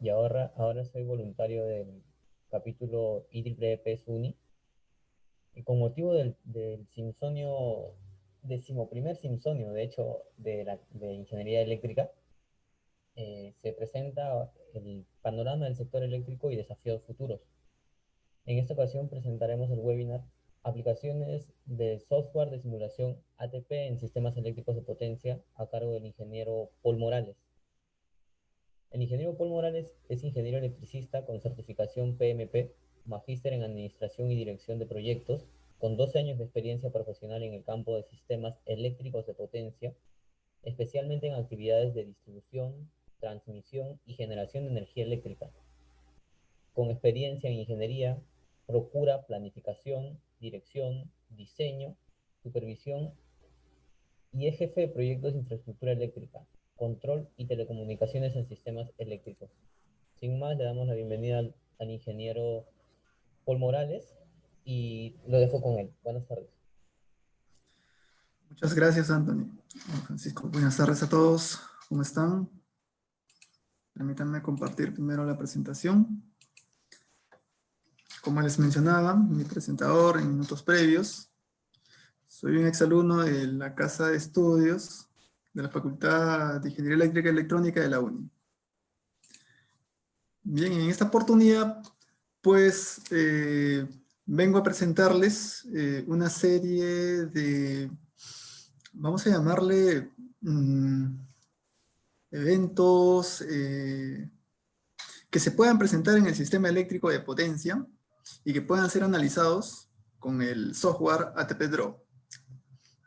y ahora soy voluntario del capítulo IEEE SUNY. Y con motivo del simsonio, decimoprimer simsonio, de hecho, de Ingeniería Eléctrica, se presenta el panorama del sector eléctrico y desafíos futuros. En esta ocasión presentaremos el webinar Aplicaciones de software de simulación ATP en sistemas eléctricos de potencia a cargo del ingeniero Paul Morales. El ingeniero Paul Morales es ingeniero electricista con certificación PMP, magíster en Administración y Dirección de Proyectos, con 12 años de experiencia profesional en el campo de sistemas eléctricos de potencia, especialmente en actividades de distribución, transmisión y generación de energía eléctrica, con experiencia en ingeniería, procura, planificación, dirección, diseño, supervisión y es jefe de proyectos de infraestructura eléctrica, control y telecomunicaciones en sistemas eléctricos. Sin más, le damos la bienvenida al ingeniero Paul Morales y lo dejo con él. Buenas tardes. Muchas gracias, Anthony. Francisco, buenas tardes a todos. ¿Cómo están? Permítanme compartir primero la presentación. Como les mencionaba, mi presentador en minutos previos, soy un exalumno de la Casa de Estudios de la Facultad de Ingeniería Eléctrica y Electrónica de la UNI. Bien, en esta oportunidad, pues, vengo a presentarles una serie de, vamos a llamarle, eventos que se puedan presentar en el sistema eléctrico de potencia y que puedan ser analizados con el software ATP Draw.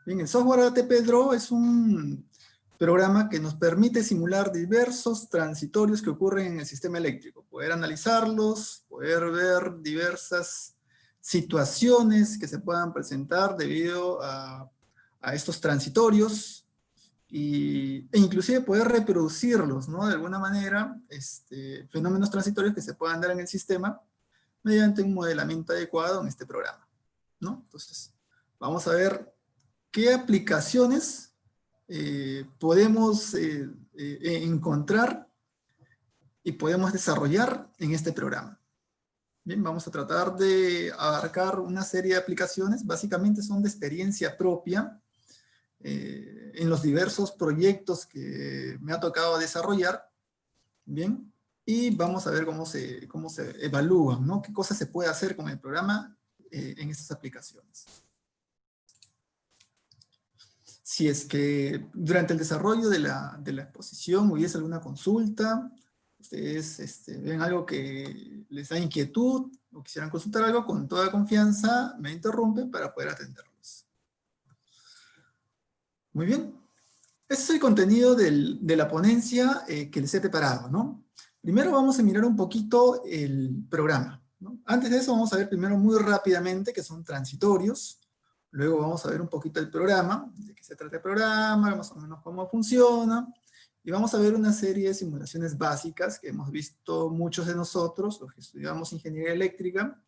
Bien, el software ATP Draw es un programa que nos permite simular diversos transitorios que ocurren en el sistema eléctrico, poder analizarlos, poder ver diversas situaciones que se puedan presentar debido a estos transitorios, e inclusive poder reproducirlos, ¿no? De alguna manera, fenómenos transitorios que se puedan dar en el sistema mediante un modelamiento adecuado en este programa, ¿no? Entonces, vamos a ver qué aplicaciones podemos encontrar y podemos desarrollar en este programa. Bien, vamos a tratar de abarcar una serie de aplicaciones, básicamente son de experiencia propia, en los diversos proyectos que me ha tocado desarrollar, bien, y vamos a ver cómo se evalúan, ¿no? Qué cosas se puede hacer con el programa en estas aplicaciones. Si es que durante el desarrollo de la exposición hubiese alguna consulta, ustedes ven algo que les da inquietud, o quisieran consultar algo, con toda confianza me interrumpen para poder atenderlos. Muy bien. Este es el contenido de la ponencia que les he preparado, ¿no? Primero vamos a mirar un poquito el programa, ¿no? Antes de eso vamos a ver primero muy rápidamente qué son transitorios. Luego vamos a ver un poquito el programa, de qué se trata el programa, más o menos cómo funciona. Y vamos a ver una serie de simulaciones básicas que hemos visto muchos de nosotros, los que estudiamos ingeniería eléctrica,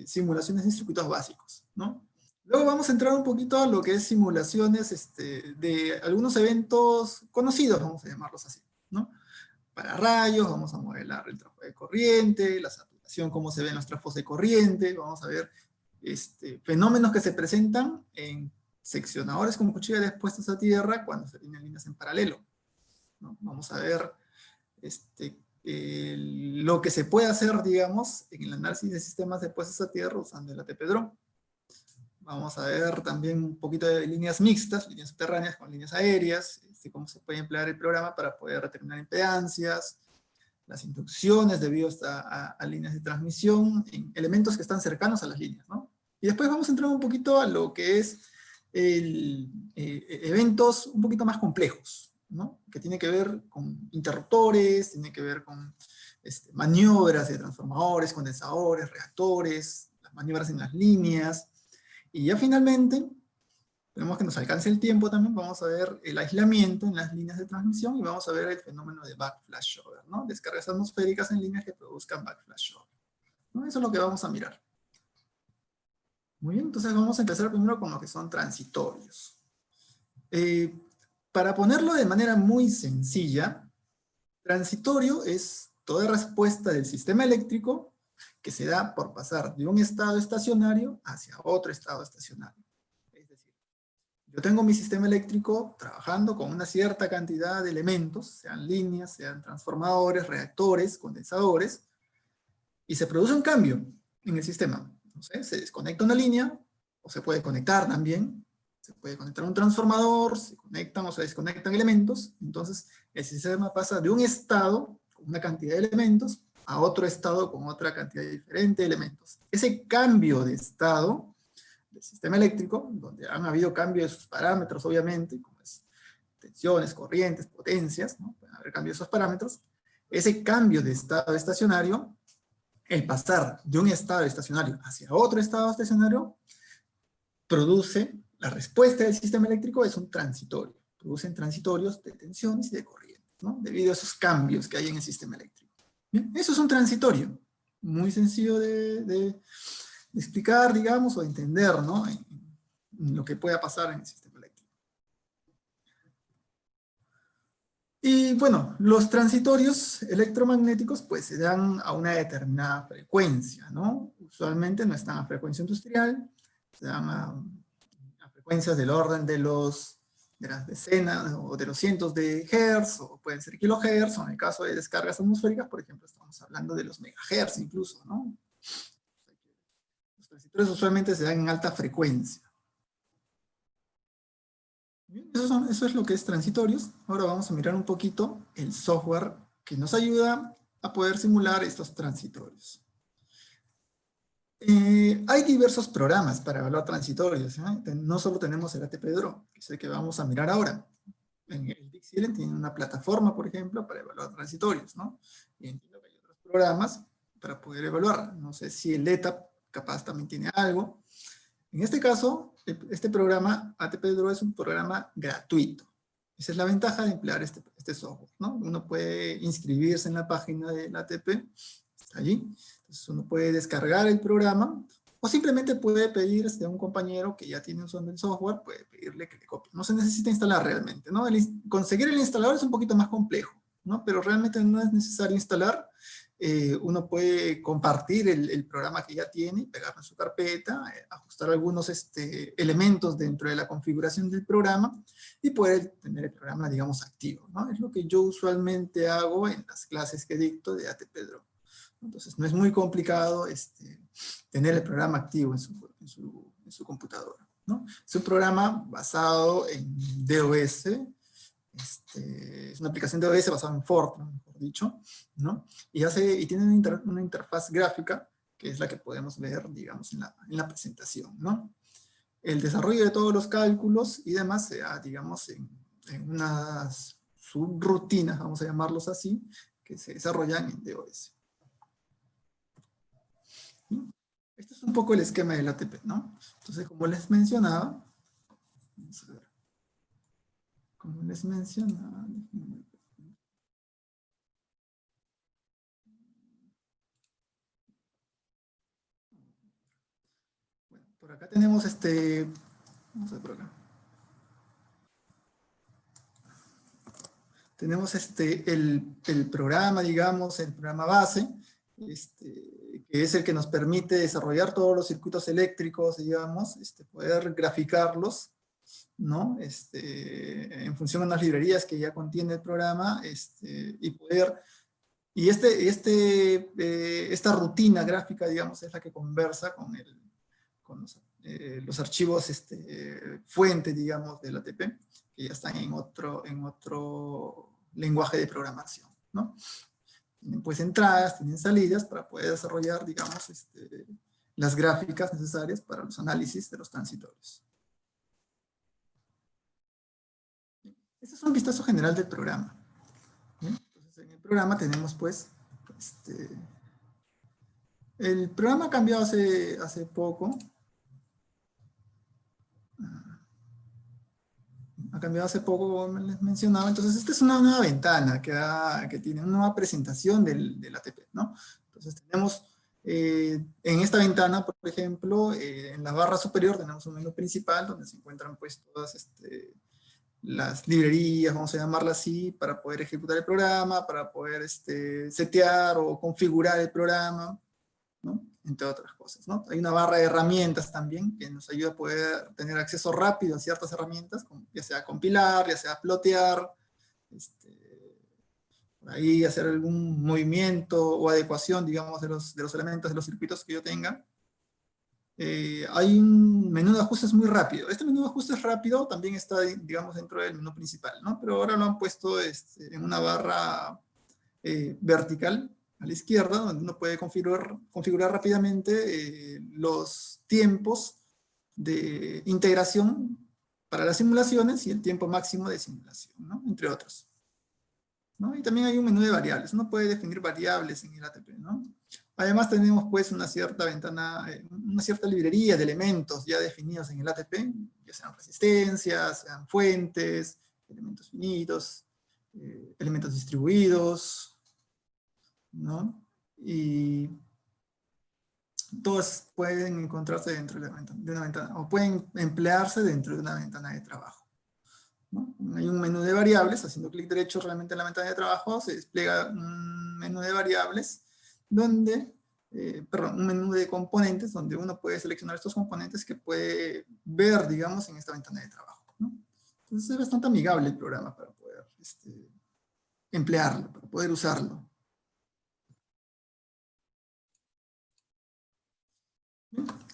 simulaciones de circuitos básicos, ¿no? Luego vamos a entrar un poquito a lo que es simulaciones de algunos eventos conocidos, vamos a llamarlos así, ¿no? Para rayos, vamos a modelar el tráfico de corriente, la saturación, cómo se ven los tráficos de corriente, vamos a ver fenómenos que se presentan en seccionadores con cuchillas expuestos a tierra cuando se tienen líneas en paralelo, ¿no? Vamos a ver lo que se puede hacer, digamos, en el análisis de sistemas de puestos a tierra usando el ATP Draw. Vamos a ver también un poquito de líneas mixtas, líneas subterráneas con líneas aéreas, cómo se puede emplear el programa para poder determinar impedancias, las inducciones debido a líneas de transmisión, en elementos que están cercanos a las líneas, ¿no? Y después vamos a entrar un poquito a lo que es eventos un poquito más complejos, ¿no? Que tiene que ver con interruptores, tiene que ver con maniobras de transformadores, condensadores, reactores, las maniobras en las líneas. Y ya finalmente, tenemos que nos alcance el tiempo también, vamos a ver el aislamiento en las líneas de transmisión y vamos a ver el fenómeno de backflashover, ¿no? Descargas atmosféricas en líneas que produzcan backflashover, ¿no? Eso es lo que vamos a mirar. Muy bien, entonces vamos a empezar primero con lo que son transitorios. Para ponerlo de manera muy sencilla, Transitorio es toda respuesta del sistema eléctrico que se da por pasar de un estado estacionario hacia otro estado estacionario. Es decir, yo tengo mi sistema eléctrico trabajando con una cierta cantidad de elementos, sean líneas, sean transformadores, reactores, condensadores, y se produce un cambio en el sistema. No sé, se desconecta una línea, o se puede conectar también, se puede conectar un transformador, se conectan o se desconectan elementos, entonces el sistema pasa de un estado con una cantidad de elementos a otro estado con otra cantidad diferente de elementos. Ese cambio de estado del sistema eléctrico, donde han habido cambios de sus parámetros, obviamente, como es tensiones, corrientes, potencias, ¿no? Pueden haber cambios de esos parámetros. Ese cambio de estado estacionario, el pasar de un estado estacionario hacia otro estado estacionario, produce, la respuesta del sistema eléctrico es un transitorio. Producen transitorios de tensiones y de corrientes, ¿no? Debido a esos cambios que hay en el sistema eléctrico. Bien, eso es un transitorio. Muy sencillo de explicar, digamos, o de entender, ¿no? En lo que pueda pasar en el sistema eléctrico. Y bueno, los transitorios electromagnéticos pues se dan a una determinada frecuencia, ¿no? Usualmente no están a frecuencia industrial, se dan a frecuencias del orden de las decenas o de los cientos de hertz, o pueden ser kilohertz, o en el caso de descargas atmosféricas, por ejemplo, estamos hablando de los megahertz incluso, ¿no? Los transitorios usualmente se dan en alta frecuencia. Bien, eso es lo que es transitorios. Ahora vamos a mirar un poquito el software que nos ayuda a poder simular estos transitorios. Hay diversos programas para evaluar transitorios, ¿eh? No solo tenemos el ATP-DRO, que es el que vamos a mirar ahora. El DIC-Silent tiene una plataforma, por ejemplo, para evaluar transitorios, ¿no? Y entiendo que hay otros programas para poder evaluar. No sé si el ETAP capaz también tiene algo. En este caso, este programa ATP-DRO es un programa gratuito. Esa es la ventaja de emplear este software, ¿no? Uno puede inscribirse en la página del ATP, está allí. Entonces uno puede descargar el programa o simplemente puede pedirse a un compañero que ya tiene un software, puede pedirle que le copie. No se necesita instalar realmente, ¿no? Conseguir el instalador es un poquito más complejo, ¿no? Pero realmente no es necesario instalar. Uno puede compartir el programa que ya tiene, pegarlo en su carpeta, ajustar algunos elementos dentro de la configuración del programa y poder tener el programa, digamos, activo, ¿no? Es lo que yo usualmente hago en las clases que dicto de ATP-DRO. Entonces no es muy complicado tener el programa activo en su computadora, ¿no? Es un programa basado en DOS, es una aplicación de DOS basada en Fortran, mejor dicho, ¿no? Y tiene una interfaz gráfica que es la que podemos ver, digamos, en la presentación, ¿no? El desarrollo de todos los cálculos y demás se da, digamos, en unas subrutinas, vamos a llamarlos así, que se desarrollan en DOS. Este es un poco el esquema del ATP, ¿no? Entonces, como les mencionaba, vamos a ver. Como les mencionaba, bueno, por acá tenemos vamos a ver por acá. Tenemos el programa, digamos, el programa base, que es el que nos permite desarrollar todos los circuitos eléctricos, digamos, poder graficarlos, ¿no? En función de unas librerías que ya contiene el programa, y poder... Y esta rutina gráfica, digamos, es la que conversa con los archivos fuente, digamos, del ATP, que ya están en otro lenguaje de programación, ¿no? Tienen pues entradas, tienen salidas para poder desarrollar, digamos, las gráficas necesarias para los análisis de los transitorios. Este es un vistazo general del programa. ¿Bien? Entonces, en el programa tenemos pues, el programa ha cambiado hace poco. Ha cambiado hace poco, como les mencionaba. Entonces, esta es una nueva ventana que tiene una nueva presentación del ATP, ¿no? Entonces, tenemos en esta ventana, por ejemplo, en la barra superior tenemos un menú principal donde se encuentran pues todas las librerías, vamos a llamarlas así, para poder ejecutar el programa, para poder setear o configurar el programa, ¿no? Entre otras cosas, ¿no? Hay una barra de herramientas también que nos ayuda a poder tener acceso rápido a ciertas herramientas, ya sea compilar, ya sea plotear, por ahí hacer algún movimiento o adecuación, digamos, de los elementos, de los circuitos que yo tenga. Hay un menú de ajustes muy rápido. Este menú de ajustes rápido también está, digamos, dentro del menú principal, ¿no? Pero ahora lo han puesto en una barra vertical a la izquierda, donde uno puede configurar rápidamente los tiempos de integración para las simulaciones y el tiempo máximo de simulación, ¿no? Entre otros, ¿no? Y también hay un menú de variables. Uno puede definir variables en el ATP, ¿no? Además tenemos pues una cierta ventana, una cierta librería de elementos ya definidos en el ATP, ya sean resistencias, sean fuentes, elementos finitos, elementos distribuidos, ¿no? Y todas pueden encontrarse dentro de una ventana, o pueden emplearse dentro de una ventana de trabajo, ¿no? Hay un menú de variables, haciendo clic derecho realmente en la ventana de trabajo, se despliega un menú de variables, donde, perdón, un menú de componentes, donde uno puede seleccionar estos componentes que puede ver, digamos, en esta ventana de trabajo, ¿no? Entonces es bastante amigable el programa para poder emplearlo, para poder usarlo.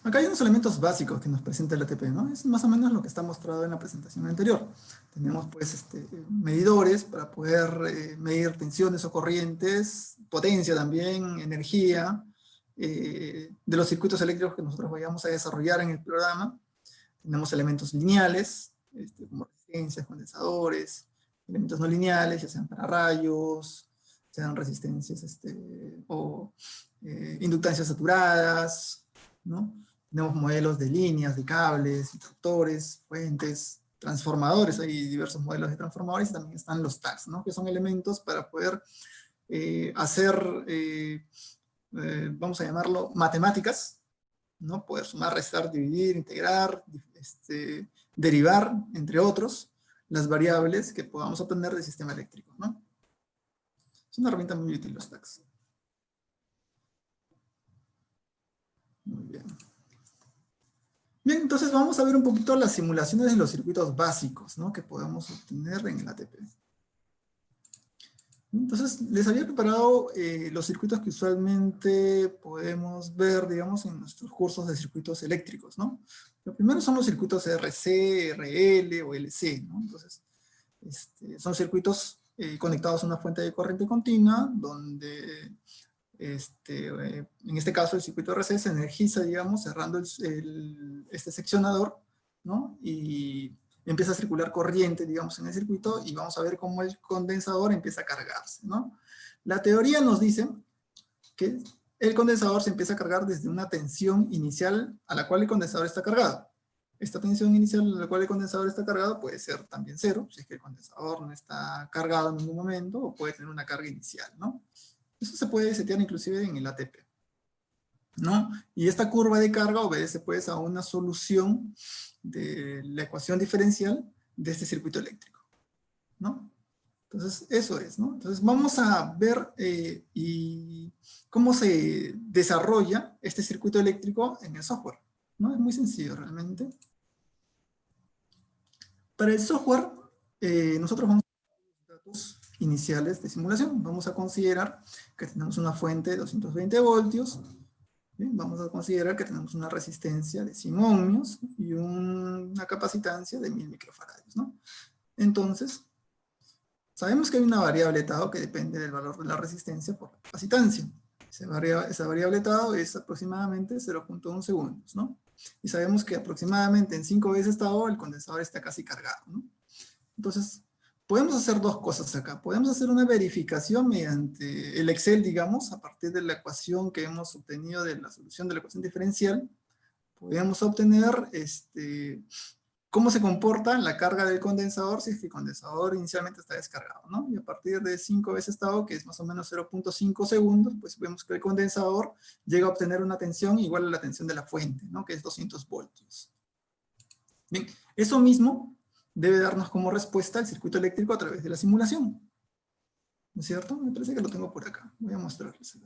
Acá hay unos elementos básicos que nos presenta el ATP, ¿no? Es más o menos lo que está mostrado en la presentación anterior. Tenemos pues medidores para poder medir tensiones o corrientes, potencia también, energía, de los circuitos eléctricos que nosotros vayamos a desarrollar en el programa. Tenemos elementos lineales, como resistencias, condensadores, elementos no lineales, ya sean para rayos, sean resistencias o inductancias saturadas, ¿no? Tenemos modelos de líneas, de cables, interruptores, fuentes, transformadores, hay diversos modelos de transformadores, y también están los tags, ¿no? Que son elementos para poder hacer, vamos a llamarlo, matemáticas, ¿no? Poder sumar, restar, dividir, integrar, derivar, entre otros, las variables que podamos obtener del sistema eléctrico, ¿no? Es una herramienta muy útil los tags. Muy bien. Bien, entonces vamos a ver un poquito las simulaciones de los circuitos básicos, ¿no? Que podemos obtener en el ATP. Entonces, les había preparado los circuitos que usualmente podemos ver, digamos, en nuestros cursos de circuitos eléctricos, ¿no? Lo primero son los circuitos RC, RL o LC, ¿no? Entonces, son circuitos conectados a una fuente de corriente continua, donde, en este caso, el circuito RC se energiza, digamos, cerrando este seccionador, ¿no? Y empieza a circular corriente, digamos, en el circuito, y vamos a ver cómo el condensador empieza a cargarse, ¿no? La teoría nos dice que el condensador se empieza a cargar desde una tensión inicial a la cual el condensador está cargado. Esta tensión inicial a la cual el condensador está cargado puede ser también cero, si es que el condensador no está cargado en ningún momento, o puede tener una carga inicial, ¿no? Eso se puede setear inclusive en el ATP, ¿no? Y esta curva de carga obedece pues a una solución de la ecuación diferencial de este circuito eléctrico, ¿no? Entonces, eso es, ¿no? Entonces, vamos a ver y cómo se desarrolla este circuito eléctrico en el software, ¿no? Es muy sencillo realmente. Para el software, nosotros vamos a usar datos iniciales de simulación. Vamos a considerar que tenemos una fuente de 220 voltios, ¿bien? Vamos a considerar que tenemos una resistencia de 100 ohmios y una capacitancia de 1000 microfarads, ¿no? Entonces, sabemos que hay una variable tau que depende del valor de la resistencia por la capacitancia. Esa variable tau es aproximadamente 0.1 segundos, ¿no? Y sabemos que aproximadamente en 5 veces tau el condensador está casi cargado, ¿no? Entonces, podemos hacer dos cosas acá. Podemos hacer una verificación mediante el Excel, digamos, a partir de la ecuación que hemos obtenido de la solución de la ecuación diferencial. Podemos obtener cómo se comporta la carga del condensador si es que el condensador inicialmente está descargado, ¿no? Y a partir de 5 veces tau, que es más o menos 0.5 segundos, pues vemos que el condensador llega a obtener una tensión igual a la tensión de la fuente, ¿no? Que es 200 voltios. Bien, eso mismo debe darnos como respuesta el circuito eléctrico a través de la simulación. ¿No es cierto? Me parece que lo tengo por acá. Voy a mostrarles.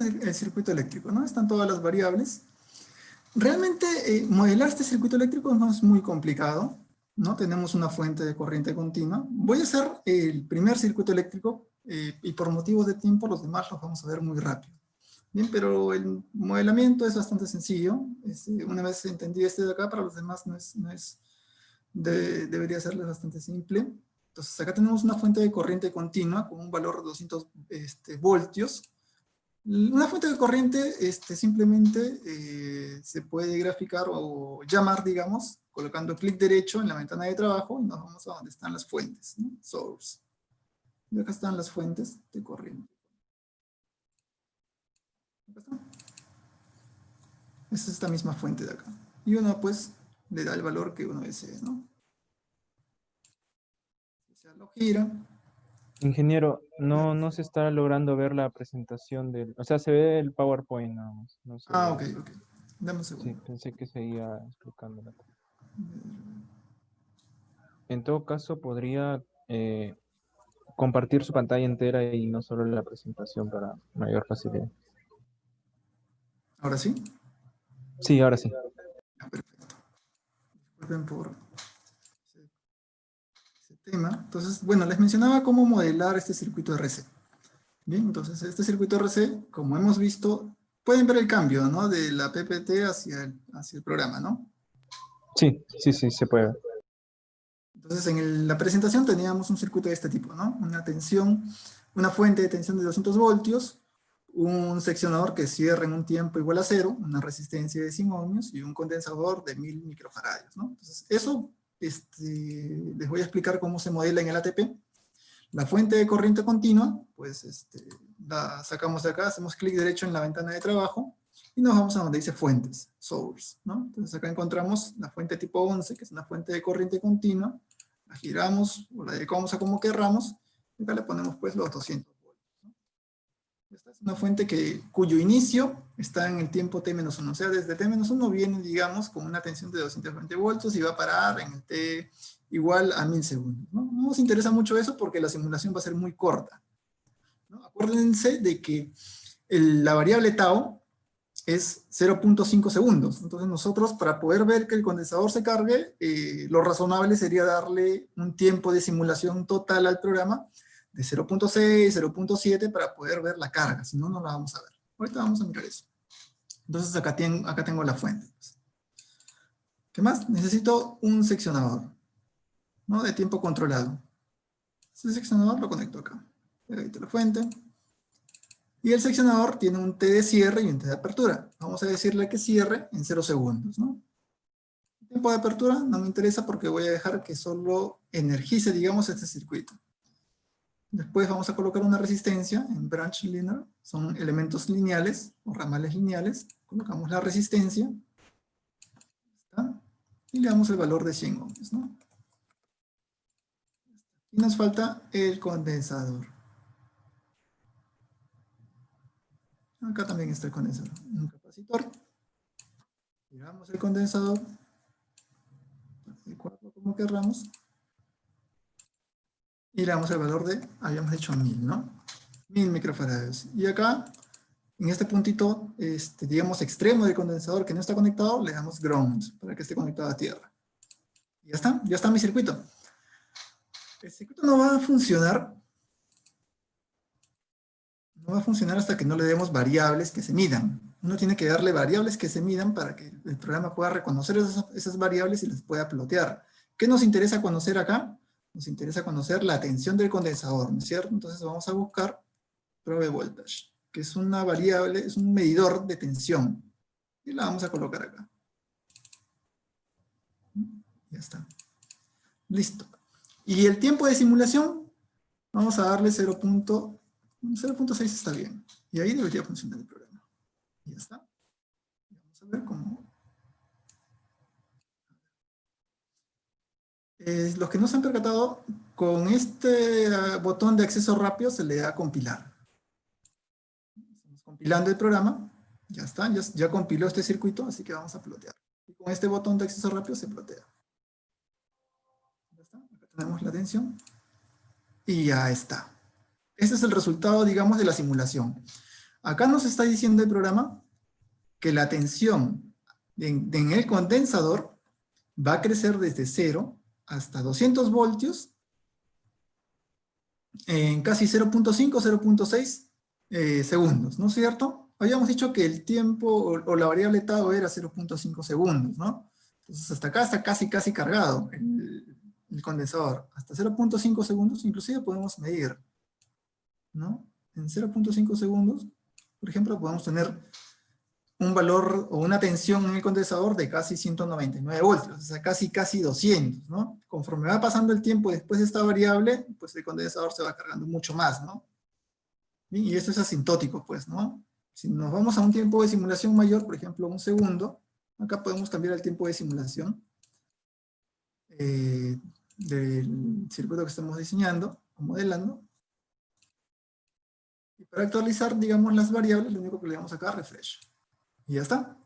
Este es el circuito eléctrico, ¿no? Están todas las variables. Realmente modelar este circuito eléctrico no es muy complicado, ¿no? Tenemos una fuente de corriente continua. Voy a hacer el primer circuito eléctrico y por motivos de tiempo los demás los vamos a ver muy rápido. Bien, pero el modelamiento es bastante sencillo. Una vez entendí este de acá, para los demás debería serles bastante simple. Entonces acá tenemos una fuente de corriente continua con un valor de 200 voltios. Una fuente de corriente simplemente se puede graficar o llamar, digamos, colocando clic derecho en la ventana de trabajo y nos vamos a donde están las fuentes, ¿no? Source. Y acá están las fuentes de corriente. Acá está. Es esta misma fuente de acá. Y uno pues le da el valor que uno desee, ¿no? Se lo gira. Ingeniero, no se está logrando ver la presentación del... O sea, se ve el PowerPoint nada más. No se Ah, ve. ok. Dame un Sí, segundo. pensé que seguía explicándola. En todo caso, podría compartir su pantalla entera y no solo la presentación para mayor facilidad. ¿Ahora sí? Sí, ahora sí. Ah, perfecto. Disculpen por ese tema. Entonces, bueno, les mencionaba cómo modelar este circuito RC. Bien, entonces este circuito RC, como hemos visto, pueden ver el cambio, ¿no? De la PPT hacia el programa, ¿no? Sí, se puede ver. Entonces en la presentación teníamos un circuito de este tipo, ¿no? Una fuente de tensión de 200 voltios, un seccionador que cierra en un tiempo igual a 0, una resistencia de 100 ohmios y un condensador de 1000 microfaradios, ¿no? Entonces eso les voy a explicar cómo se modela en el ATP. La fuente de corriente continua, pues la sacamos de acá, hacemos clic derecho en la ventana de trabajo y nos vamos a donde dice fuentes, source, ¿no? Entonces acá encontramos la fuente tipo 11, que es una fuente de corriente continua, la giramos o la dedicamos a como querramos, y acá le ponemos pues los 200 voltios, ¿no? Esta es una fuente cuyo inicio está en el tiempo t-1, o sea, desde t-1 viene, digamos, con una tensión de 220 voltios y va a parar en el t igual a 1000 segundos, ¿no? No nos interesa mucho eso porque la simulación va a ser muy corta, ¿no? Acuérdense de que la variable tau es 0.5 segundos. Entonces nosotros, para poder ver que el condensador se cargue, lo razonable sería darle un tiempo de simulación total al programa de 0.6, 0.7 para poder ver la carga, si no, no la vamos a ver. Ahorita vamos a mirar eso. Entonces acá tengo la fuente. ¿Qué más? Necesito un seccionador, ¿no? De tiempo controlado. Ese seccionador lo conecto acá. Edito la fuente. Y el seccionador tiene un T de cierre y un T de apertura. Vamos a decirle que cierre en 0 segundos, ¿no? El tiempo de apertura no me interesa porque voy a dejar que solo energice, digamos, este circuito. Después vamos a colocar una resistencia en branch linear. Son elementos lineales o ramales lineales. Colocamos la resistencia. ¿Está? Y le damos el valor de 100 ohms, ¿no? Y nos falta el condensador. Acá también está el condensador. Un capacitor. Giramos el condensador. Como querramos. Y le damos el valor de, habíamos dicho 1000, ¿no? 1000 microfaradios. Y acá, en este puntito, digamos, extremo del condensador que no está conectado, le damos ground, para que esté conectado a tierra. Y ya está mi circuito. El circuito no va a funcionar. No va a funcionar hasta que no le demos variables que se midan. Uno tiene que darle variables que se midan para que el programa pueda reconocer esas variables y las pueda plotear. ¿Qué nos interesa conocer acá? Nos interesa conocer la tensión del condensador, ¿no es cierto? Entonces vamos a buscar probe voltage, que es una variable, es un medidor de tensión. Y la vamos a colocar acá. Ya está. Listo. Y el tiempo de simulación, vamos a darle 0.6 está bien. Y ahí debería funcionar el programa. Y ya está. Vamos a ver cómo. Los que no se han percatado, con este botón de acceso rápido se le da a compilar. Estamos compilando el programa, ya está, ya compiló este circuito, así que vamos a plotear. Y con este botón de acceso rápido se plotea. Ya está, acá tenemos la tensión. Y ya está. Este es el resultado, digamos, de la simulación. Acá nos está diciendo el programa que la tensión en el condensador va a crecer desde 0 hasta 200 voltios en casi 0.5, 0.6 segundos, ¿no es cierto? Habíamos dicho que el tiempo o la variable tau era 0.5 segundos, ¿no? Entonces hasta acá está casi cargado el condensador. Hasta 0.5 segundos inclusive podemos medir, ¿no? En 0.5 segundos, por ejemplo, podemos tener un valor o una tensión en el condensador de casi 199 voltios, o sea, casi 200, ¿no? Conforme va pasando el tiempo después de esta variable, pues el condensador se va cargando mucho más, ¿no? Y esto es asintótico, pues, ¿no? Si nos vamos a un tiempo de simulación mayor, por ejemplo, un segundo, acá podemos cambiar el tiempo de simulación del circuito que estamos diseñando o modelando. Y para actualizar, digamos, las variables, lo único que le damos acá, refresh. Y ya está.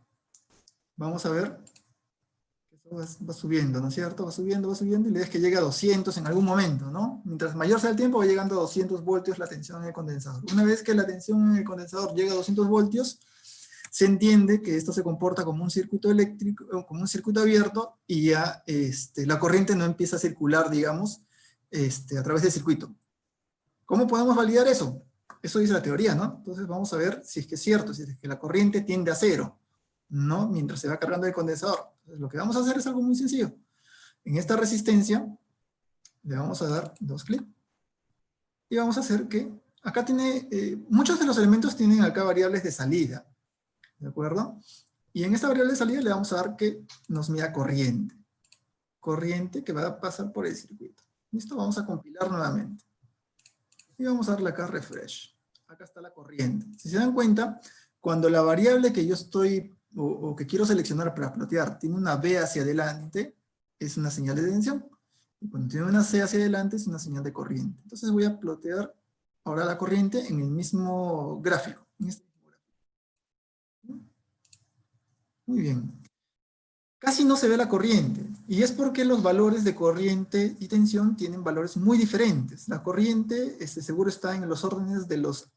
Vamos a ver que eso va subiendo, ¿no es cierto? Va subiendo, y le des que llegue a 200 en algún momento, ¿no? Mientras mayor sea el tiempo, va llegando a 200 voltios la tensión en el condensador. Una vez que la tensión en el condensador llega a 200 voltios, se entiende que esto se comporta como un circuito eléctrico, como un circuito abierto, y ya la corriente no empieza a circular, digamos, a través del circuito. ¿Cómo podemos validar eso? Eso dice la teoría, ¿no? Entonces vamos a ver si es que es cierto, si es que la corriente tiende a cero, ¿no? Mientras se va cargando el condensador. Entonces lo que vamos a hacer es algo muy sencillo. En esta resistencia le vamos a dar 2 clics y vamos a hacer que, acá tiene, muchos de los elementos tienen acá variables de salida, ¿de acuerdo? Y en esta variable de salida le vamos a dar que nos mida corriente. Corriente que va a pasar por el circuito. ¿Listo? Vamos a compilar nuevamente. Y vamos a darle acá refresh. Acá está la corriente. Si se dan cuenta, cuando la variable que yo estoy, o que quiero seleccionar para plotear, tiene una B hacia adelante, es una señal de tensión. Y cuando tiene una C hacia adelante, es una señal de corriente. Entonces voy a plotear ahora la corriente en el mismo gráfico. En este mismo gráfico. Muy bien. Casi no se ve la corriente, y es porque los valores de corriente y tensión tienen valores muy diferentes. La corriente seguro está en los órdenes de los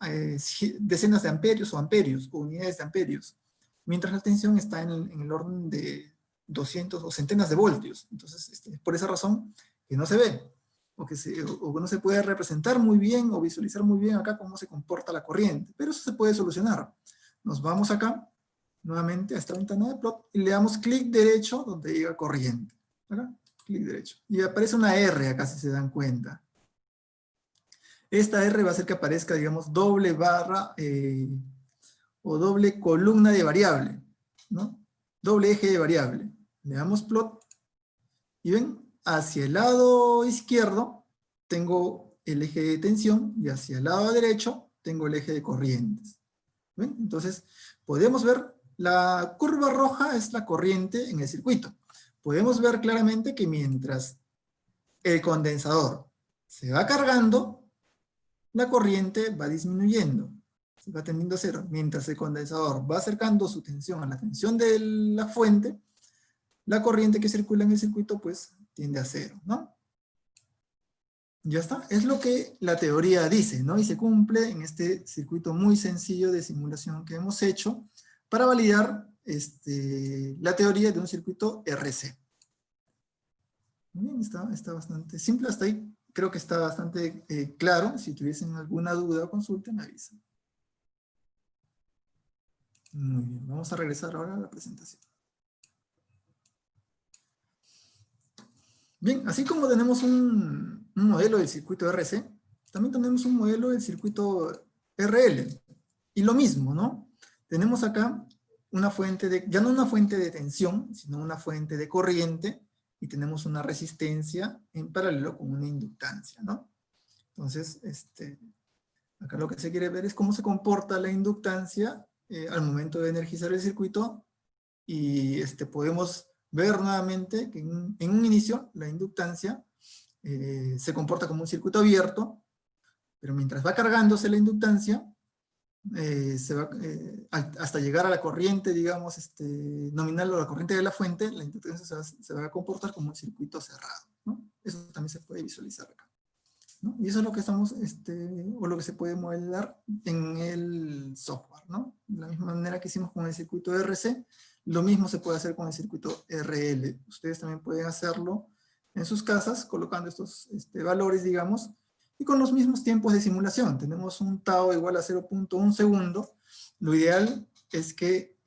decenas de amperios o unidades de amperios, mientras la tensión está en el orden de 200 o centenas de voltios. Entonces, por esa razón que no se ve, o que no se puede representar muy bien o visualizar muy bien acá cómo se comporta la corriente, pero eso se puede solucionar. Nos vamos acá, nuevamente a esta ventana de plot, y le damos clic derecho donde diga corriente. ¿Acá? Clic derecho. Y aparece una R acá, si se dan cuenta. Esta R va a hacer que aparezca, digamos, doble barra o doble columna de variable, ¿no? Doble eje de variable. Le damos plot, y ven, hacia el lado izquierdo tengo el eje de tensión, y hacia el lado derecho tengo el eje de corrientes. ¿Ven? Entonces, podemos ver. La curva roja es la corriente en el circuito. Podemos ver claramente que mientras el condensador se va cargando, la corriente va disminuyendo, se va tendiendo a cero. Mientras el condensador va acercando su tensión a la tensión de la fuente, la corriente que circula en el circuito pues tiende a cero, ¿no? Ya está, es lo que la teoría dice, ¿no? Y se cumple en este circuito muy sencillo de simulación que hemos hecho, para validar la teoría de un circuito RC. Bien, está bastante simple, hasta ahí creo que está bastante claro. Si tuviesen alguna duda o consulta, me avisan. Muy bien, vamos a regresar ahora a la presentación. Bien, así como tenemos un modelo del circuito RC, también tenemos un modelo del circuito RL. Y lo mismo, ¿no? Tenemos acá una fuente ya no una fuente de tensión, sino una fuente de corriente, y tenemos una resistencia en paralelo con una inductancia, ¿no? Entonces, acá lo que se quiere ver es cómo se comporta la inductancia al momento de energizar el circuito y podemos ver nuevamente que en un inicio la inductancia se comporta como un circuito abierto, pero mientras va cargándose la inductancia, hasta llegar a la corriente, digamos, nominal o la corriente de la fuente, la inductancia se va a comportar como un circuito cerrado, ¿no? Eso también se puede visualizar acá, ¿no? Y eso es lo que estamos, o lo que se puede modelar en el software, ¿no? De la misma manera que hicimos con el circuito RC, lo mismo se puede hacer con el circuito RL. Ustedes también pueden hacerlo en sus casas, colocando estos valores, digamos, y con los mismos tiempos de simulación. Tenemos un tau igual a 0.1 segundo. Lo ideal es que,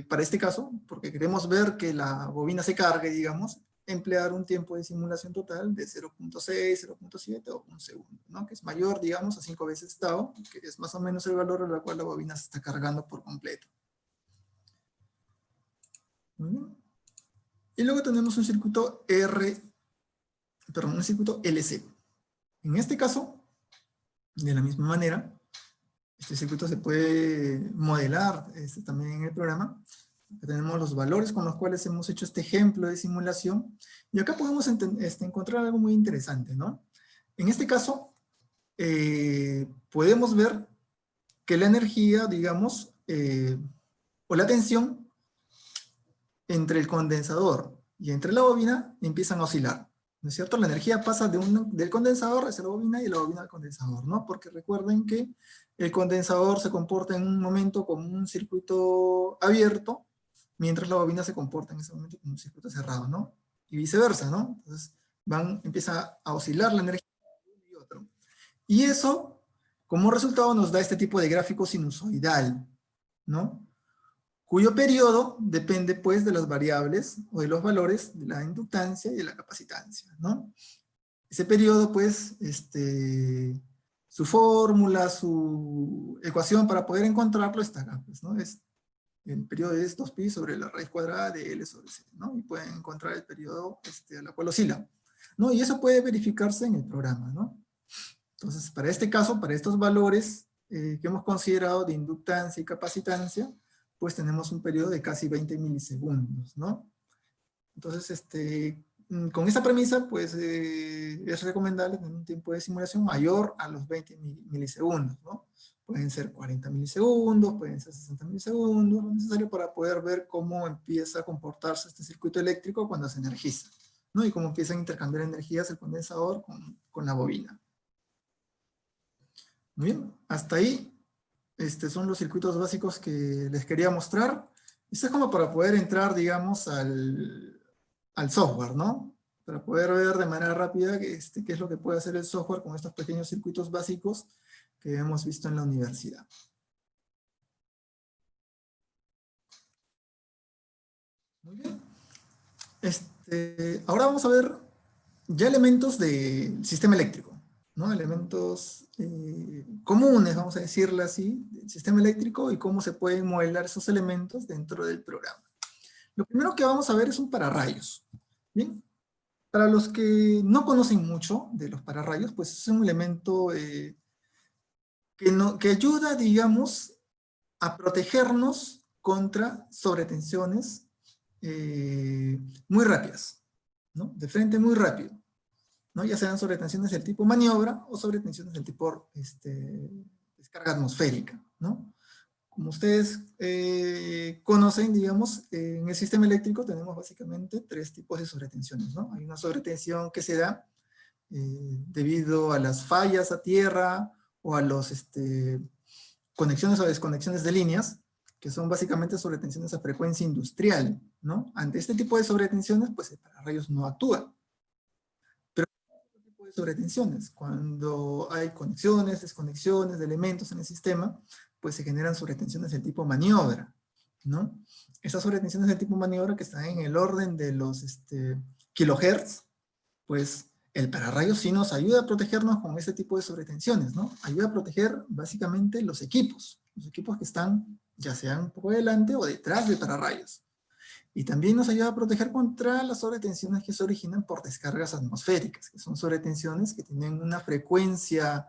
para este caso, porque queremos ver que la bobina se cargue, digamos, emplear un tiempo de simulación total de 0.6, 0.7 o 1 segundo, ¿no? Que es mayor, digamos, a 5 veces tau, que es más o menos el valor a la cual la bobina se está cargando por completo. Muy bien. Y luego tenemos un circuito un circuito LC. En este caso, de la misma manera, este circuito se puede modelar también en el programa. Acá tenemos los valores con los cuales hemos hecho este ejemplo de simulación. Y acá podemos encontrar algo muy interesante, ¿no? En este caso, podemos ver que la energía, digamos, o la tensión entre el condensador y entre la bobina empiezan a oscilar, ¿no es cierto? La energía pasa del condensador hacia la bobina y de la bobina al condensador, ¿no? Porque recuerden que el condensador se comporta en un momento como un circuito abierto, mientras la bobina se comporta en ese momento como un circuito cerrado, ¿no? Y viceversa, ¿no? Entonces empieza a oscilar la energía de uno y otro. Y eso, como resultado, nos da este tipo de gráfico sinusoidal, ¿no? Cuyo periodo depende, pues, de las variables o de los valores de la inductancia y de la capacitancia, ¿no? Ese periodo, pues, su fórmula, su ecuación para poder encontrarlo está acá, pues, ¿no? El periodo es 2pi sobre la raíz cuadrada de L sobre C, ¿no? Y pueden encontrar el periodo a la cual oscila, ¿no? Y eso puede verificarse en el programa, ¿no? Entonces, para este caso, para estos valores que hemos considerado de inductancia y capacitancia, pues tenemos un periodo de casi 20 milisegundos, ¿no? Entonces, con esta premisa, pues es recomendable tener un tiempo de simulación mayor a los 20 milisegundos, ¿no? Pueden ser 40 milisegundos, pueden ser 60 milisegundos, lo necesario para poder ver cómo empieza a comportarse este circuito eléctrico cuando se energiza, ¿no? Y cómo empiezan a intercambiar energías el condensador con la bobina. Muy bien, hasta ahí son los circuitos básicos que les quería mostrar. Esto es como para poder entrar, digamos, al software, ¿no? Para poder ver de manera rápida qué es lo que puede hacer el software con estos pequeños circuitos básicos que hemos visto en la universidad. Muy bien. Ahora vamos a ver ya elementos del sistema eléctrico, ¿no? Elementos comunes, vamos a decirlo así, del sistema eléctrico y cómo se pueden modelar esos elementos dentro del programa. Lo primero que vamos a ver es un pararrayos. Bien, para los que no conocen mucho de los pararrayos, pues es un elemento que ayuda, digamos, a protegernos contra sobretensiones muy rápidas, ¿no? De frente muy rápido, ¿no? Ya sean sobretensiones del tipo maniobra o sobretensiones del tipo descarga atmosférica, ¿no? Como ustedes conocen, digamos, en el sistema eléctrico tenemos básicamente 3 tipos de sobretensiones, ¿no? Hay una sobretensión que se da debido a las fallas a tierra o a las conexiones o desconexiones de líneas, que son básicamente sobretensiones a frecuencia industrial, ¿no? Ante este tipo de sobretensiones, pues el pararrayos no actúa. Pero hay otro tipo de sobretensiones, cuando hay conexiones, desconexiones de elementos en el sistema, pues se generan sobretensiones del tipo maniobra, ¿no? Esas sobretensiones del tipo maniobra que están en el orden de los kilohertz, pues el pararrayos sí nos ayuda a protegernos con este tipo de sobretensiones, ¿no? Ayuda a proteger básicamente los equipos que están ya sean un poco delante o detrás de pararrayos. Y también nos ayuda a proteger contra las sobretensiones que se originan por descargas atmosféricas, que son sobretensiones que tienen una frecuencia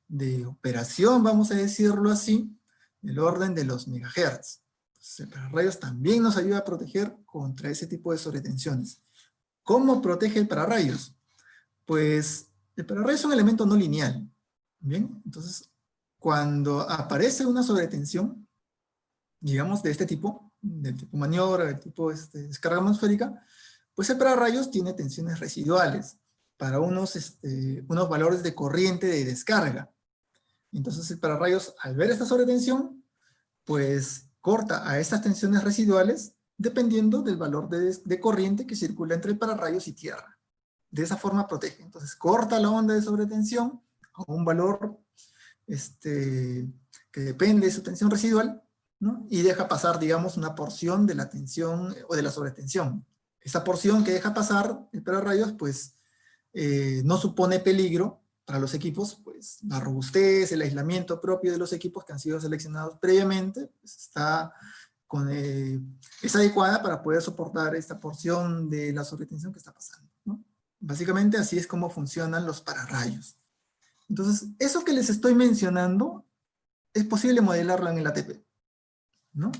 de operación, vamos a decirlo así, del orden de los megahertz. Entonces, el pararrayos también nos ayuda a proteger contra ese tipo de sobretensiones. ¿Cómo protege el pararrayos? Pues el pararrayos es un elemento no lineal. Bien, entonces cuando aparece una sobretensión, digamos de este tipo, del tipo maniobra, del tipo descarga atmosférica, pues el pararrayos tiene tensiones residuales para unos valores de corriente de descarga. Entonces el pararrayos, al ver esta sobretensión, pues corta a estas tensiones residuales dependiendo del valor de corriente que circula entre el pararrayos y tierra. De esa forma protege. Entonces corta la onda de sobretensión a un valor que depende de su tensión residual, ¿no? Y deja pasar, digamos, una porción de la tensión o de la sobretensión. Esa porción que deja pasar el pararrayos, pues, no supone peligro para los equipos, pues la robustez, el aislamiento propio de los equipos que han sido seleccionados previamente, pues, es adecuada para poder soportar esta porción de la sobretensión que está pasando, ¿no? Básicamente así es como funcionan los pararrayos. Entonces, eso que les estoy mencionando, es posible modelarlo en el ATP, ¿no?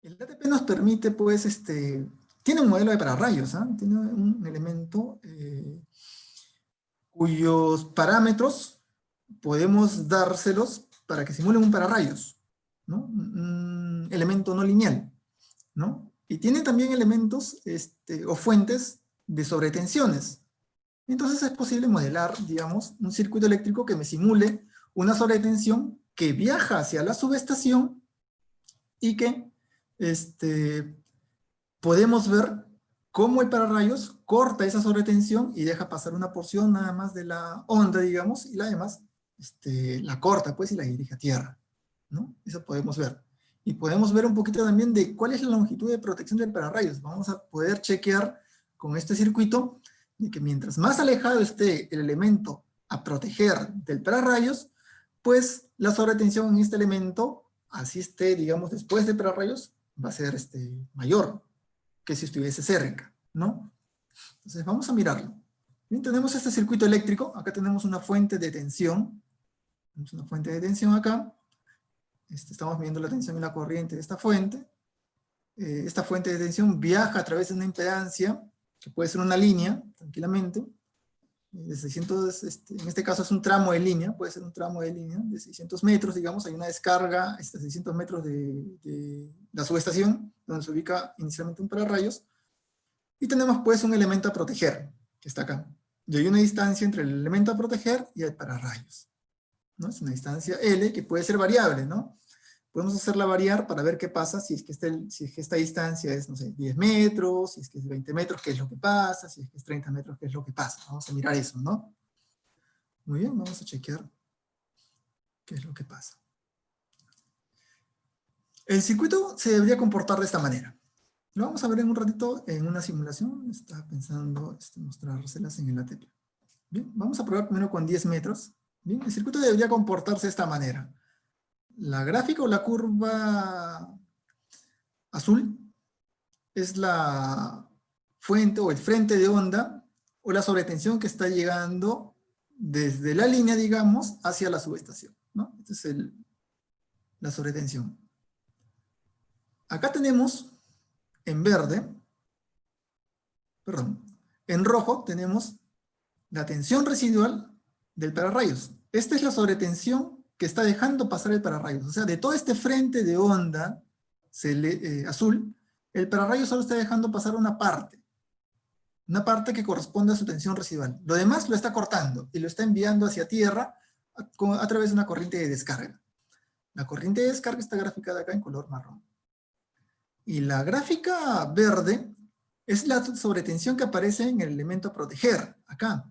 El ATP nos permite, pues, tiene un modelo de pararrayos, ¿ah? Tiene un elemento cuyos parámetros podemos dárselos para que simulen un pararrayos, ¿no? Un elemento no lineal, ¿no? Y tiene también elementos o fuentes de sobretensiones. Entonces es posible modelar, digamos, un circuito eléctrico que me simule una sobretensión que viaja hacia la subestación y que podemos ver cómo el pararrayos corta esa sobretensión y deja pasar una porción nada más de la onda, digamos, y la demás la corta, pues, y la dirige a tierra, ¿no? Eso podemos ver. Y podemos ver un poquito también de cuál es la longitud de protección del pararrayos. Vamos a poder chequear con este circuito de que mientras más alejado esté el elemento a proteger del pararrayos, pues la sobretensión en este elemento, así esté, digamos, después del pararrayos, va a ser mayor que si estuviese cerca, ¿no? Entonces vamos a mirarlo. Bien, tenemos este circuito eléctrico, acá tenemos una fuente de tensión, tenemos una fuente de tensión acá, estamos viendo la tensión y la corriente de esta fuente de tensión viaja a través de una impedancia, que puede ser una línea, tranquilamente, de 600, en este caso es un tramo de línea, puede ser un tramo de línea de 600 metros, digamos, hay una descarga a 600 metros de la subestación, donde se ubica inicialmente un pararrayos, y tenemos pues un elemento a proteger, que está acá. Y hay una distancia entre el elemento a proteger y el pararrayos, ¿no? Es una distancia L que puede ser variable, ¿no? Podemos hacerla variar para ver qué pasa si es que esta distancia es, no sé, 10 metros, si es que es 20 metros, qué es lo que pasa, si es que es 30 metros, qué es lo que pasa. Vamos a mirar eso, ¿no? Muy bien, vamos a chequear qué es lo que pasa. El circuito se debería comportar de esta manera. Lo vamos a ver en un ratito en una simulación. Estaba pensando mostrárselas en el ATP. Bien, vamos a probar primero con 10 metros. Bien, el circuito debería comportarse de esta manera. La gráfica o la curva azul es la fuente o el frente de onda o la sobretensión que está llegando desde la línea, digamos, hacia la subestación, ¿no? Esta es la sobretensión. Acá tenemos en verde, perdón, en rojo tenemos la tensión residual del pararrayos. Esta es la sobretensión que está dejando pasar el pararrayos. O sea, de todo este frente de onda azul, el pararrayos solo está dejando pasar una parte que corresponde a su tensión residual. Lo demás lo está cortando y lo está enviando hacia tierra a través de una corriente de descarga. La corriente de descarga está graficada acá en color marrón. Y la gráfica verde es la sobretensión que aparece en el elemento a proteger, acá,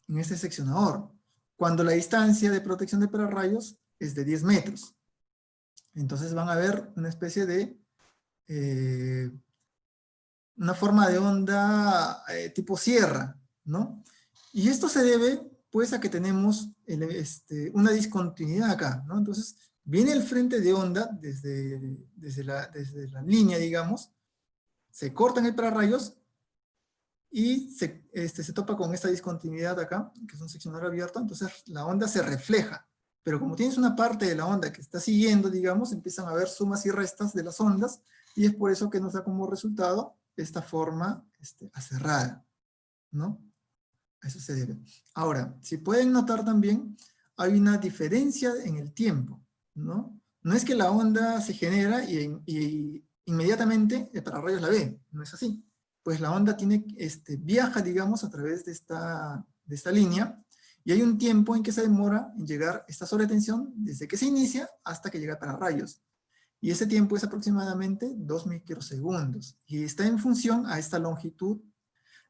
en este seccionador, cuando la distancia de protección de pararrayos es de 10 metros. Entonces van a ver una especie de una forma de onda tipo sierra, ¿no? Y esto se debe, pues, a que tenemos una discontinuidad acá, ¿no? Entonces, viene el frente de onda desde la línea, digamos, se corta en el pararrayos y se topa con esta discontinuidad acá, que es un seccionador abierto, entonces la onda se refleja pero como tienes una parte de la onda que está siguiendo, digamos, empiezan a haber sumas y restas de las ondas, y es por eso que nos da como resultado esta forma acerrada, ¿no? A eso se debe. Ahora, si pueden notar también, hay una diferencia en el tiempo, ¿no? No es que la onda se genera y inmediatamente el pararrayos la ve, no es así. Pues la onda viaja, digamos, a través de esta línea, y hay un tiempo en que se demora en llegar esta sobretensión desde que se inicia hasta que llega al pararrayos. Y ese tiempo es aproximadamente 2 microsegundos, y está en función a esta longitud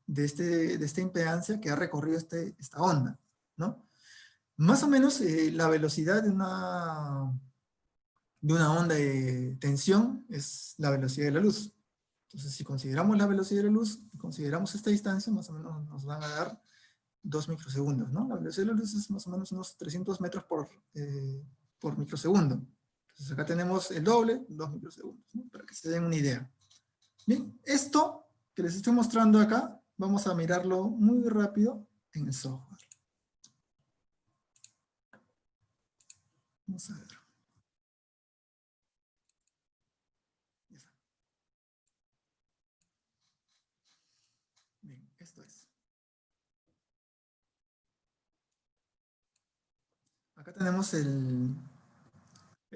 de esta impedancia que ha recorrido esta onda, ¿no? Más o menos la velocidad de una onda de tensión es la velocidad de la luz. Entonces, si consideramos la velocidad de la luz, consideramos esta distancia, más o menos nos van a dar 2 microsegundos, ¿no? La velocidad de la luz es más o menos unos 300 metros por microsegundo. Entonces, acá tenemos el doble, 2 microsegundos, ¿no? Para que se den una idea. Bien, esto que les estoy mostrando acá, vamos a mirarlo muy rápido en el software. Vamos a ver. Ya está. Bien, esto es. Acá tenemos el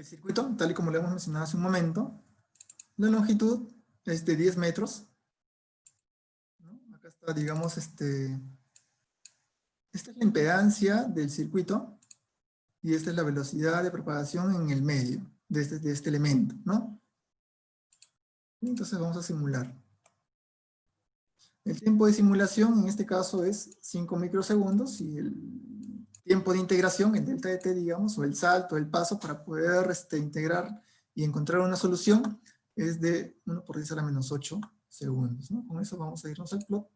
circuito, tal y como lo hemos mencionado hace un momento. La longitud es de 10 metros. ¿No? Acá está, digamos, esta es la impedancia del circuito y esta es la velocidad de propagación en el medio de este elemento, ¿no? Entonces vamos a simular. El tiempo de simulación en este caso es 5 microsegundos y el tiempo de integración, el delta de t, digamos, o el salto, el paso para poder integrar y encontrar una solución es de 1 por 10 a la menos 8 segundos, ¿no? Con eso vamos a irnos al plot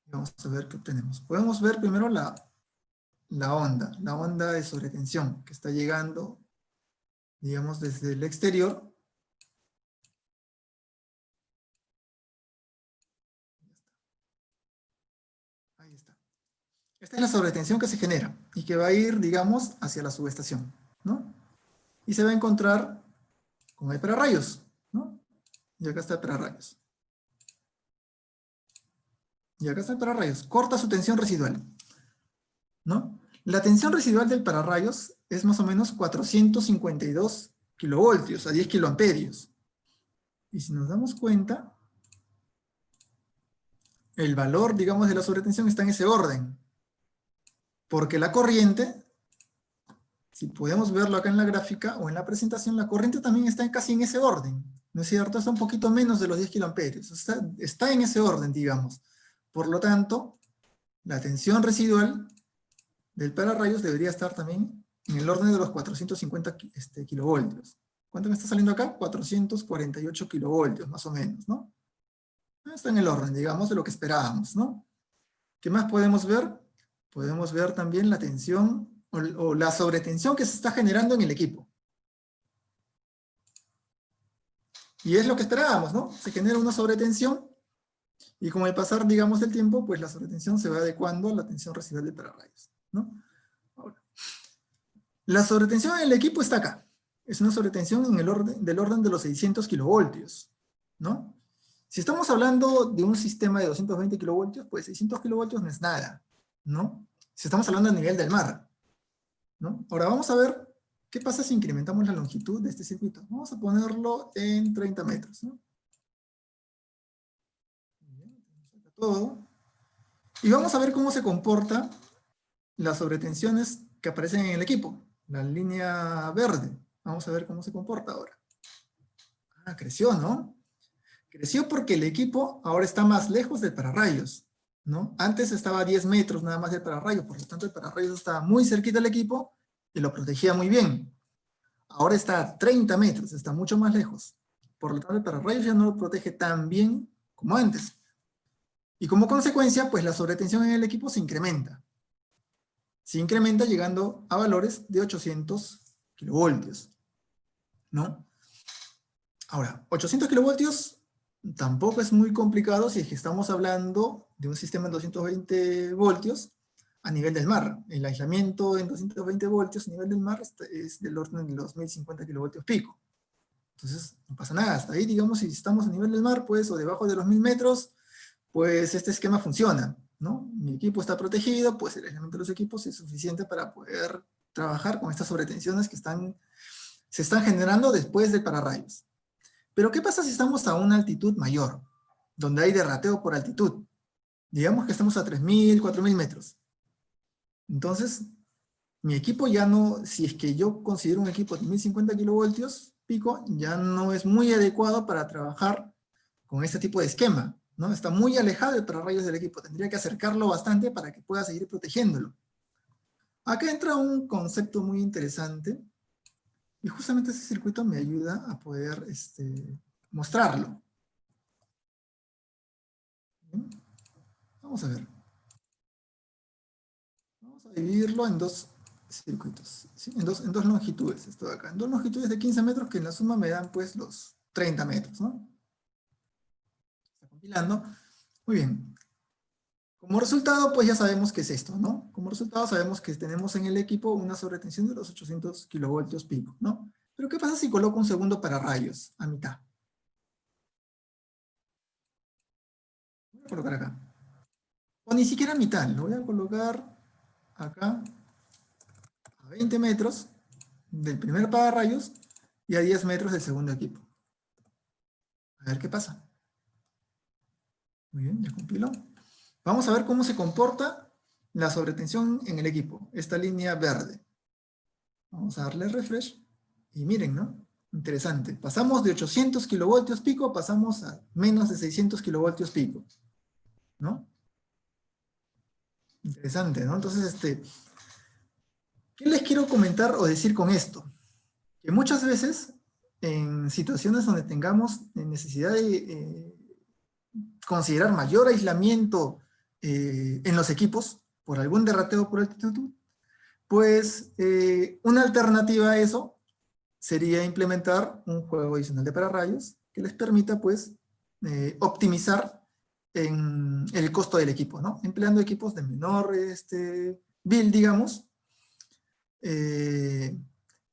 y vamos a ver qué obtenemos. Podemos ver primero la onda de sobretensión que está llegando, digamos, desde el exterior. Ahí está. Esta es la sobretensión que se genera y que va a ir, digamos, hacia la subestación, ¿no? Y se va a encontrar con el pararrayos, ¿no? Y acá está el pararrayos. Y acá está el pararrayos. Corta su tensión residual, ¿no? La tensión residual del pararrayos es más o menos 452 kilovoltios a 10 kiloamperios. Y si nos damos cuenta, el valor, digamos, de la sobretensión está en ese orden. Porque la corriente, si podemos verlo acá en la gráfica o en la presentación, la corriente también está casi en ese orden, ¿no es cierto? Está un poquito menos de los 10 kiloamperios. Está en ese orden, digamos. Por lo tanto, la tensión residual del pararrayos debería estar también en el orden de los 450 kilovoltios. ¿Cuánto me está saliendo acá? 448 kilovoltios, más o menos, ¿no? Está en el orden, digamos, de lo que esperábamos, ¿no? ¿Qué más podemos ver? Podemos ver también la tensión o la sobretensión que se está generando en el equipo. Y es lo que esperábamos, ¿no? Se genera una sobretensión y con el pasar, digamos, del tiempo, pues la sobretensión se va adecuando a la tensión residual del pararrayos, ¿no? Ahora, la sobretensión en el equipo está acá. Es una sobretensión en del orden de los 600 kilovoltios, ¿no? Si estamos hablando de un sistema de 220 kilovoltios, pues 600 kilovoltios no es nada, ¿no? Si estamos hablando a nivel del mar, ¿no? Ahora vamos a ver qué pasa si incrementamos la longitud de este circuito. Vamos a ponerlo en 30 metros, ¿no? Todo. Y vamos a ver cómo se comporta las sobretensiones que aparecen en el equipo. La línea verde. Vamos a ver cómo se comporta ahora. Ah, creció, ¿no? Creció porque el equipo ahora está más lejos del pararrayos, ¿no? Antes estaba a 10 metros nada más del pararrayo, por lo tanto el pararrayos estaba muy cerquita del equipo y lo protegía muy bien. Ahora está a 30 metros, está mucho más lejos. Por lo tanto el pararrayos ya no lo protege tan bien como antes. Y como consecuencia, pues la sobretensión en el equipo se incrementa. Se incrementa llegando a valores de 800 kilovoltios, ¿no? Ahora, 800 kilovoltios tampoco es muy complicado si es que estamos hablando de un sistema de 220 voltios a nivel del mar. El aislamiento en 220 voltios a nivel del mar es del orden de los 1050 kilovoltios pico. Entonces, no pasa nada. Hasta ahí, digamos, si estamos a nivel del mar, pues, o debajo de los 1000 metros, pues este esquema funciona, ¿no? Mi equipo está protegido, pues el aislamiento de los equipos es suficiente para poder trabajar con estas sobretensiones que se están generando después del pararrayos. Pero, ¿qué pasa si estamos a una altitud mayor, donde hay derrateo por altitud? Digamos que estamos a 3000, 4000 metros. Entonces, mi equipo ya no, si es que yo considero un equipo de 1050 kilovoltios pico, ya no es muy adecuado para trabajar con este tipo de esquema, ¿no? Está muy alejado del pararrayos del equipo, tendría que acercarlo bastante para que pueda seguir protegiéndolo. Acá entra un concepto muy interesante, y justamente ese circuito me ayuda a poder mostrarlo. ¿Bien? Vamos a ver. Vamos a dividirlo en dos circuitos, ¿sí? en dos longitudes, esto de acá. En dos longitudes de 15 metros que en la suma me dan pues los 30 metros, ¿no? Está compilando. Muy bien. Como resultado, pues ya sabemos qué es esto, ¿no? Como resultado sabemos que tenemos en el equipo una sobretensión de los 800 kilovoltios pico, ¿no? Pero ¿qué pasa si coloco un segundo pararrayos a mitad? Voy a colocar acá. O ni siquiera a mitad, lo voy a colocar acá a 20 metros del primer pararrayos y a 10 metros del segundo equipo. A ver qué pasa. Muy bien, ya compiló. Vamos a ver cómo se comporta la sobretensión en el equipo, esta línea verde. Vamos a darle refresh y miren, ¿no? Interesante. Pasamos de 800 kilovoltios pico, pasamos a menos de 600 kilovoltios pico, ¿no? Interesante, ¿no? Entonces, ¿qué les quiero comentar o decir con esto? Que muchas veces, en situaciones donde tengamos necesidad de considerar mayor aislamiento en los equipos, por algún derrateo por altitud, pues una alternativa a eso sería implementar un juego adicional de pararrayos que les permita, pues, optimizar en el costo del equipo, ¿no? Empleando equipos de menor build, digamos.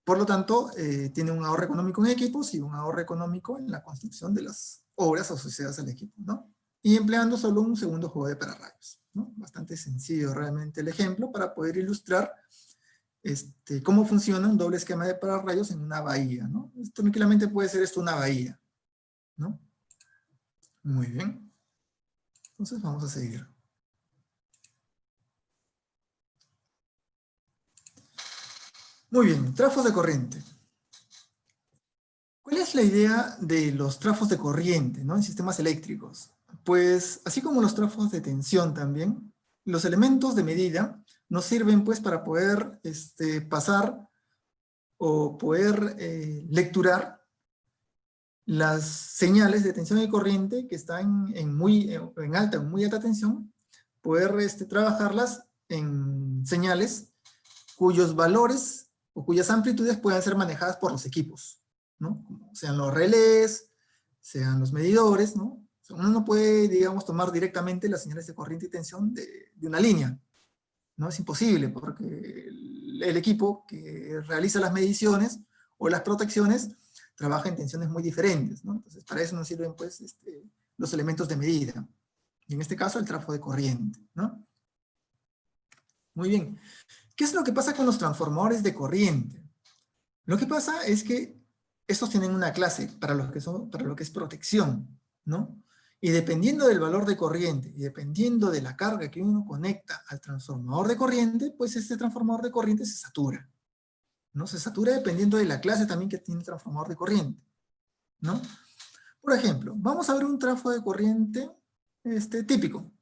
Por lo tanto, tiene un ahorro económico en equipos y un ahorro económico en la construcción de las obras asociadas al equipo, ¿no? Y empleando solo un segundo juego de pararrayos, ¿no? Bastante sencillo realmente el ejemplo para poder ilustrar cómo funciona un doble esquema de pararrayos en una bahía, ¿no? Tranquilamente puede ser esto una bahía, ¿no? Muy bien. Entonces vamos a seguir. Muy bien, trafos de corriente. ¿Cuál es la idea de los trafos de corriente, ¿no? En sistemas eléctricos? Pues, así como los trafos de tensión también, los elementos de medida nos sirven pues para poder pasar o poder lecturar las señales de tensión y corriente que están en alta o muy alta tensión, poder trabajarlas en señales cuyos valores o cuyas amplitudes puedan ser manejadas por los equipos, ¿no? Como sean los relés, sean los medidores, ¿no? O sea, uno no puede, digamos, tomar directamente las señales de corriente y tensión de una línea, ¿no? Es imposible, porque el equipo que realiza las mediciones o las protecciones trabaja en tensiones muy diferentes, ¿no? Entonces, para eso nos sirven, pues, los elementos de medida. Y en este caso, el trafo de corriente, ¿no? Muy bien. ¿Qué es lo que pasa con los transformadores de corriente? Lo que pasa es que estos tienen una clase para lo que es protección, ¿no? Y dependiendo del valor de corriente y dependiendo de la carga que uno conecta al transformador de corriente, pues este transformador de corriente se satura, ¿no? Se satura dependiendo de la clase también que tiene el transformador de corriente, ¿no? Por ejemplo, vamos a ver un trafo de corriente típico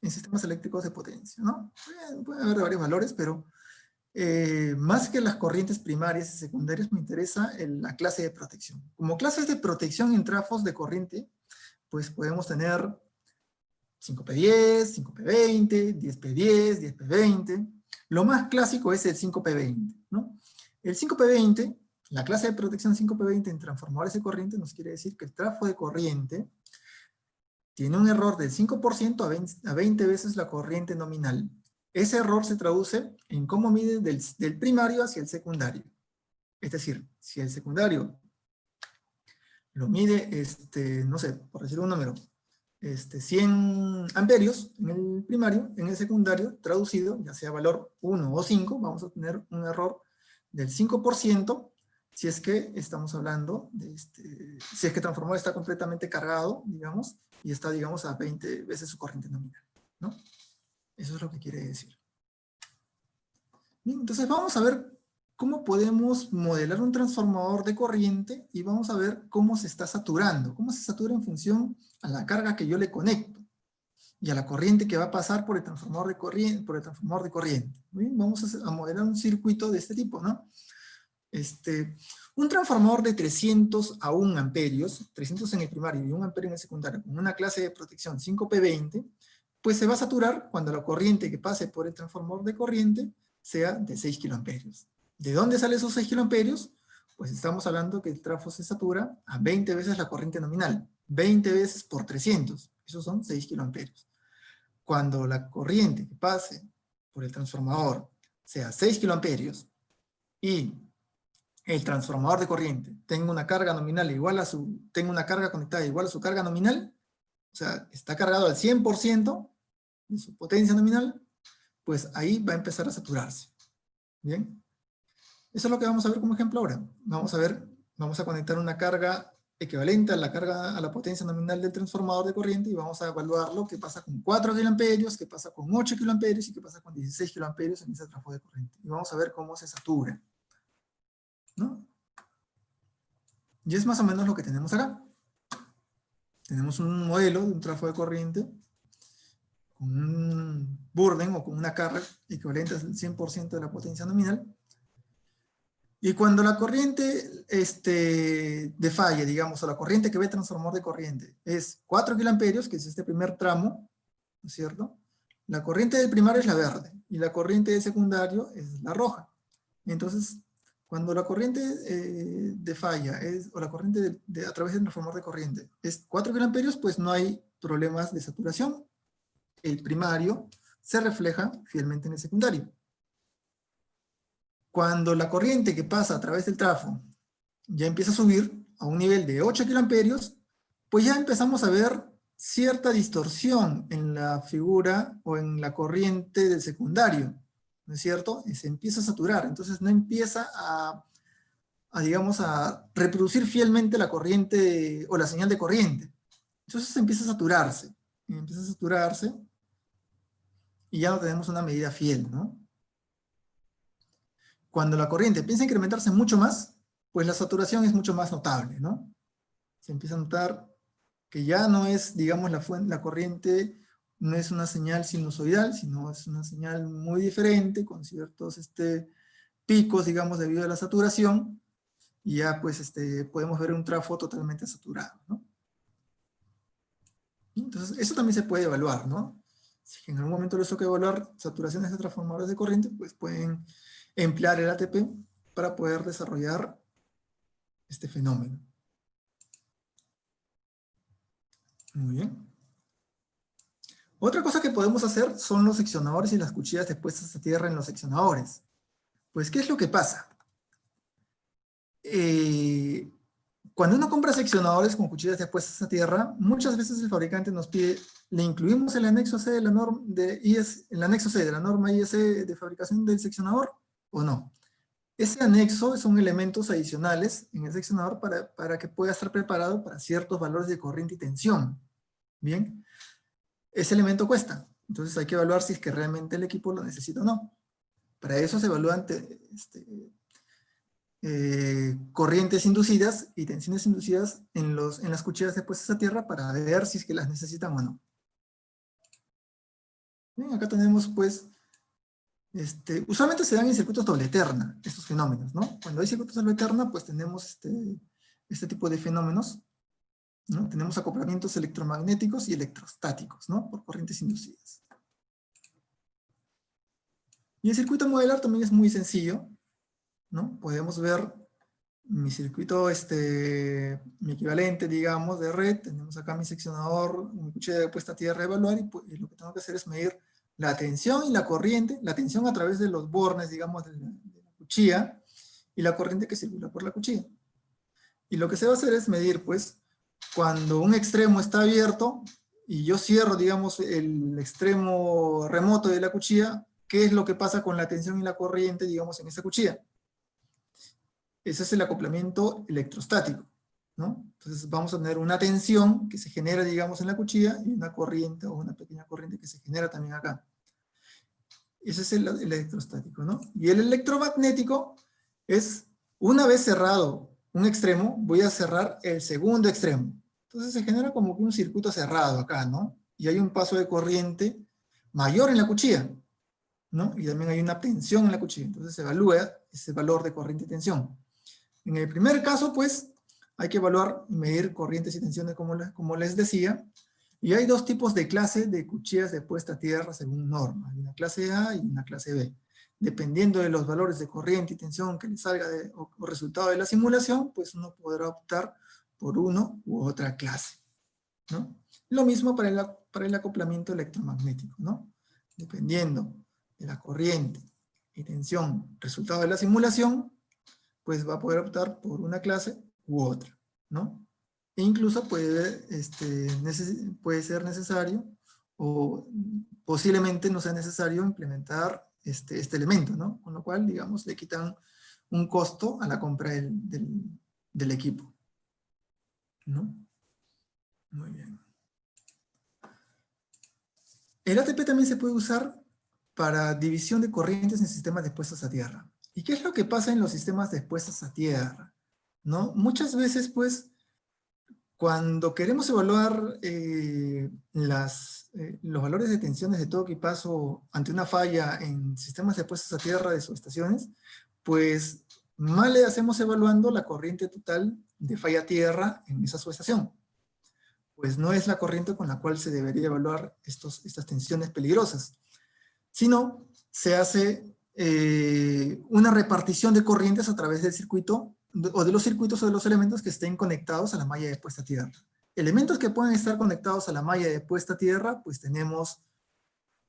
en sistemas eléctricos de potencia, ¿no? Puede haber varios valores, pero más que las corrientes primarias y secundarias me interesa la clase de protección. Como clases de protección en trafos de corriente, pues podemos tener 5P10, 5P20, 10P10, 10P20. Lo más clásico es el 5P20, ¿no? El 5P20, la clase de protección 5P20 en transformadores de corriente nos quiere decir que el trafo de corriente tiene un error del 5% a 20 veces la corriente nominal. ese error se traduce en cómo mide del primario hacia el secundario. Es decir, si el secundario lo mide, no sé, por decir un número, 100 amperios en el primario, en el secundario, traducido, ya sea valor 1 o 5, vamos a tener un error del 5%, si es que estamos hablando de si es que el transformador está completamente cargado, digamos, y está, digamos, a 20 veces su corriente nominal, ¿no? Eso es lo que quiere decir. Bien, entonces vamos a ver cómo podemos modelar un transformador de corriente y vamos a ver cómo se está saturando, cómo se satura en función a la carga que yo le conecto y a la corriente que va a pasar por el transformador de corriente. Bien, vamos a modelar un circuito de este tipo, ¿no? Un transformador de 300 a 1 amperios, 300 en el primario y 1 amperio en el secundario, con una clase de protección 5P20, pues se va a saturar cuando la corriente que pase por el transformador de corriente sea de 6 kiloamperios. ¿De dónde salen esos 6 kiloamperios? Pues estamos hablando que el trafo se satura a 20 veces la corriente nominal, 20 veces por 300, esos son 6 kiloamperios. Cuando la corriente que pase por el transformador sea 6 kiloamperios y el transformador de corriente tenga una carga nominal igual a tenga una carga conectada igual a su carga nominal, o sea, está cargado al 100% de su potencia nominal, pues ahí va a empezar a saturarse. ¿Bien? Eso es lo que vamos a ver como ejemplo ahora. Vamos a conectar una carga equivalente a la potencia nominal del transformador de corriente y vamos a evaluar lo que pasa con 4 kiloamperios, qué pasa con 8 kiloamperios y qué pasa con 16 kiloamperios en ese trafo de corriente. Y vamos a ver cómo se satura, ¿no? Y es más o menos lo que tenemos acá. Tenemos un modelo de un trafo de corriente con un burden o con una carga equivalente al 100% de la potencia nominal. Y cuando la corriente de falla, digamos, o la corriente que ve el transformador de corriente es 4 kiloamperios, que es este primer tramo, ¿no es cierto? La corriente del primario es la verde y la corriente del secundario es la roja. Entonces, cuando la corriente de falla o la corriente a través del transformador de corriente es 4 kiloamperios, pues no hay problemas de saturación. El primario se refleja fielmente en el secundario. Cuando la corriente que pasa a través del trafo ya empieza a subir a un nivel de 8 kiloamperios, pues ya empezamos a ver cierta distorsión en la figura o en la corriente del secundario, ¿no es cierto? Y se empieza a saturar, entonces no empieza digamos, a reproducir fielmente la corriente o la señal de corriente. Entonces empieza a saturarse, y ya no tenemos una medida fiel, ¿no? Cuando la corriente empieza a incrementarse mucho más, pues la saturación es mucho más notable, ¿no? Se empieza a notar que ya no es, digamos, la corriente no es una señal sinusoidal, sino es una señal muy diferente, con ciertos picos, digamos, debido a la saturación, y ya pues podemos ver un trafo totalmente saturado, ¿no? Entonces, eso también se puede evaluar, ¿no? Si en algún momento les toca evaluar saturaciones de transformadores de corriente, pues pueden emplear el ATP para poder desarrollar este fenómeno. Muy bien. Otra cosa que podemos hacer son los seccionadores y las cuchillas expuestas a tierra en los seccionadores. Pues, ¿qué es lo que pasa? Cuando uno compra seccionadores con cuchillas expuestas a tierra, muchas veces el fabricante nos pide, le incluimos el anexo C de la norma el anexo C de la norma IS de fabricación del seccionador, ¿o no? Ese anexo son elementos adicionales en el seccionador para que pueda estar preparado para ciertos valores de corriente y tensión. Bien, ese elemento cuesta, entonces hay que evaluar si es que realmente el equipo lo necesita o no. Para eso se evalúan corrientes inducidas y tensiones inducidas en las cuchillas expuestas a tierra para ver si es que las necesitan o no. Bien, acá tenemos pues, usualmente se dan en circuitos doble eterna estos fenómenos, ¿no? Cuando hay circuitos doble eterna, pues tenemos este tipo de fenómenos, ¿no? Tenemos acoplamientos electromagnéticos y electrostáticos, ¿no? Por corrientes inducidas. Y el circuito modelar también es muy sencillo, ¿no? Podemos ver mi circuito, mi equivalente, digamos, de red. Tenemos acá mi seccionador, mi cuchilla de puesta a tierra a evaluar, y pues, lo que tengo que hacer es medir la tensión y la corriente, la tensión a través de los bornes, digamos, de la cuchilla, y la corriente que circula por la cuchilla. Y lo que se va a hacer es medir, pues, cuando un extremo está abierto, y yo cierro, digamos, el extremo remoto de la cuchilla, ¿qué es lo que pasa con la tensión y la corriente, digamos, en esa cuchilla? Ese es el acoplamiento electrostático, ¿no? Entonces vamos a tener una tensión que se genera, digamos, en la cuchilla, y una corriente o una pequeña corriente que se genera también acá. Ese es el electrostático, ¿no? Y el electromagnético es, una vez cerrado un extremo, voy a cerrar el segundo extremo. Entonces se genera como que un circuito cerrado acá, ¿no? Y hay un paso de corriente mayor en la cuchilla, ¿no? Y también hay una tensión en la cuchilla. Entonces se evalúa ese valor de corriente y tensión. En el primer caso, pues, hay que evaluar y medir corrientes y tensiones, como les decía. Y hay dos tipos de clase de cuchillas de puesta a tierra según norma. Hay una clase A y una clase B. Dependiendo de los valores de corriente y tensión que le salga o resultado de la simulación, pues uno podrá optar por uno u otra clase, ¿no? Lo mismo para el acoplamiento electromagnético, ¿no? Dependiendo de la corriente y tensión resultado de la simulación, pues va a poder optar por una clase u otra, ¿no? E incluso puede ser necesario o posiblemente no sea necesario implementar este elemento, ¿no? Con lo cual, digamos, le quitan un costo a la compra del equipo, ¿no? Muy bien. El ATP también se puede usar para división de corrientes en sistemas de puestas a tierra. ¿Y qué es lo que pasa en los sistemas de puestas a tierra? ¿No? Muchas veces, pues, cuando queremos evaluar los valores de tensiones de toque y paso ante una falla en sistemas de puestas a tierra de subestaciones, pues mal le hacemos evaluando la corriente total de falla a tierra en esa subestación. Pues no es la corriente con la cual se debería evaluar estas tensiones peligrosas, sino se hace una repartición de corrientes a través del circuito o de los circuitos o de los elementos que estén conectados a la malla de puesta a tierra. Elementos que pueden estar conectados a la malla de puesta a tierra, pues tenemos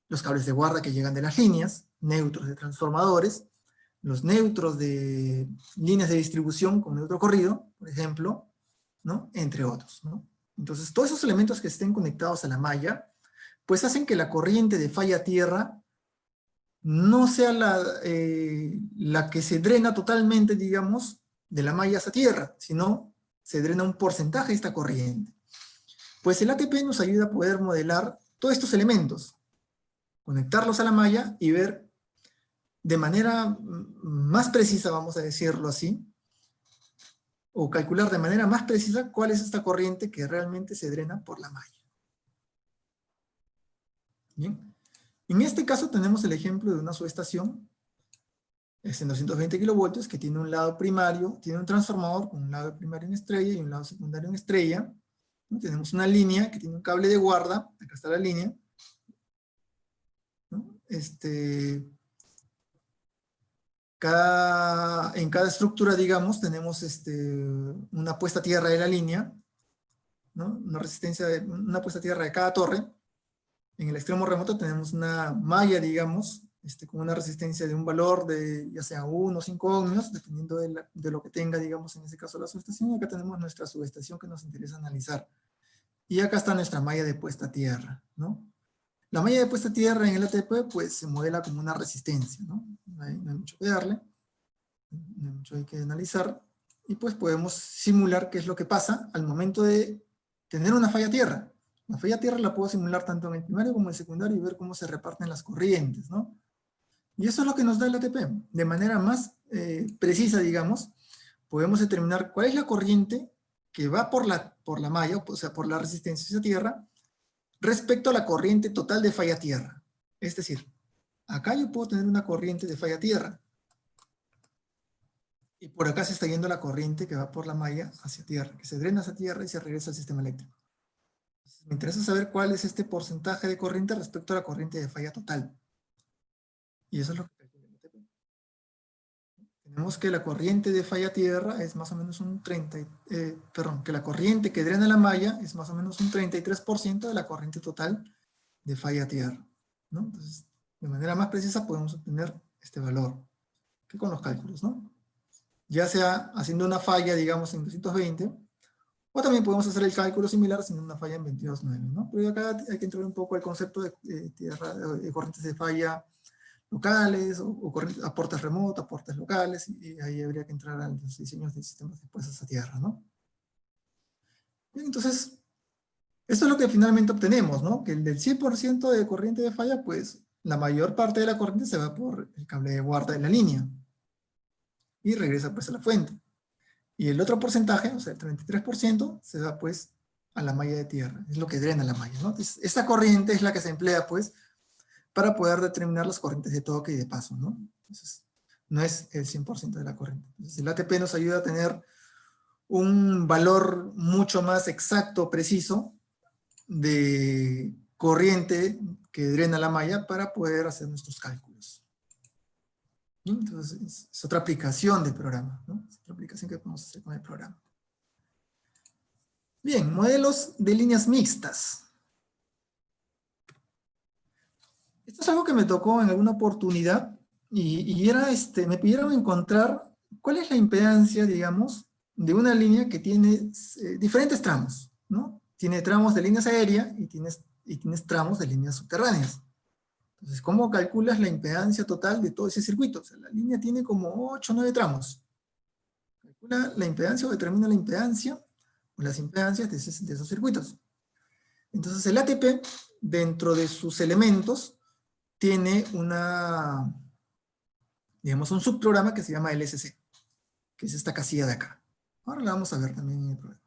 los cables de guarda que llegan de las líneas, neutros de transformadores, los neutros de líneas de distribución con neutro corrido, por ejemplo, ¿no? Entre otros, ¿no? Entonces, todos esos elementos que estén conectados a la malla, pues hacen que la corriente de falla a tierra no sea la que se drena totalmente, digamos, de la malla hacia tierra, sino se drena un porcentaje de esta corriente. Pues el ATP nos ayuda a poder modelar todos estos elementos, conectarlos a la malla y ver de manera más precisa, vamos a decirlo así, o calcular de manera más precisa cuál es esta corriente que realmente se drena por la malla. Bien. En este caso tenemos el ejemplo de una subestación, es en 220 kilovoltios, que tiene un lado primario, tiene un transformador con un lado primario en estrella y un lado secundario en estrella. ¿No? Tenemos una línea que tiene un cable de guarda, acá está la línea. ¿No? En cada estructura, digamos, tenemos una puesta a tierra de la línea, ¿no? Una puesta a tierra de cada torre. En el extremo remoto tenemos una malla, digamos, con una resistencia de un valor de ya sea 1 o 5 ohmios, dependiendo de lo que tenga, digamos, en este caso la subestación. Y acá tenemos nuestra subestación que nos interesa analizar. Y acá está nuestra malla de puesta a tierra, ¿no? La malla de puesta a tierra en el ATP, pues, se modela como una resistencia, ¿no? No hay mucho que darle, no hay mucho que analizar. Y pues podemos simular qué es lo que pasa al momento de tener una falla a tierra. La falla a tierra la puedo simular tanto en el primario como en el secundario y ver cómo se reparten las corrientes, ¿no? Y eso es lo que nos da el ATP. De manera más precisa, digamos, podemos determinar cuál es la corriente que va por la malla, o sea, por la resistencia a tierra, respecto a la corriente total de falla a tierra. Es decir, acá yo puedo tener una corriente de falla a tierra, y por acá se está yendo la corriente que va por la malla hacia tierra, que se drena hacia tierra y se regresa al sistema eléctrico. Entonces, me interesa saber cuál es este porcentaje de corriente respecto a la corriente de falla total. Y eso es lo que calcula el ATP. Tenemos que la corriente de falla tierra es más o menos que la corriente que drena la malla es más o menos un 33% de la corriente total de falla tierra. ¿no? Entonces, de manera más precisa podemos obtener este valor, que con los cálculos, ¿no? Ya sea haciendo una falla, digamos, en 220, o también podemos hacer el cálculo similar haciendo una falla en 22.9, ¿no? Pero acá hay que entrar un poco al concepto de corrientes de falla locales, o aportes remotos, aportes locales, y ahí habría que entrar a los diseños de sistemas expuestos a tierra, ¿no? Bien, entonces, esto es lo que finalmente obtenemos, ¿no? Que del 100% de corriente de falla, pues, la mayor parte de la corriente se va por el cable de guarda de la línea, y regresa, pues, a la fuente. Y el otro porcentaje, o sea, el 33%, se va, pues, a la malla de tierra, es lo que drena la malla, ¿no? Entonces, esta corriente es la que se emplea, pues, para poder determinar las corrientes de toque y de paso, ¿no? Entonces, no es el 100% de la corriente. Entonces, el ATP nos ayuda a tener un valor mucho más exacto, preciso, de corriente que drena la malla para poder hacer nuestros cálculos. ¿Sí? Entonces, es otra aplicación del programa, ¿no? Es otra aplicación que podemos hacer con el programa. Bien, modelos de líneas mixtas. Esto es algo que me tocó en alguna oportunidad y era, me pidieron encontrar cuál es la impedancia, digamos, de una línea que tiene diferentes tramos, ¿no? Tiene tramos de líneas aéreas y tienes tramos de líneas subterráneas. Entonces, ¿cómo calculas la impedancia total de todo ese circuito? O sea, la línea tiene como 8 o 9 tramos. Calcula la impedancia o determina la impedancia o las impedancias de esos circuitos. Entonces, el ATP, dentro de sus elementos, tiene digamos, un subprograma que se llama LSC, que es esta casilla de acá. Ahora la vamos a ver también en el programa.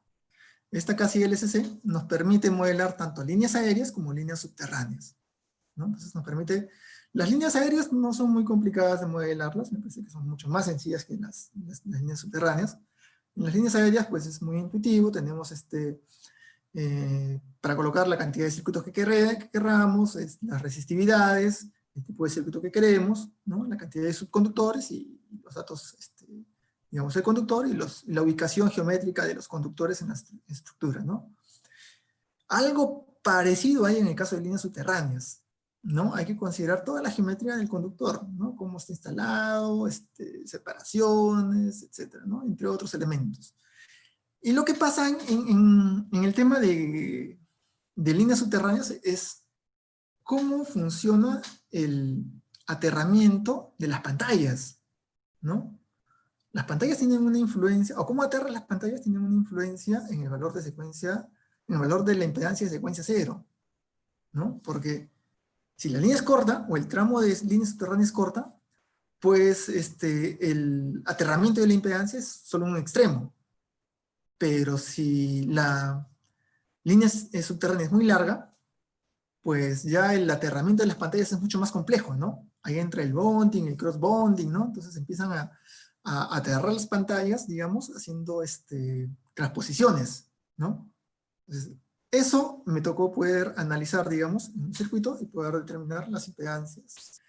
Esta casilla LSC nos permite modelar tanto líneas aéreas como líneas subterráneas, ¿no? Entonces nos permite... Las líneas aéreas no son muy complicadas de modelarlas, me parece que son mucho más sencillas que las líneas subterráneas. En las líneas aéreas, pues es muy intuitivo, tenemos para colocar la cantidad de circuitos que querramos, las resistividades, el tipo de circuito que queremos, ¿no? La cantidad de subconductores y los datos, digamos, el conductor y la ubicación geométrica de los conductores en la estructura, ¿no? Algo parecido hay en el caso de líneas subterráneas, ¿no? Hay que considerar toda la geometría del conductor, ¿no? Cómo está instalado, separaciones, etcétera, ¿no? Entre otros elementos. Y lo que pasa en el tema de líneas subterráneas es cómo funciona el aterramiento de las pantallas, ¿no? Las pantallas tienen una influencia, o cómo aterran las pantallas tienen una influencia en el valor de secuencia, en el valor de la impedancia de secuencia cero, ¿no? Porque si la línea es corta, o el tramo de línea subterránea es corta, pues el aterramiento de la impedancia es solo un extremo. Pero si la línea subterránea es muy larga, pues ya el aterramiento de las pantallas es mucho más complejo, ¿no? Ahí entra el bonding, el cross bonding, ¿no? Entonces empiezan a aterrar las pantallas, digamos, haciendo transposiciones, ¿no? Entonces, eso me tocó poder analizar, digamos, en un circuito y poder determinar las impedancias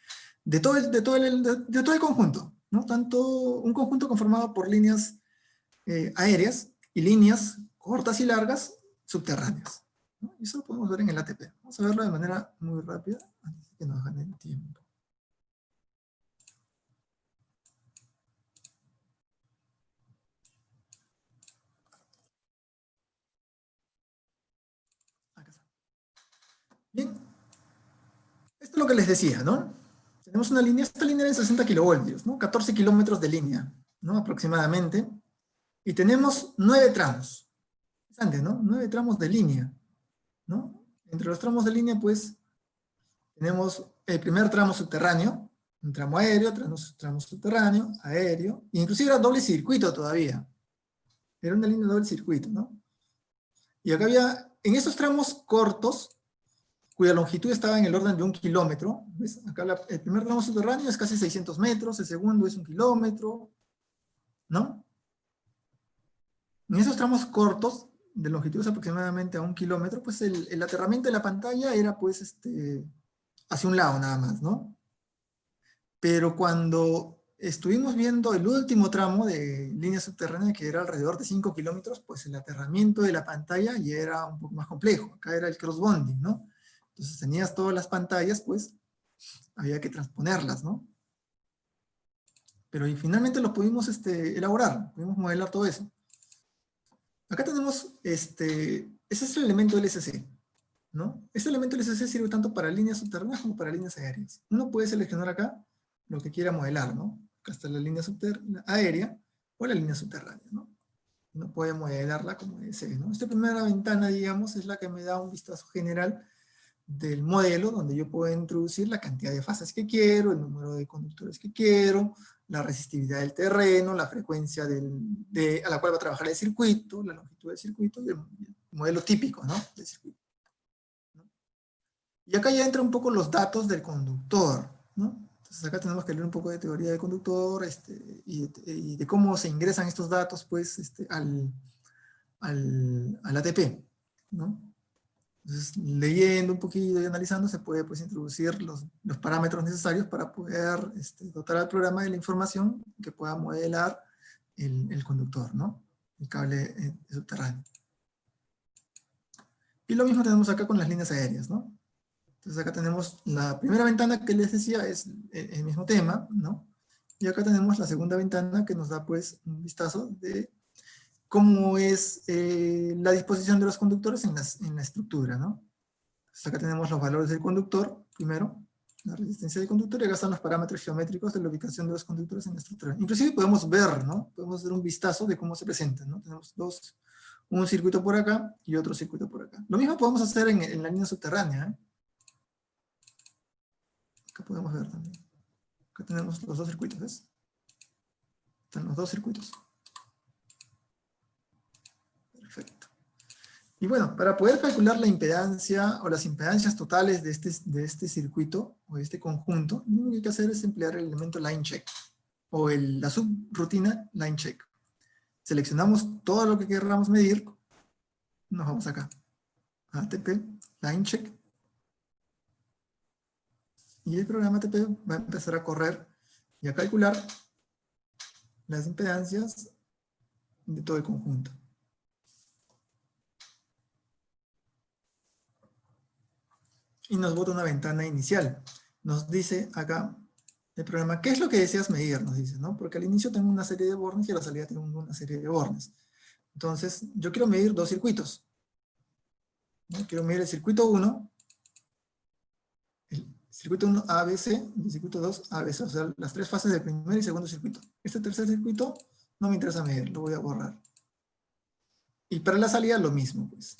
de todo el conjunto, ¿no? Tanto un conjunto conformado por líneas aéreas y líneas cortas y largas subterráneas, ¿no? Y eso lo podemos ver en el ATP. Vamos a verlo de manera muy rápida, antes de que nos gane el tiempo. Acá está. Bien, esto es lo que les decía, ¿no? Tenemos una línea, esta línea de 60 kilovoltios, ¿no? 14 kilómetros de línea, ¿no? Aproximadamente. Y tenemos 9 tramos. Interesante, ¿no? 9 tramos de línea, ¿no? Entre los tramos de línea, pues, tenemos el primer tramo subterráneo, un tramo aéreo, tramo subterráneo, aéreo, e inclusive era doble circuito todavía. Era una línea de doble circuito, ¿no? Y acá había, en esos tramos cortos, cuya longitud estaba en el orden de 1 kilómetro, ¿ves? Acá el primer tramo subterráneo es casi 600 metros, el segundo es 1 kilómetro, ¿no? En esos tramos cortos, de longitud aproximadamente a 1 kilómetro, pues el aterramiento de la pantalla era, pues, hacia un lado nada más, ¿no? Pero cuando estuvimos viendo el último tramo de línea subterránea, que era alrededor de 5 kilómetros, pues el aterramiento de la pantalla ya era un poco más complejo. Acá era el cross bonding, ¿no? Entonces tenías todas las pantallas, pues, había que transponerlas, ¿no? Pero y finalmente lo pudimos elaborar, pudimos modelar todo eso. Acá tenemos, ese es el elemento LSC, ¿no? Este elemento LSC sirve tanto para líneas subterráneas como para líneas aéreas. Uno puede seleccionar acá lo que quiera modelar, ¿no? Acá está la línea aérea o la línea subterránea, ¿no? Uno puede modelarla como desee, ¿no? Esta primera ventana, digamos, es la que me da un vistazo general del modelo, donde yo puedo introducir la cantidad de fases que quiero, el número de conductores que quiero, la resistividad del terreno, la frecuencia a la cual va a trabajar el circuito, la longitud del circuito y el modelo típico, ¿no? Del circuito, ¿no? Y acá ya entran un poco los datos del conductor, ¿no? Entonces acá tenemos que leer un poco de teoría del conductor y de cómo se ingresan estos datos pues, al ATP, ¿no? Entonces, leyendo un poquito y analizando, se puede pues, introducir los parámetros necesarios para poder dotar al programa de la información que pueda modelar el conductor, ¿no? El cable subterráneo. Y lo mismo tenemos acá con las líneas aéreas, ¿no? Entonces acá tenemos la primera ventana que les decía, es el mismo tema, ¿no? Y acá tenemos la segunda ventana que nos da pues un vistazo de cómo es la disposición de los conductores en la estructura, ¿no? Entonces acá tenemos los valores del conductor, primero, la resistencia del conductor, y acá están los parámetros geométricos de la ubicación de los conductores en la estructura. Inclusive podemos ver, ¿no? Podemos hacer un vistazo de cómo se presentan, ¿no? Tenemos un circuito por acá y otro circuito por acá. Lo mismo podemos hacer en la línea subterránea, ¿eh? Acá podemos ver también. Acá tenemos los dos circuitos, ¿ves? Están los dos circuitos. Perfecto. Y bueno, para poder calcular la impedancia o las impedancias totales de este circuito o de este conjunto, lo único que hay que hacer es emplear el elemento line check o la subrutina line check. Seleccionamos todo lo que queramos medir, nos vamos acá, ATP, line check, y el programa ATP va a empezar a correr y a calcular las impedancias de todo el conjunto. Y nos bota una ventana inicial. Nos dice acá el programa, ¿qué es lo que deseas medir? Nos dice, ¿no? Porque al inicio tengo una serie de bornes y a la salida tengo una serie de bornes. Entonces, yo quiero medir dos circuitos, ¿no? Quiero medir el circuito 1, el circuito 1 ABC y el circuito 2 ABC, o sea, las tres fases del primer y segundo circuito. Este tercer circuito no me interesa medir, lo voy a borrar. Y para la salida lo mismo, pues.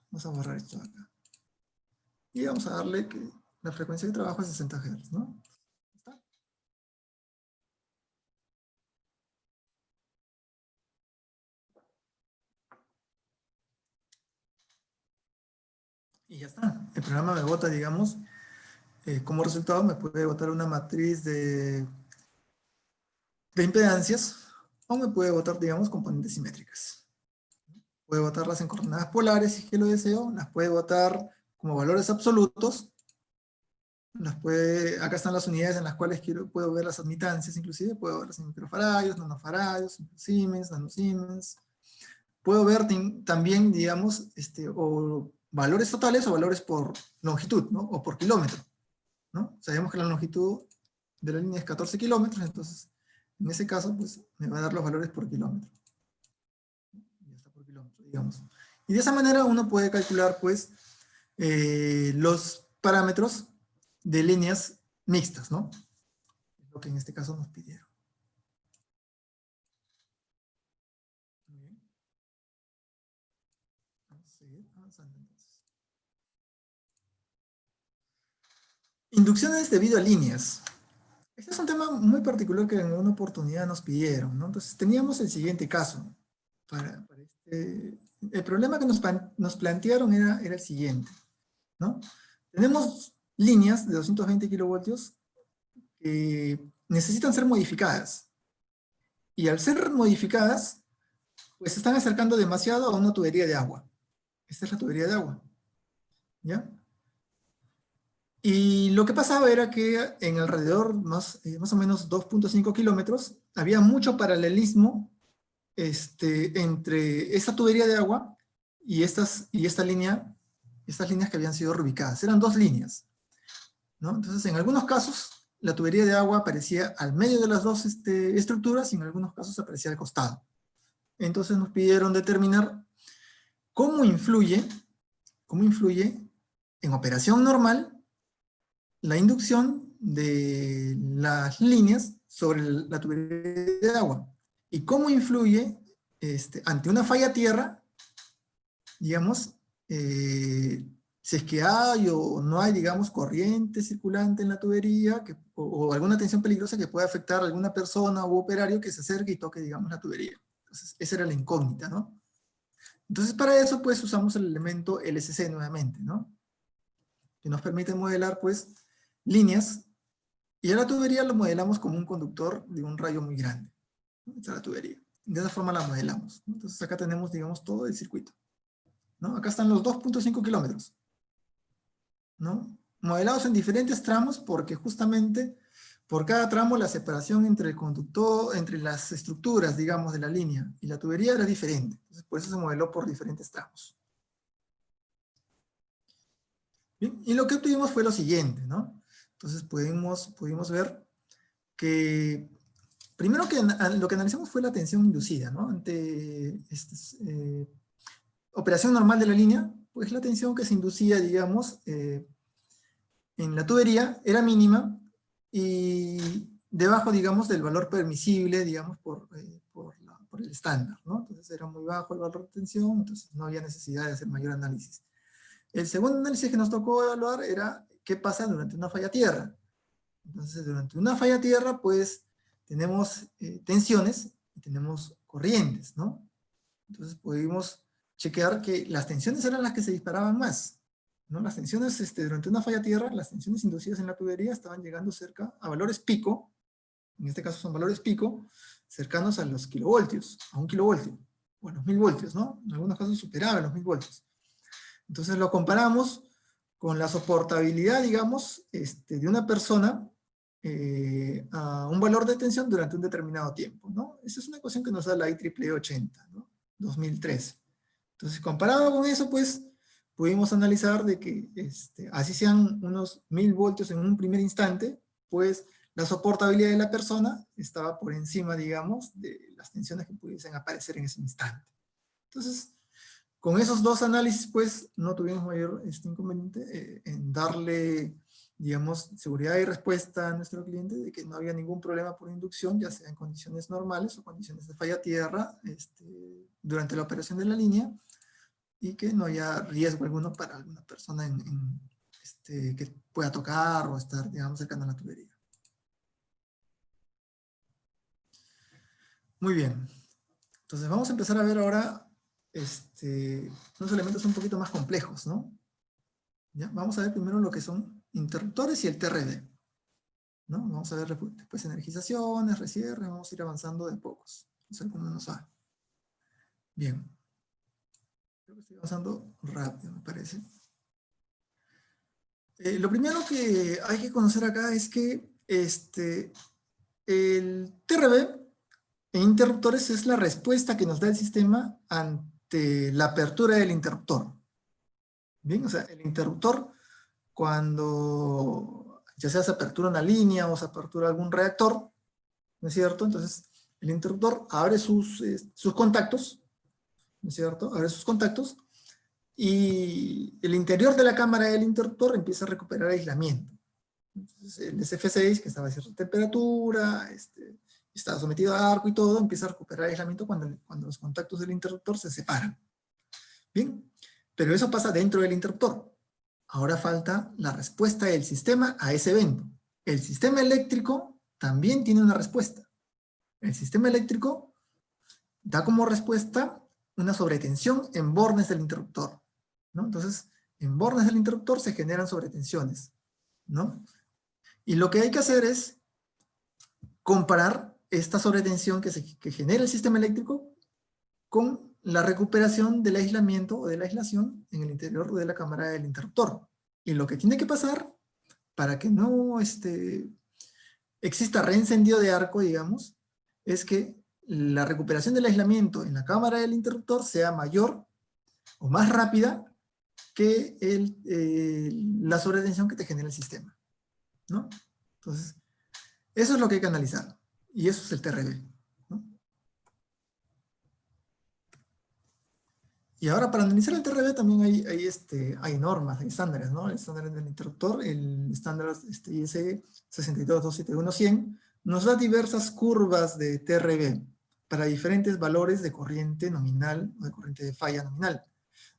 Vamos a borrar esto de acá. Y vamos a darle que la frecuencia de trabajo es 60 Hz, ¿no? ¿Está? Y ya está. El programa me bota, digamos, como resultado me puede botar una matriz de impedancias, o me puede botar, digamos, componentes simétricas. Puede botarlas en coordenadas polares si es que lo deseo, las puede botar como valores absolutos, acá están las unidades en las cuales puedo ver las admitancias, inclusive puedo verlas en microfaradios, nanofaradios, siemens, nanosiemens. Puedo ver también, digamos, o valores totales o valores por longitud, ¿no? O por kilómetro, ¿no? Sabemos que la longitud de la línea es 14 kilómetros, entonces, en ese caso, pues, me va a dar los valores por kilómetro. Ya está por kilómetro, digamos. Y de esa manera uno puede calcular, pues, los parámetros de líneas mixtas, ¿no? Es lo que en este caso nos pidieron. Muy bien. Vamos a seguir avanzando entonces. Inducciones debido a líneas. Este es un tema muy particular que en una oportunidad nos pidieron, ¿no? Entonces teníamos el siguiente caso. El problema que nos plantearon era el siguiente, ¿no? Tenemos líneas de 220 kilovoltios que necesitan ser modificadas. Y al ser modificadas, pues se están acercando demasiado a una tubería de agua. Esta es la tubería de agua, ¿ya? Y lo que pasaba era que en alrededor, más o menos 2.5 kilómetros, había mucho paralelismo entre esta tubería de agua y estas líneas que habían sido reubicadas. Eran dos líneas. ¿no? Entonces, en algunos casos, la tubería de agua aparecía al medio de las dos estructuras y en algunos casos aparecía al costado. Entonces nos pidieron determinar cómo influye en operación normal la inducción de las líneas sobre la tubería de agua y cómo influye ante una falla tierra, digamos, si es que hay o no hay, digamos, corriente circulante en la tubería o alguna tensión peligrosa que pueda afectar a alguna persona u operario que se acerque y toque, digamos, la tubería. Entonces, esa era la incógnita, ¿no? Entonces, para eso, pues, usamos el elemento LSC nuevamente, ¿no? Que nos permite modelar, pues, líneas, y a la tubería lo modelamos como un conductor de un rayo muy grande. ¿No? Esta es la tubería. De esa forma la modelamos, ¿no? Entonces, acá tenemos, digamos, todo el circuito, ¿no? Acá están los 2.5 kilómetros, ¿no? Modelados en diferentes tramos porque justamente por cada tramo la separación entre el conductor, entre las estructuras, digamos, de la línea y la tubería era diferente. Entonces, por eso se modeló por diferentes tramos. Bien, y lo que obtuvimos fue lo siguiente, ¿no? Entonces pudimos ver que, primero que lo que analizamos fue la tensión inducida, ¿no? Ante operación normal de la línea, pues la tensión que se inducía, digamos, en la tubería era mínima y debajo, digamos, del valor permisible, digamos, por el estándar, ¿no? Entonces era muy bajo el valor de tensión, entonces no había necesidad de hacer mayor análisis. El segundo análisis que nos tocó evaluar era qué pasa durante una falla tierra. Entonces, durante una falla tierra, pues, tenemos tensiones y tenemos corrientes, ¿no? Entonces, pudimos chequear que las tensiones eran las que se disparaban más, ¿no? Las tensiones, durante una falla tierra, las tensiones inducidas en la tubería estaban llegando cerca a valores pico, en este caso son valores pico, cercanos a los kilovoltios, a 1 kilovoltio, o a los 1000 voltios, ¿no? En algunos casos superaban los 1000 voltios. Entonces lo comparamos con la soportabilidad, digamos, de una persona a un valor de tensión durante un determinado tiempo, ¿no? Esa es una ecuación que nos da la IEEE 80, ¿no? 2003. Entonces, comparado con eso, pues, pudimos analizar de que, así sean unos 1000 voltios en un primer instante, pues, la soportabilidad de la persona estaba por encima, digamos, de las tensiones que pudiesen aparecer en ese instante. Entonces, con esos dos análisis, pues, no tuvimos mayor inconveniente en darle, digamos, seguridad y respuesta a nuestro cliente de que no había ningún problema por inducción, ya sea en condiciones normales o condiciones de falla tierra, durante la operación de la línea, y que no haya riesgo alguno para alguna persona que pueda tocar o estar, digamos, cercano a la tubería. Muy bien. Entonces vamos a empezar a ver ahora unos elementos un poquito más complejos, ¿no? ¿Ya? Vamos a ver primero lo que son interruptores y el TRD, ¿no? Vamos a ver después energizaciones, recierres, vamos a ir avanzando de pocos. Vamos a ver cómo nos va. Bien. Creo que estoy avanzando rápido, me parece. Lo primero que hay que conocer acá es que el TRD en interruptores es la respuesta que nos da el sistema ante la apertura del interruptor. Bien, o sea, el interruptor, cuando ya sea se apertura una línea o se apertura algún reactor, ¿no es cierto? Entonces, el interruptor abre sus contactos, ¿no es cierto? Abre sus contactos y el interior de la cámara del interruptor empieza a recuperar aislamiento. Entonces, el SF6, que estaba a cierta temperatura, estaba sometido a arco y todo, empieza a recuperar aislamiento cuando los contactos del interruptor se separan. Bien, pero eso pasa dentro del interruptor. Ahora falta la respuesta del sistema a ese evento. El sistema eléctrico también tiene una respuesta. El sistema eléctrico da como respuesta una sobretensión en bornes del interruptor, ¿no? Entonces, en bornes del interruptor se generan sobretensiones, ¿no? Y lo que hay que hacer es comparar esta sobretensión que genera el sistema eléctrico con la recuperación del aislamiento o de la aislación en el interior de la cámara del interruptor. Y lo que tiene que pasar para que no exista reencendido de arco, digamos, es que la recuperación del aislamiento en la cámara del interruptor sea mayor o más rápida que la sobretensión que te genera el sistema. ¿no? Entonces, eso es lo que hay que analizar. Y eso es el TRB, ¿no? Y ahora, para analizar el TRB también hay normas, hay estándares, ¿no? El estándar del interruptor, el estándar IEC 62271-100, nos da diversas curvas de TRB para diferentes valores de corriente nominal o de corriente de falla nominal.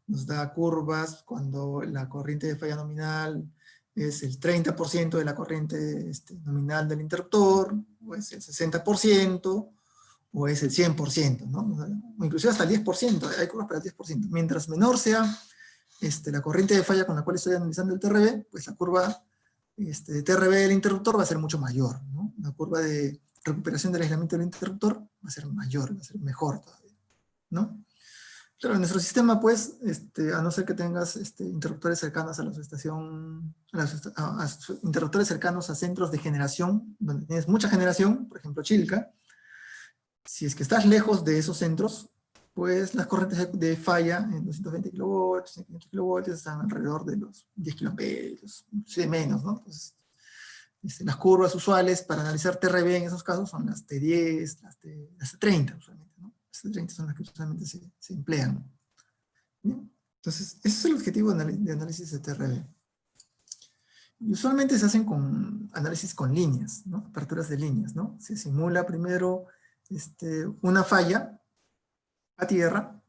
Nos da curvas cuando la corriente de falla nominal es el 30% de la corriente nominal del interruptor, o es el 60%, o es el 100%, ¿no? O inclusive hasta el 10%, hay curvas para el 10%. Mientras menor sea la corriente de falla con la cual estoy analizando el TRB, pues la curva de TRB del interruptor va a ser mucho mayor, ¿no? La curva de recuperación del aislamiento del interruptor va a ser mayor, va a ser mejor todavía, ¿no? Claro, en nuestro sistema, pues, a no ser que tengas interruptores cercanos a la subestación, interruptores cercanos a centros de generación, donde tienes mucha generación, por ejemplo, Chilca, si es que estás lejos de esos centros, pues las corrientes de falla en 220 kilovoltios, 500 kilovoltios, están alrededor de los 10 kiloamperios, sí, menos, ¿no? Entonces, las curvas usuales para analizar TRB en esos casos son las T10, las T30, usualmente, ¿no? Las T30 son las que usualmente se emplean. ¿Bien? Entonces, ese es el objetivo de análisis de TRB. Y usualmente se hacen con análisis con líneas, ¿no? Aperturas de líneas, ¿no? Se simula primero una falla a tierra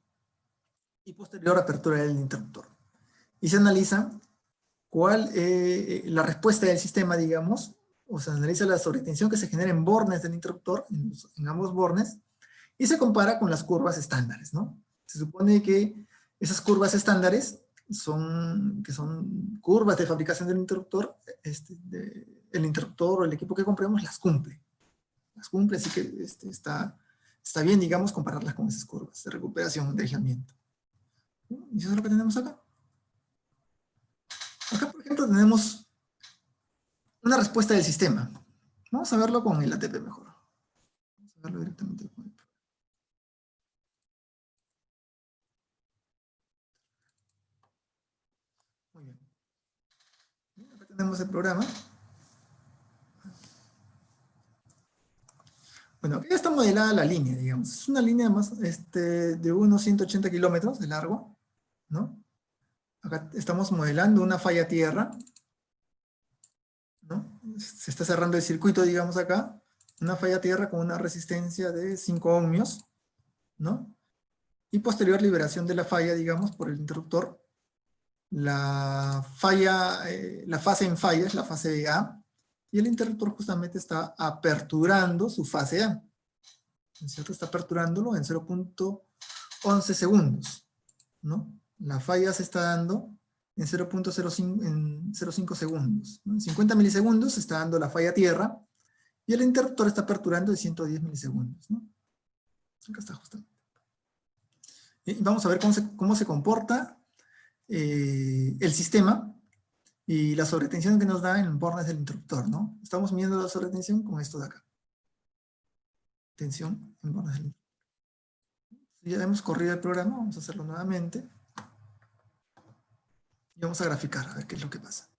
y posterior apertura del interruptor. Y se analiza cuál la respuesta del sistema, digamos, o se analiza la sobretensión que se genera en bornes del interruptor, en ambos bornes, y se compara con las curvas estándares, ¿no? Se supone que esas curvas estándares son curvas de fabricación del interruptor, el interruptor o el equipo que compremos las cumple. Las cumple, así que está bien, digamos, compararlas con esas curvas de recuperación, de aislamiento. ¿Y eso es lo que tenemos acá? Acá, por ejemplo, tenemos una respuesta del sistema. Vamos a verlo con el ATP mejor. Vamos a verlo directamente con el... Muy bien. Bien, acá tenemos el programa. Bueno, aquí ya está modelada la línea, digamos. Es una línea más de unos 180 kilómetros de largo, ¿no? Acá estamos modelando una falla tierra, ¿no? Se está cerrando el circuito, digamos acá, una falla tierra con una resistencia de 5 ohmios, ¿no? Y posterior liberación de la falla, digamos, por el interruptor. La fase en falla es la fase A, y el interruptor justamente está aperturando su fase A. ¿No es cierto? Está aperturándolo en 0.11 segundos, ¿no? La falla se está dando en 0.05 segundos, ¿no? En 50 milisegundos se está dando la falla tierra, y el interruptor está aperturando en 110 milisegundos, ¿no? Acá está justamente. Y vamos a ver cómo se comporta el sistema y la sobretensión que nos da en bornes del interruptor, ¿no? Estamos midiendo la sobretensión con esto de acá. Tensión en bornes del interruptor. Ya hemos corrido el programa, vamos a hacerlo nuevamente. Y vamos a graficar, a ver qué es lo que pasa.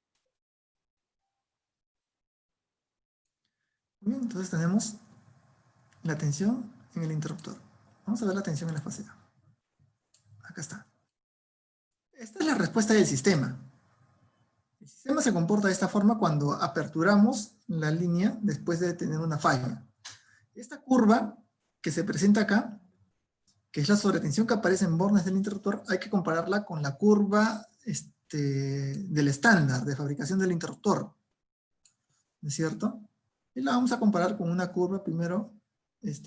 Bien, entonces tenemos la tensión en el interruptor. Vamos a ver la tensión en la fase A. Acá está. Esta es la respuesta del sistema. El sistema se comporta de esta forma cuando aperturamos la línea después de tener una falla. Esta curva que se presenta acá, que es la sobretensión que aparece en bornes del interruptor, hay que compararla con la curva del estándar de fabricación del interruptor. ¿No es cierto? Y la vamos a comparar con una curva primero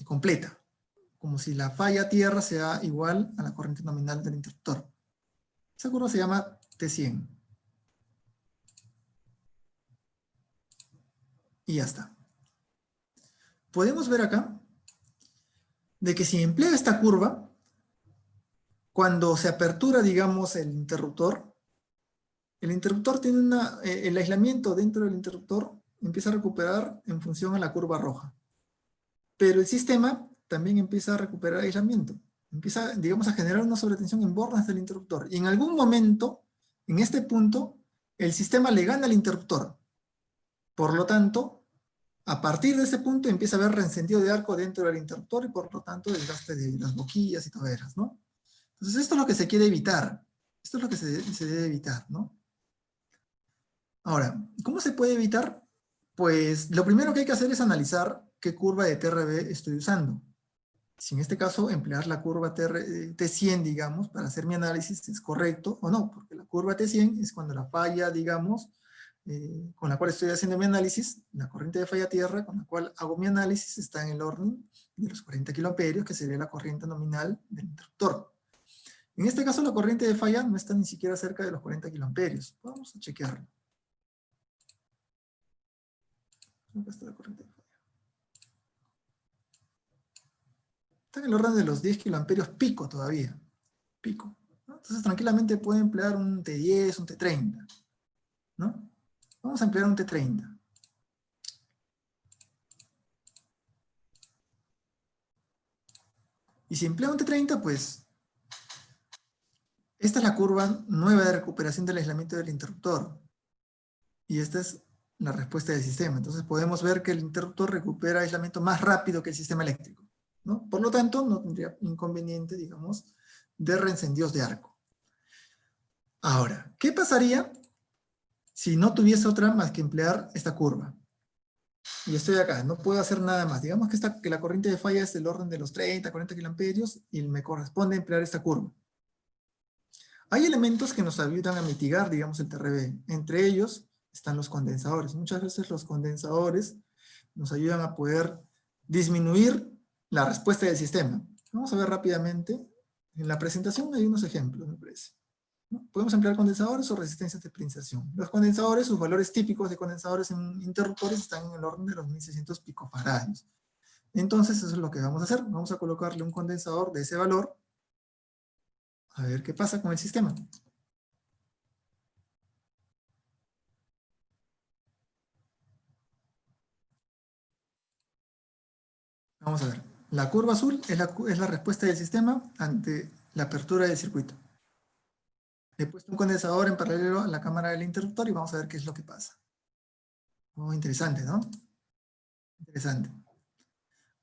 completa, como si la falla tierra sea igual a la corriente nominal del interruptor. Esa curva se llama T100. Y ya está. Podemos ver acá de que si empleo esta curva, cuando se apertura, digamos, el interruptor tiene el aislamiento dentro del interruptor empieza a recuperar en función a la curva roja. Pero el sistema también empieza a recuperar aislamiento. Empieza, digamos, a generar una sobretensión en bornes del interruptor. Y en algún momento, en este punto, el sistema le gana al interruptor. Por lo tanto, a partir de ese punto empieza a haber reencendido de arco dentro del interruptor y por lo tanto desgaste de las boquillas y toberas, ¿no? Entonces esto es lo que se quiere evitar. Esto es lo que se debe evitar, ¿no? Ahora, ¿cómo se puede evitar? Pues lo primero que hay que hacer es analizar qué curva de TRB estoy usando. Si en este caso emplear la curva T100, digamos, para hacer mi análisis, ¿es correcto o no? Porque la curva T100 es cuando la falla, digamos, con la cual estoy haciendo mi análisis, la corriente de falla tierra con la cual hago mi análisis está en el orden de los 40 kiloamperios, que sería la corriente nominal del interruptor. En este caso la corriente de falla no está ni siquiera cerca de los 40 kiloamperios. Vamos a chequearlo. Acá está la corriente de falla. Está en el orden de los 10 kiloamperios pico todavía. Pico, ¿no? Entonces tranquilamente puede emplear un T10, un T30, ¿no? Vamos a emplear un T30. Y si emplea un T30, pues esta es la curva nueva de recuperación del aislamiento del interruptor. Y esta es la respuesta del sistema. Entonces podemos ver que el interruptor recupera aislamiento más rápido que el sistema eléctrico, ¿no? Por lo tanto, no tendría inconveniente, digamos, de reencendidos de arco. Ahora, ¿qué pasaría si no tuviese otra más que emplear esta curva? Y estoy acá, no puedo hacer nada más. Digamos que la corriente de falla es del orden de los 30, 40 kiloamperios y me corresponde emplear esta curva. Hay elementos que nos ayudan a mitigar, digamos, el TRB. Entre ellos están los condensadores. Muchas veces los condensadores nos ayudan a poder disminuir la respuesta del sistema. Vamos a ver rápidamente. En la presentación hay unos ejemplos, me parece, ¿no? Podemos emplear condensadores o resistencias de precipitación. Los condensadores, sus valores típicos de condensadores en interruptores están en el orden de los 1600 picofarads. Entonces eso es lo que vamos a hacer. Vamos a colocarle un condensador de ese valor. A ver qué pasa con el sistema. Vamos a ver. La curva azul es la respuesta del sistema ante la apertura del circuito. Le he puesto un condensador en paralelo a la cámara del interruptor y vamos a ver qué es lo que pasa. Oh, interesante, ¿no? Interesante.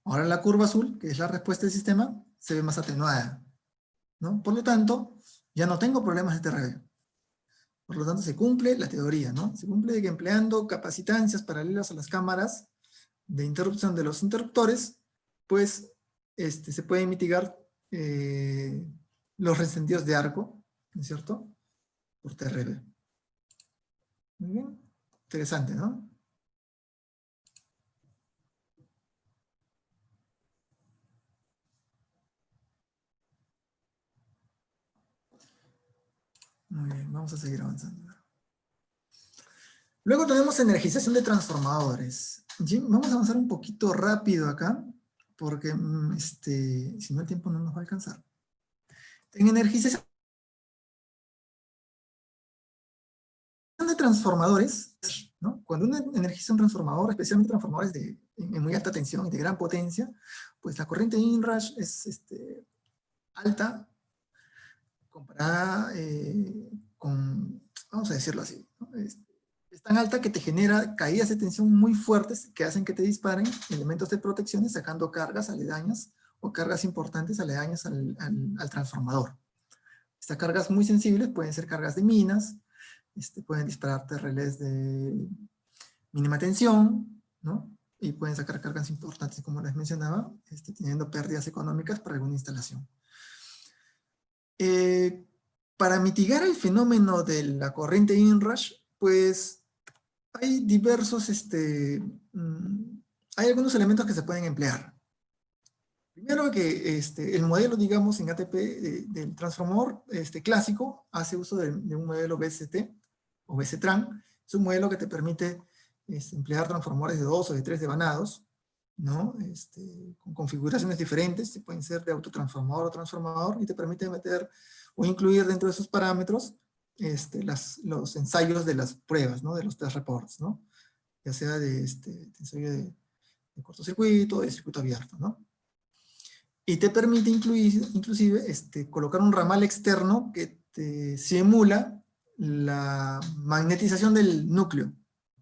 Ahora la curva azul, que es la respuesta del sistema, se ve más atenuada, ¿no? Por lo tanto, ya no tengo problemas de TRB. Por lo tanto, se cumple la teoría, ¿no? Se cumple de que empleando capacitancias paralelas a las cámaras de interrupción de los interruptores, pues se pueden mitigar los reencendidos de arco, ¿no es cierto? Por TRB. Muy bien. Interesante, ¿no? Muy bien, vamos a seguir avanzando. Luego tenemos energización de transformadores. Vamos a avanzar un poquito rápido acá, porque si no el tiempo no nos va a alcanzar. En energización de transformadores, ¿no? Cuando uno energiza un transformador, especialmente transformadores en muy alta tensión y de gran potencia, pues la corriente inrush es alta comparada con, vamos a decirlo así, ¿no? Es tan alta que te genera caídas de tensión muy fuertes que hacen que te disparen elementos de protección sacando cargas aledañas o cargas importantes aledañas al transformador. Estas cargas muy sensibles pueden ser cargas de minas, pueden dispararte relés de mínima tensión, ¿no? Y pueden sacar cargas importantes, como les mencionaba, teniendo pérdidas económicas para alguna instalación. Para mitigar el fenómeno de la corriente inrush, pues hay diversos, hay algunos elementos que se pueden emplear. Primero que el modelo, digamos, en ATP del transformador clásico hace uso de un modelo BST o BSTran. Es un modelo que te permite emplear transformadores de 2 o de 3 devanados, ¿no? Con configuraciones diferentes, pueden ser de autotransformador o transformador, y te permite meter o incluir dentro de esos parámetros los ensayos de las pruebas, ¿no? De los test reports, ¿no? Ya sea de ensayo de cortocircuito o de circuito abierto, ¿no? Y te permite inclusive colocar un ramal externo que te simula la magnetización del núcleo,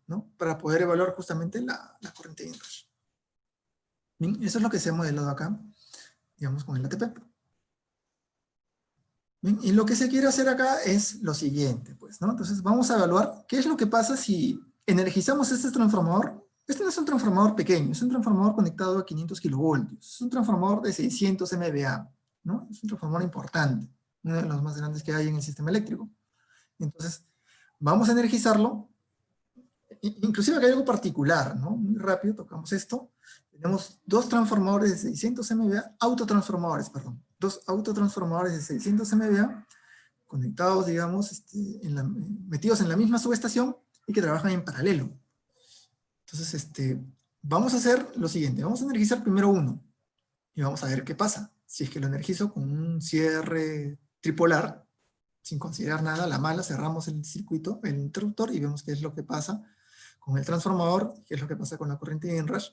¿no? Para poder evaluar justamente la corriente inrush. Bien, eso es lo que se ha modelado acá, digamos, con el ATP. Bien, y lo que se quiere hacer acá es lo siguiente, pues, ¿no? Entonces vamos a evaluar qué es lo que pasa si energizamos este transformador. Este no es un transformador pequeño, es un transformador conectado a 500 kilovoltios. Es un transformador de 600 MVA, ¿no? Es un transformador importante, uno de los más grandes que hay en el sistema eléctrico. Entonces, vamos a energizarlo. Inclusive acá hay algo particular, ¿no? Muy rápido, tocamos esto. Tenemos dos transformadores de 600 MVA, autotransformadores, perdón. Dos autotransformadores de 600 MVA conectados, digamos, metidos en la misma subestación y que trabajan en paralelo. Entonces, vamos a hacer lo siguiente. Vamos a energizar primero uno y vamos a ver qué pasa. Si es que lo energizo con un cierre tripolar, sin considerar nada, a la mala, cerramos el circuito, el interruptor, y vemos qué es lo que pasa con el transformador, qué es lo que pasa con la corriente de inrush.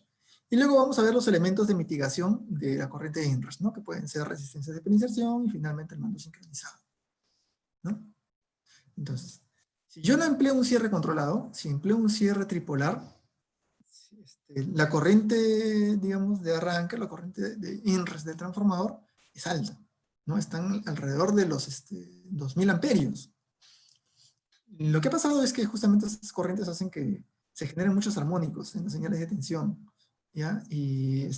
Y luego vamos a ver los elementos de mitigación de la corriente de inrush, ¿no? Que pueden ser resistencias de preinserción y finalmente el mando sincronizado, ¿no? Entonces, si yo no empleo un cierre controlado, si empleo un cierre tripolar, la corriente, digamos, de arranque, la corriente de inrush del transformador es alta, ¿no? Están alrededor de los 2000 amperios. Lo que ha pasado es que justamente estas corrientes hacen que se generen muchos armónicos en las señales de tensión, ¿ya? Y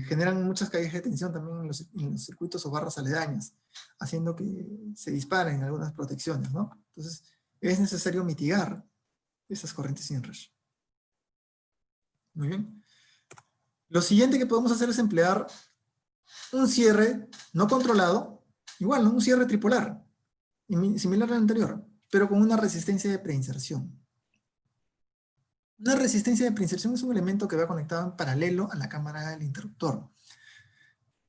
generan muchas caídas de tensión también en los circuitos o barras aledañas, haciendo que se disparen algunas protecciones, ¿no? Entonces, es necesario mitigar esas corrientes inrush. Muy bien. Lo siguiente que podemos hacer es emplear un cierre no controlado, igual, ¿no? Un cierre tripolar, similar al anterior, pero con una resistencia de preinserción. Una resistencia de preinserción es un elemento que va conectado en paralelo a la cámara del interruptor.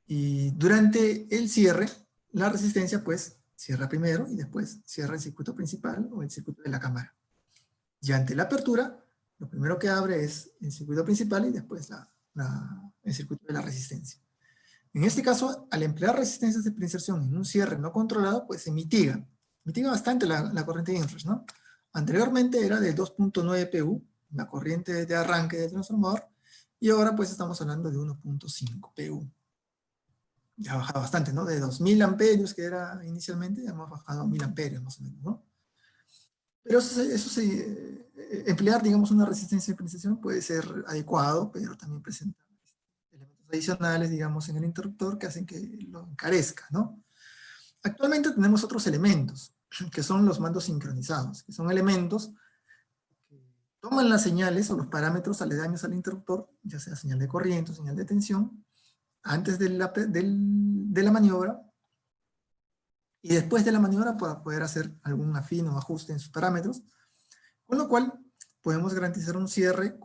Y durante el cierre, la resistencia pues cierra primero y después cierra el circuito principal o el circuito de la cámara. Y ante la apertura, lo primero que abre es el circuito principal y después el circuito de la resistencia. En este caso, al emplear resistencias de preinserción en un cierre no controlado, pues se mitiga bastante la corriente de inrush, ¿no? Anteriormente era de 2.9 PU, la corriente de arranque del transformador, y ahora pues estamos hablando de 1.5 PU. Ya ha bajado bastante, ¿no? De 2000 amperios que era inicialmente, ya hemos bajado a 1000 amperios más o menos, ¿no? Pero emplear, digamos, una resistencia de preinserción puede ser adecuado, pero también presenta elementos adicionales, digamos, en el interruptor que hacen que lo encarezca, ¿no? Actualmente tenemos otros elementos, que son los mandos sincronizados, que son elementos que toman las señales o los parámetros aledaños al interruptor, ya sea señal de corriente o señal de tensión, antes de la maniobra, y después de la maniobra para poder hacer algún afín o ajuste en sus parámetros, con lo cual podemos garantizar un cierre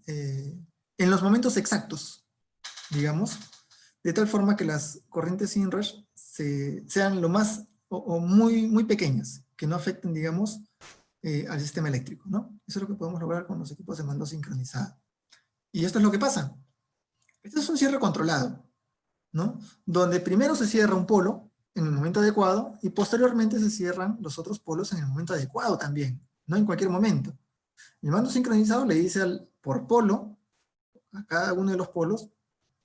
en los momentos exactos, digamos, de tal forma que las corrientes inrush sean lo más o muy, muy pequeñas, que no afecten, digamos, al sistema eléctrico, ¿no? Eso es lo que podemos lograr con los equipos de mando sincronizado. Y esto es lo que pasa. Este es un cierre controlado, ¿no? Donde primero se cierra un polo en el momento adecuado y posteriormente se cierran los otros polos en el momento adecuado también, no en cualquier momento. El mando sincronizado le dice por polo, a cada uno de los polos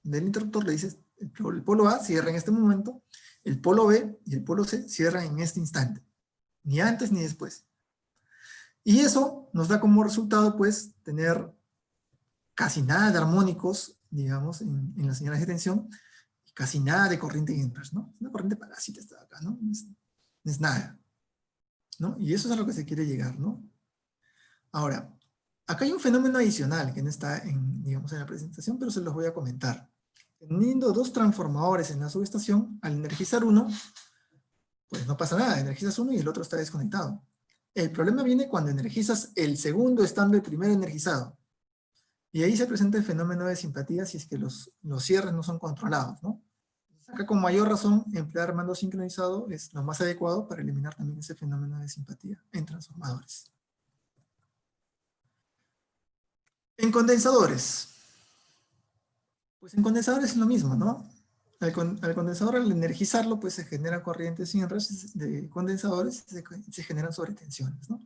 del interruptor le dice, el polo A cierra en este momento, el polo B y el polo C cierran en este instante, ni antes ni después. Y eso nos da como resultado, pues, tener casi nada de armónicos, digamos, en las señales de tensión, y casi nada de corriente inrush, ¿no? Una corriente parásita está acá, ¿no? No es nada, ¿no? Y eso es a lo que se quiere llegar, ¿no? Ahora, acá hay un fenómeno adicional que no está digamos, en la presentación, pero se los voy a comentar. Teniendo dos transformadores en la subestación, al energizar uno, pues no pasa nada, energizas uno y el otro está desconectado. El problema viene cuando energizas el segundo estando el primero energizado. Y ahí se presenta el fenómeno de simpatía si es que los cierres no son controlados, ¿no? Acá con mayor razón, emplear mando sincronizado es lo más adecuado para eliminar también ese fenómeno de simpatía en transformadores. En condensadores. Pues en condensadores es lo mismo, ¿no? Al condensador, al energizarlo, pues se generan corrientes inrush de condensadores y se generan sobretensiones, ¿no?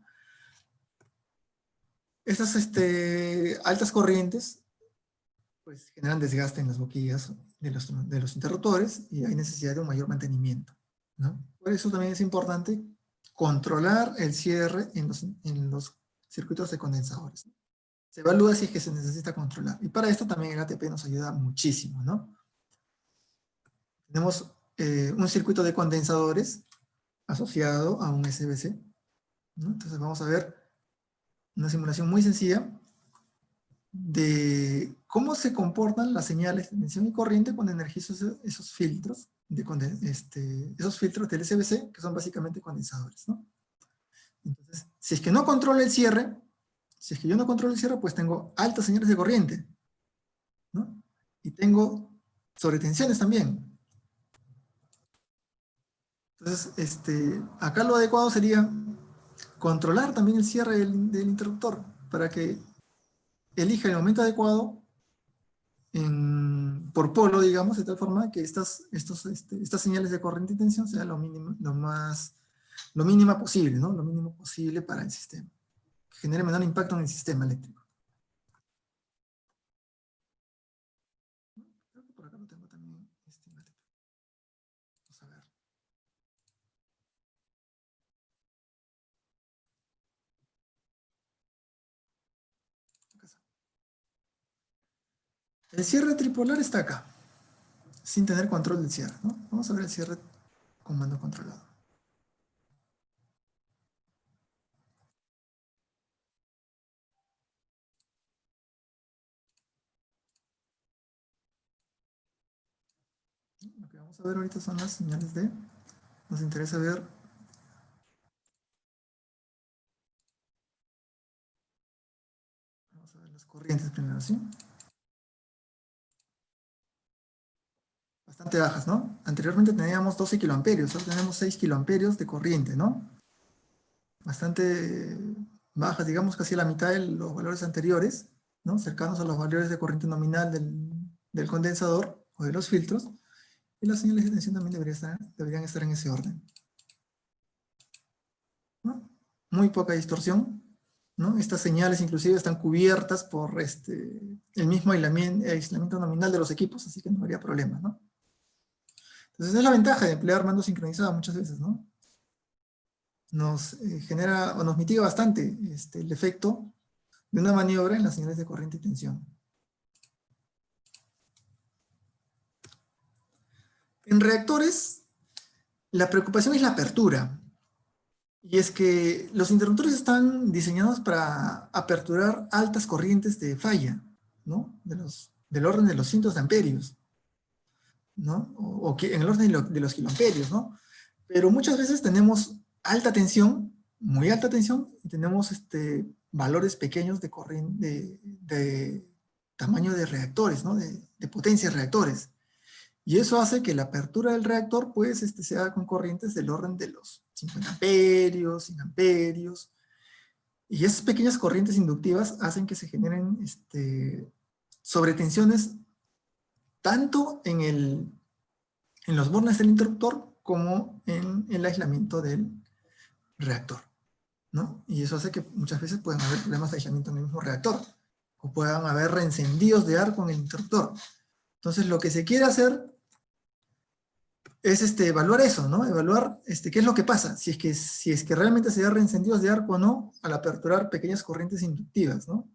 Estas altas corrientes pues, generan desgaste en las boquillas de los interruptores y hay necesidad de un mayor mantenimiento, ¿no? Por eso también es importante controlar el cierre en los circuitos de condensadores. Se evalúa si es que se necesita controlar. Y para esto también el ATP nos ayuda muchísimo, ¿no? Tenemos un circuito de condensadores asociado a un SBC, ¿no? Entonces vamos a ver una simulación muy sencilla de cómo se comportan las señales de tensión y corriente cuando energizo esos filtros, esos filtros del SBC, que son básicamente condensadores, ¿no? Entonces, si es que no controlo el cierre, si es que yo no controlo el cierre, pues tengo altas señales de corriente, ¿no? Y tengo sobretensiones también. Entonces, acá lo adecuado sería controlar también el cierre del interruptor para que elija el momento adecuado por polo, digamos, de tal forma que estas señales de corriente y tensión sean lo mínima posible, ¿no? Lo mínimo posible para el sistema. Que genere menor impacto en el sistema eléctrico. Creo que por acá lo tengo también. Vamos a ver. Acá está. El cierre tripolar está acá, sin tener control del cierre, ¿no? Vamos a ver el cierre con mando controlado. Lo que vamos a ver ahorita son las señales de... Nos interesa ver... Vamos a ver las corrientes primero, ¿sí? Bastante bajas, ¿no? Anteriormente teníamos 12 kiloamperios, ahora tenemos 6 kiloamperios de corriente, ¿no? Bastante bajas, digamos casi la mitad de los valores anteriores, ¿no? Cercanos a los valores de corriente nominal del condensador o de los filtros, y las señales de tensión también deberían estar en ese orden, ¿no? Muy poca distorsión, ¿no? Estas señales inclusive están cubiertas por el mismo aislamiento nominal de los equipos, así que no habría problema, ¿no? Entonces esa es la ventaja de emplear mando sincronizado muchas veces, ¿no? Nos genera o nos mitiga bastante el efecto de una maniobra en las señales de corriente y tensión. En reactores, la preocupación es la apertura. Y es que los interruptores están diseñados para aperturar altas corrientes de falla, ¿no? Del orden de los cientos de amperios, ¿no? O que en el orden de los kiloamperios, ¿no? Pero muchas veces tenemos alta tensión, muy alta tensión, y tenemos valores pequeños de corriente, de tamaño de reactores, ¿no? De potencia de reactores. Y eso hace que la apertura del reactor, pues, sea con corrientes del orden de los 50 amperios, 100 amperios. Y esas pequeñas corrientes inductivas hacen que se generen sobretensiones tanto en los bornes del interruptor como en el aislamiento del reactor, ¿no? Y eso hace que muchas veces puedan haber problemas de aislamiento en el mismo reactor, o puedan haber reencendidos de arco en el interruptor. Entonces lo que se quiere hacer es evaluar eso, ¿no? Evaluar qué es lo que pasa, si es que realmente se da reencendidos de arco o no al aperturar pequeñas corrientes inductivas, ¿no?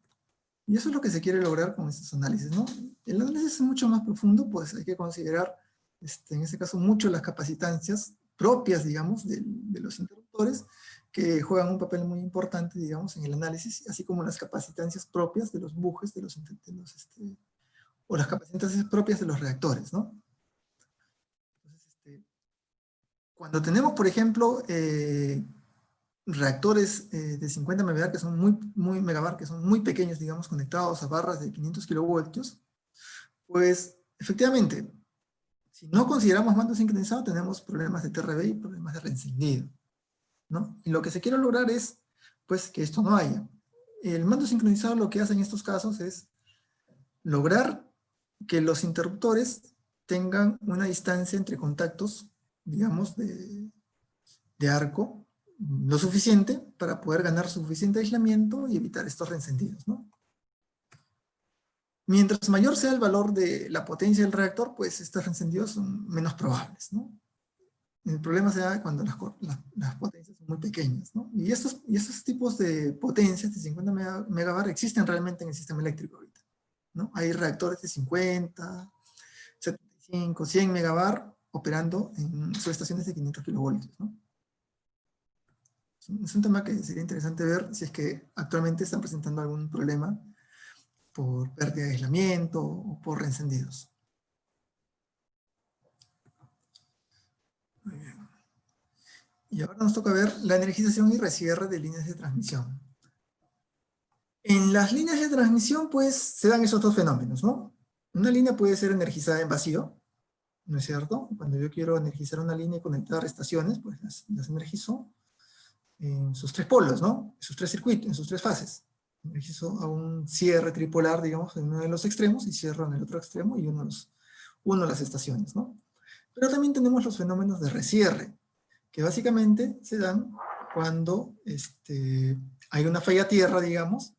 Y eso es lo que se quiere lograr con estos análisis, ¿no? El análisis es mucho más profundo, pues hay que considerar, en este caso, mucho las capacitancias propias, digamos, de los interruptores, que juegan un papel muy importante, digamos, en el análisis, así como las capacitancias propias de los bujes, o las capacitancias propias de los reactores, ¿no? Entonces, cuando tenemos, por ejemplo, reactores de 50 MW que son megavar, que son muy pequeños, digamos, conectados a barras de 500 kilovoltios, pues efectivamente, si no consideramos mando sincronizado, tenemos problemas de TRB y problemas de reencendido, ¿no? Y lo que se quiere lograr es, pues, que esto no haya. El mando sincronizado lo que hace en estos casos es lograr que los interruptores tengan una distancia entre contactos, digamos, de arco, lo suficiente para poder ganar suficiente aislamiento y evitar estos reencendidos, ¿no? Mientras mayor sea el valor de la potencia del reactor, pues estos reencendidos son menos probables, ¿no? El problema se da cuando las potencias son muy pequeñas, ¿no? Y estos tipos de potencias de 50 megabar existen realmente en el sistema eléctrico ahorita, ¿no? Hay reactores de 50, 75, 100 megabar operando en subestaciones de 500 kilovoltios, ¿no? Es un tema que sería interesante ver si es que actualmente están presentando algún problema por pérdida de aislamiento o por reencendidos. Muy bien. Y ahora nos toca ver la energización y recierre de líneas de transmisión. En las líneas de transmisión, pues, se dan esos dos fenómenos, ¿no? Una línea puede ser energizada en vacío, ¿no es cierto? Cuando yo quiero energizar una línea y conectar estaciones, pues las energizo en sus tres polos, ¿no? En sus tres circuitos, en sus tres fases. Energizo a un cierre tripolar, digamos, en uno de los extremos y cierro en el otro extremo y uno las estaciones, ¿no? Pero también tenemos los fenómenos de recierre, que básicamente se dan cuando hay una falla tierra, digamos,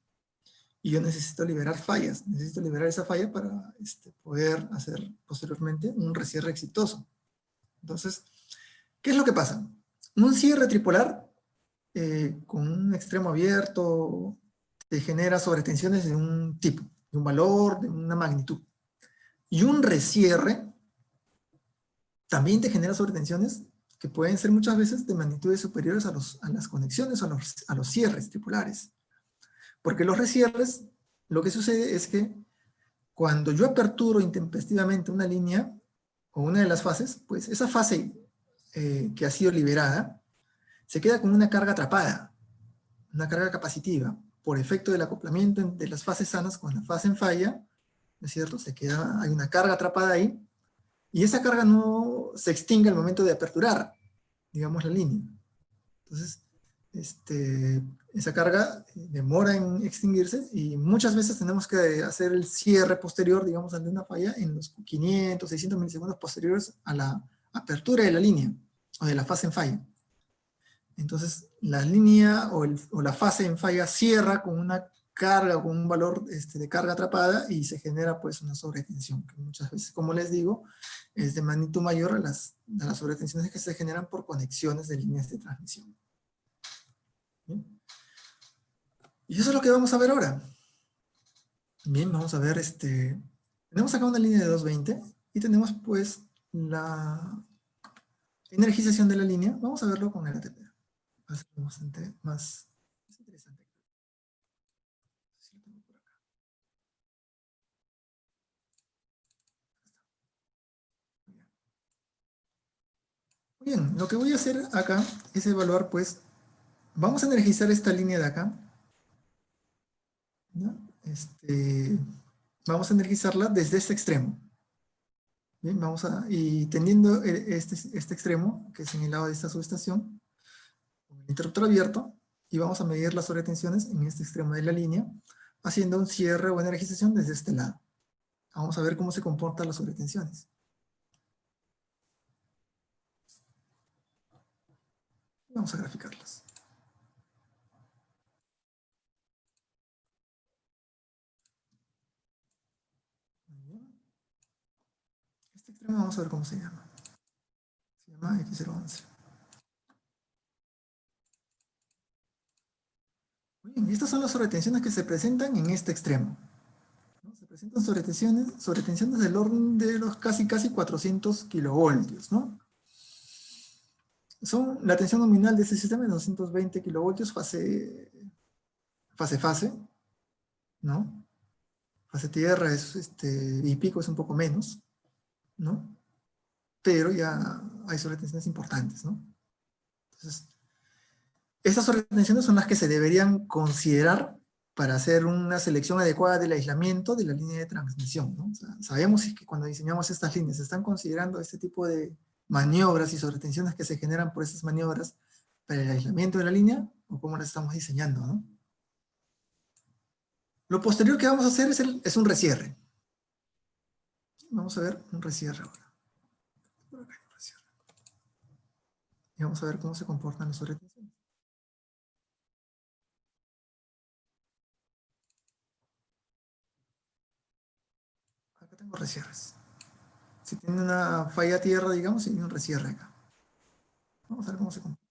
y yo necesito liberar fallas, necesito liberar esa falla para poder hacer posteriormente un recierre exitoso. Entonces, ¿qué es lo que pasa? Un cierre tripolar con un extremo abierto te genera sobretensiones de un tipo, de un valor, de una magnitud. Y un recierre también te genera sobretensiones que pueden ser muchas veces de magnitudes superiores a las conexiones o a los cierres tripolares. Porque los recierres, lo que sucede es que cuando yo aperturo intempestivamente una línea o una de las fases, pues esa fase que ha sido liberada se queda con una carga atrapada, una carga capacitiva, por efecto del acoplamiento de las fases sanas con la fase en falla, ¿no es cierto? Hay una carga atrapada ahí, y esa carga no se extingue al momento de aperturar, digamos, la línea. Entonces, esa carga demora en extinguirse y muchas veces tenemos que hacer el cierre posterior, digamos, ante una falla en los 500, 600 milisegundos posteriores a la apertura de la línea o de la fase en falla. Entonces, la línea o la fase en falla cierra con una carga, con un valor de carga atrapada y se genera pues una sobretensión, que muchas veces, como les digo, es de magnitud mayor a las sobretensiones que se generan por conexiones de líneas de transmisión. ¿Bien? Y eso es lo que vamos a ver ahora. Bien, vamos a ver, tenemos acá una línea de 220 y tenemos pues la energización de la línea. Vamos a verlo con el ATP. Va a ser bastante más interesante. Muy bien, lo que voy a hacer acá es evaluar, pues, vamos a energizar esta línea de acá, ¿no? Vamos a energizarla desde este extremo. Bien, y teniendo este extremo, que es en el lado de esta subestación, con el interruptor abierto, y vamos a medir las sobretensiones en este extremo de la línea, haciendo un cierre o energización desde este lado. Vamos a ver cómo se comportan las sobretensiones. Vamos a graficarlas. Este extremo vamos a ver cómo se llama. Se llama X011. Muy bien, y estas son las sobretensiones que se presentan en este extremo, ¿no? Se presentan sobretensiones del orden de los casi 400 kilovoltios, ¿no? La tensión nominal de este sistema es 220 kilovoltios fase, ¿no? Fase tierra y pico es un poco menos, ¿no? Pero ya hay sobretensiones importantes, ¿no? Entonces, estas sobretensiones son las que se deberían considerar para hacer una selección adecuada del aislamiento de la línea de transmisión, ¿no? O sea, sabemos que cuando diseñamos estas líneas se están considerando este tipo de maniobras y sobretensiones que se generan por estas maniobras para el aislamiento de la línea, o cómo las estamos diseñando, ¿no? Lo posterior que vamos a hacer es un recierre. Vamos a ver un recierre ahora. Por acá hay un recierre. Y vamos a ver cómo se comportan las sobretensiones. tengo resierres. Si tiene una falla a tierra, digamos, y hay un resierre acá. Vamos a ver cómo se comporta.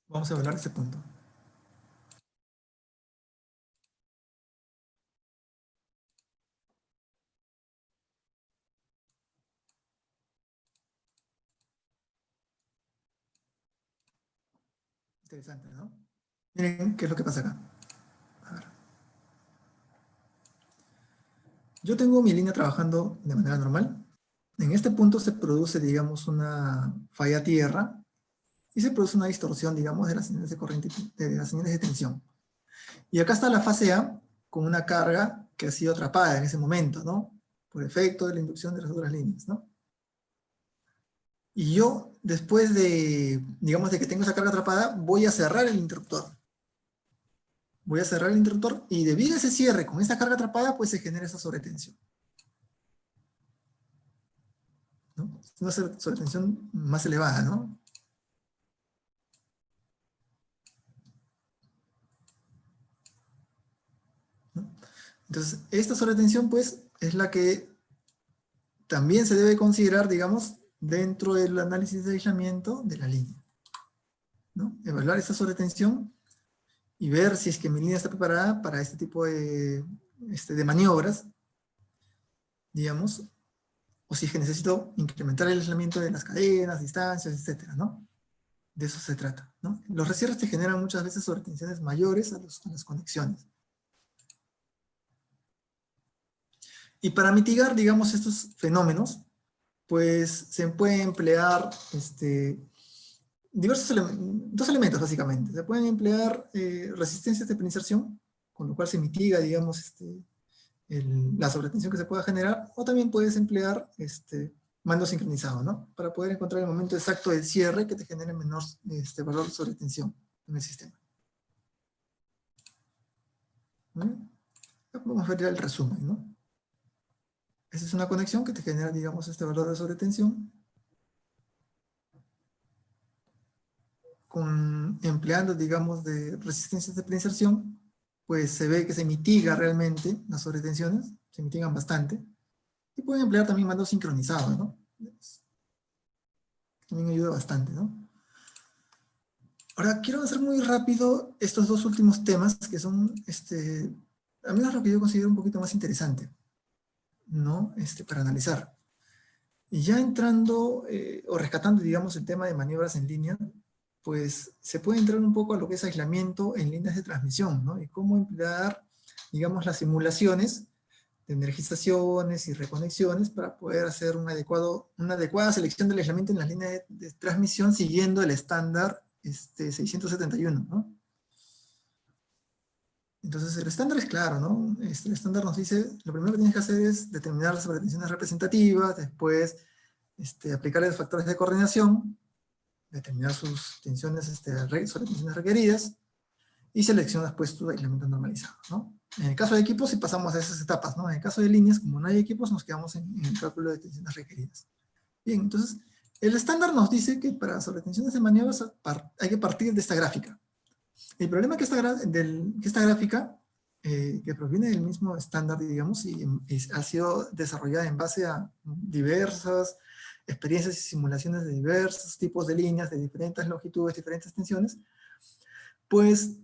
Vamos a evaluar este punto. Interesante, ¿no? Miren qué es lo que pasa acá. A ver. Yo tengo mi línea trabajando de manera normal. En este punto se produce, digamos, una falla a tierra y se produce una distorsión, digamos, de las señales de corriente, de las señales de tensión. Y acá está la fase A con una carga que ha sido atrapada en ese momento, ¿no? Por efecto de la inducción de las otras líneas, ¿no? Y yo, después de, digamos, de que tengo esa carga atrapada, voy a cerrar el interruptor. Voy a cerrar el interruptor y debido a ese cierre con esta carga atrapada, pues se genera esa sobretensión, ¿no? Una sobretensión más elevada, ¿no? Entonces, esta sobretensión, pues, es la que también se debe considerar, digamos, dentro del análisis de aislamiento de la línea, ¿no? Evaluar esta sobretensión y ver si es que mi línea está preparada para este tipo de maniobras, digamos, o si es que necesito incrementar el aislamiento de las cadenas, distancias, etcétera, ¿no? De eso se trata, ¿no? Los resierres te generan muchas veces sobretensiones mayores a las conexiones. Y para mitigar, digamos, estos fenómenos, pues se puede emplear dos elementos básicamente. Se pueden emplear resistencias de penetración, con lo cual se mitiga, digamos, la sobretensión que se pueda generar, o también puedes emplear mando sincronizado, ¿no? Para poder encontrar el momento exacto del cierre que te genere menor valor de sobretensión en el sistema. ¿Mm? Vamos a ver el resumen, ¿no? Esa es una conexión que te genera, digamos, este valor de sobretensión empleando, digamos, de resistencias de preinserción, pues se ve que se mitiga realmente las sobretensiones, se mitigan bastante, y pueden emplear también mando sincronizado, ¿no? También ayuda bastante, ¿no? Ahora, quiero hacer muy rápido estos dos últimos temas, que son, al menos lo que yo considero un poquito más interesante, ¿no? Para analizar. Y ya entrando, o rescatando, digamos, el tema de maniobras en línea, pues se puede entrar un poco a lo que es aislamiento en líneas de transmisión, ¿no? Y cómo emplear, digamos, las simulaciones de energizaciones y reconexiones para poder hacer una adecuada selección del aislamiento en las líneas de transmisión siguiendo el estándar 671, ¿no? Entonces el estándar es claro, ¿no? El estándar nos dice, lo primero que tienes que hacer es determinar las sobretensiones representativas, después aplicarle los factores de coordinación, determinar sus tensiones, sobretensiones requeridas, y seleccionas pues tu aislamiento normalizado, ¿no? En el caso de equipos, si pasamos a esas etapas, ¿no? En el caso de líneas, como no hay equipos, nos quedamos en el cálculo de tensiones requeridas. Bien, entonces, el estándar nos dice que para sobretensiones de maniobras hay que partir de esta gráfica. El problema que esta gráfica, que proviene del mismo estándar, digamos, y ha sido desarrollada en base a diversas experiencias y simulaciones de diversos tipos de líneas, de diferentes longitudes, diferentes tensiones, pues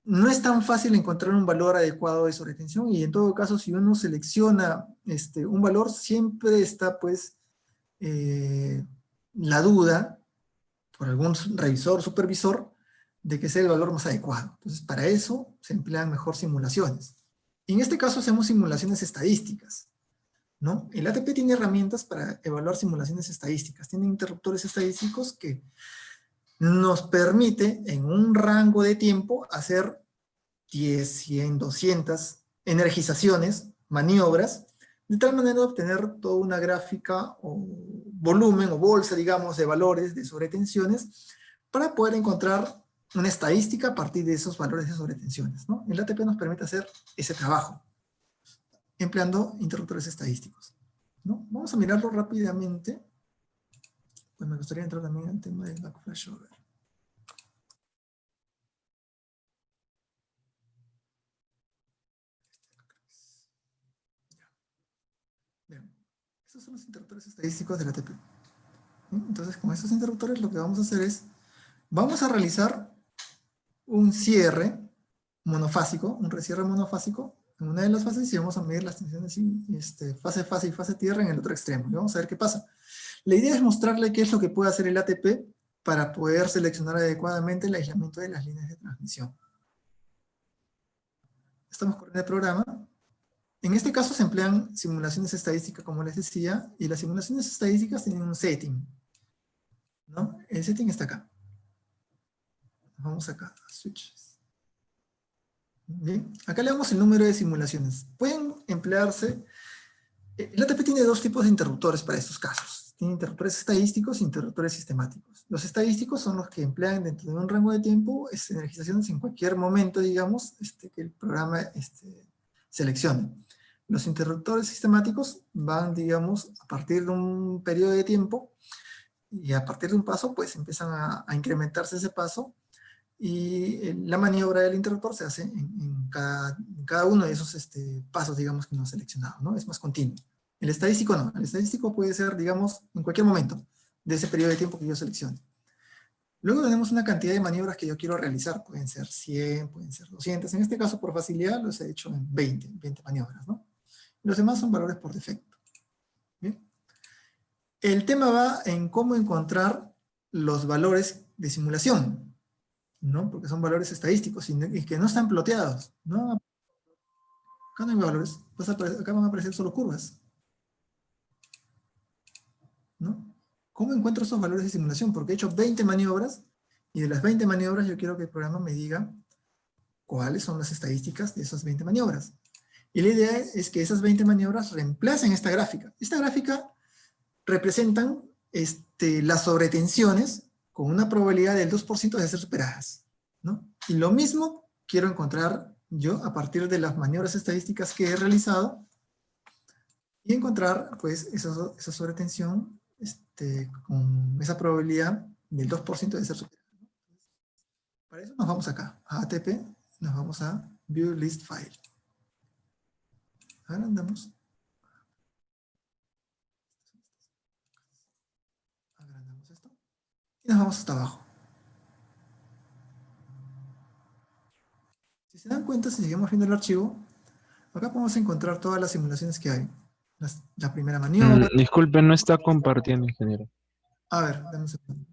no es tan fácil encontrar un valor adecuado de sobretensión, y en todo caso, si uno selecciona un valor, siempre está pues la duda por algún revisor, supervisor, de que sea el valor más adecuado. Entonces, para eso se emplean mejor simulaciones. Y en este caso hacemos simulaciones estadísticas, ¿no? El ATP tiene herramientas para evaluar simulaciones estadísticas, tiene interruptores estadísticos que nos permite en un rango de tiempo hacer 10, 100, 200 energizaciones, maniobras, de tal manera de obtener toda una gráfica o volumen o bolsa, digamos, de valores de sobretensiones para poder encontrar una estadística a partir de esos valores de sobretensiones, ¿no? El ATP nos permite hacer ese trabajo empleando interruptores estadísticos, ¿no? Vamos a mirarlo rápidamente. pues me gustaría entrar también al tema del back flashover. Bien. Estos son los interruptores estadísticos del ATP. Entonces, con estos interruptores lo que vamos a hacer es, vamos a realizar un cierre monofásico, un recierre monofásico en una de las fases y vamos a medir las tensiones fase y fase tierra en el otro extremo. Y vamos a ver qué pasa. La idea es mostrarle qué es lo que puede hacer el ATP para poder seleccionar adecuadamente el aislamiento de las líneas de transmisión. Estamos corriendo el programa. En este caso se emplean simulaciones estadísticas, como les decía, y las simulaciones estadísticas tienen un setting, ¿no? El setting está acá. Vamos acá, a switches. Bien, acá le damos el número de simulaciones. Pueden emplearse, el ATP tiene dos tipos de interruptores para estos casos. Tiene interruptores estadísticos e interruptores sistemáticos. Los estadísticos son los que emplean dentro de un rango de tiempo energizaciones en cualquier momento, digamos, que el programa seleccione. Los interruptores sistemáticos van, digamos, a partir de un periodo de tiempo y a partir de un paso, pues empiezan a incrementarse ese paso y la maniobra del interruptor se hace en cada uno de esos pasos, digamos, que no seleccionado, ¿no? Es más continuo. El estadístico no. El estadístico puede ser, digamos, en cualquier momento de ese periodo de tiempo que yo seleccione. Luego tenemos una cantidad de maniobras que yo quiero realizar. Pueden ser 100, pueden ser 200. En este caso, por facilidad, los he hecho en 20 maniobras, ¿no? Los demás son valores por defecto. ¿Bien? El tema va en cómo encontrar los valores de simulación, ¿no? Porque son valores estadísticos y que no están ploteados, ¿no? Acá no hay valores, acá van a aparecer solo curvas, ¿no? ¿Cómo encuentro esos valores de simulación? Porque he hecho 20 maniobras y de las 20 maniobras yo quiero que el programa me diga cuáles son las estadísticas de esas 20 maniobras. Y la idea es que esas 20 maniobras reemplacen esta gráfica. Esta gráfica representan las sobretensiones con una probabilidad del 2% de ser superadas, ¿no? Y lo mismo quiero encontrar yo a partir de las maniobras estadísticas que he realizado y encontrar pues esa sobretensión con esa probabilidad del 2% de ser superada. Para eso nos vamos acá, a ATP, nos vamos a View List File. Agrandamos. Agrandamos esto. Y nos vamos hasta abajo. Si se dan cuenta, si seguimos viendo el archivo, acá podemos encontrar todas las simulaciones que hay. La primera maniobra. Disculpe, no está compartiendo, ingeniero. A ver, dame un segundo.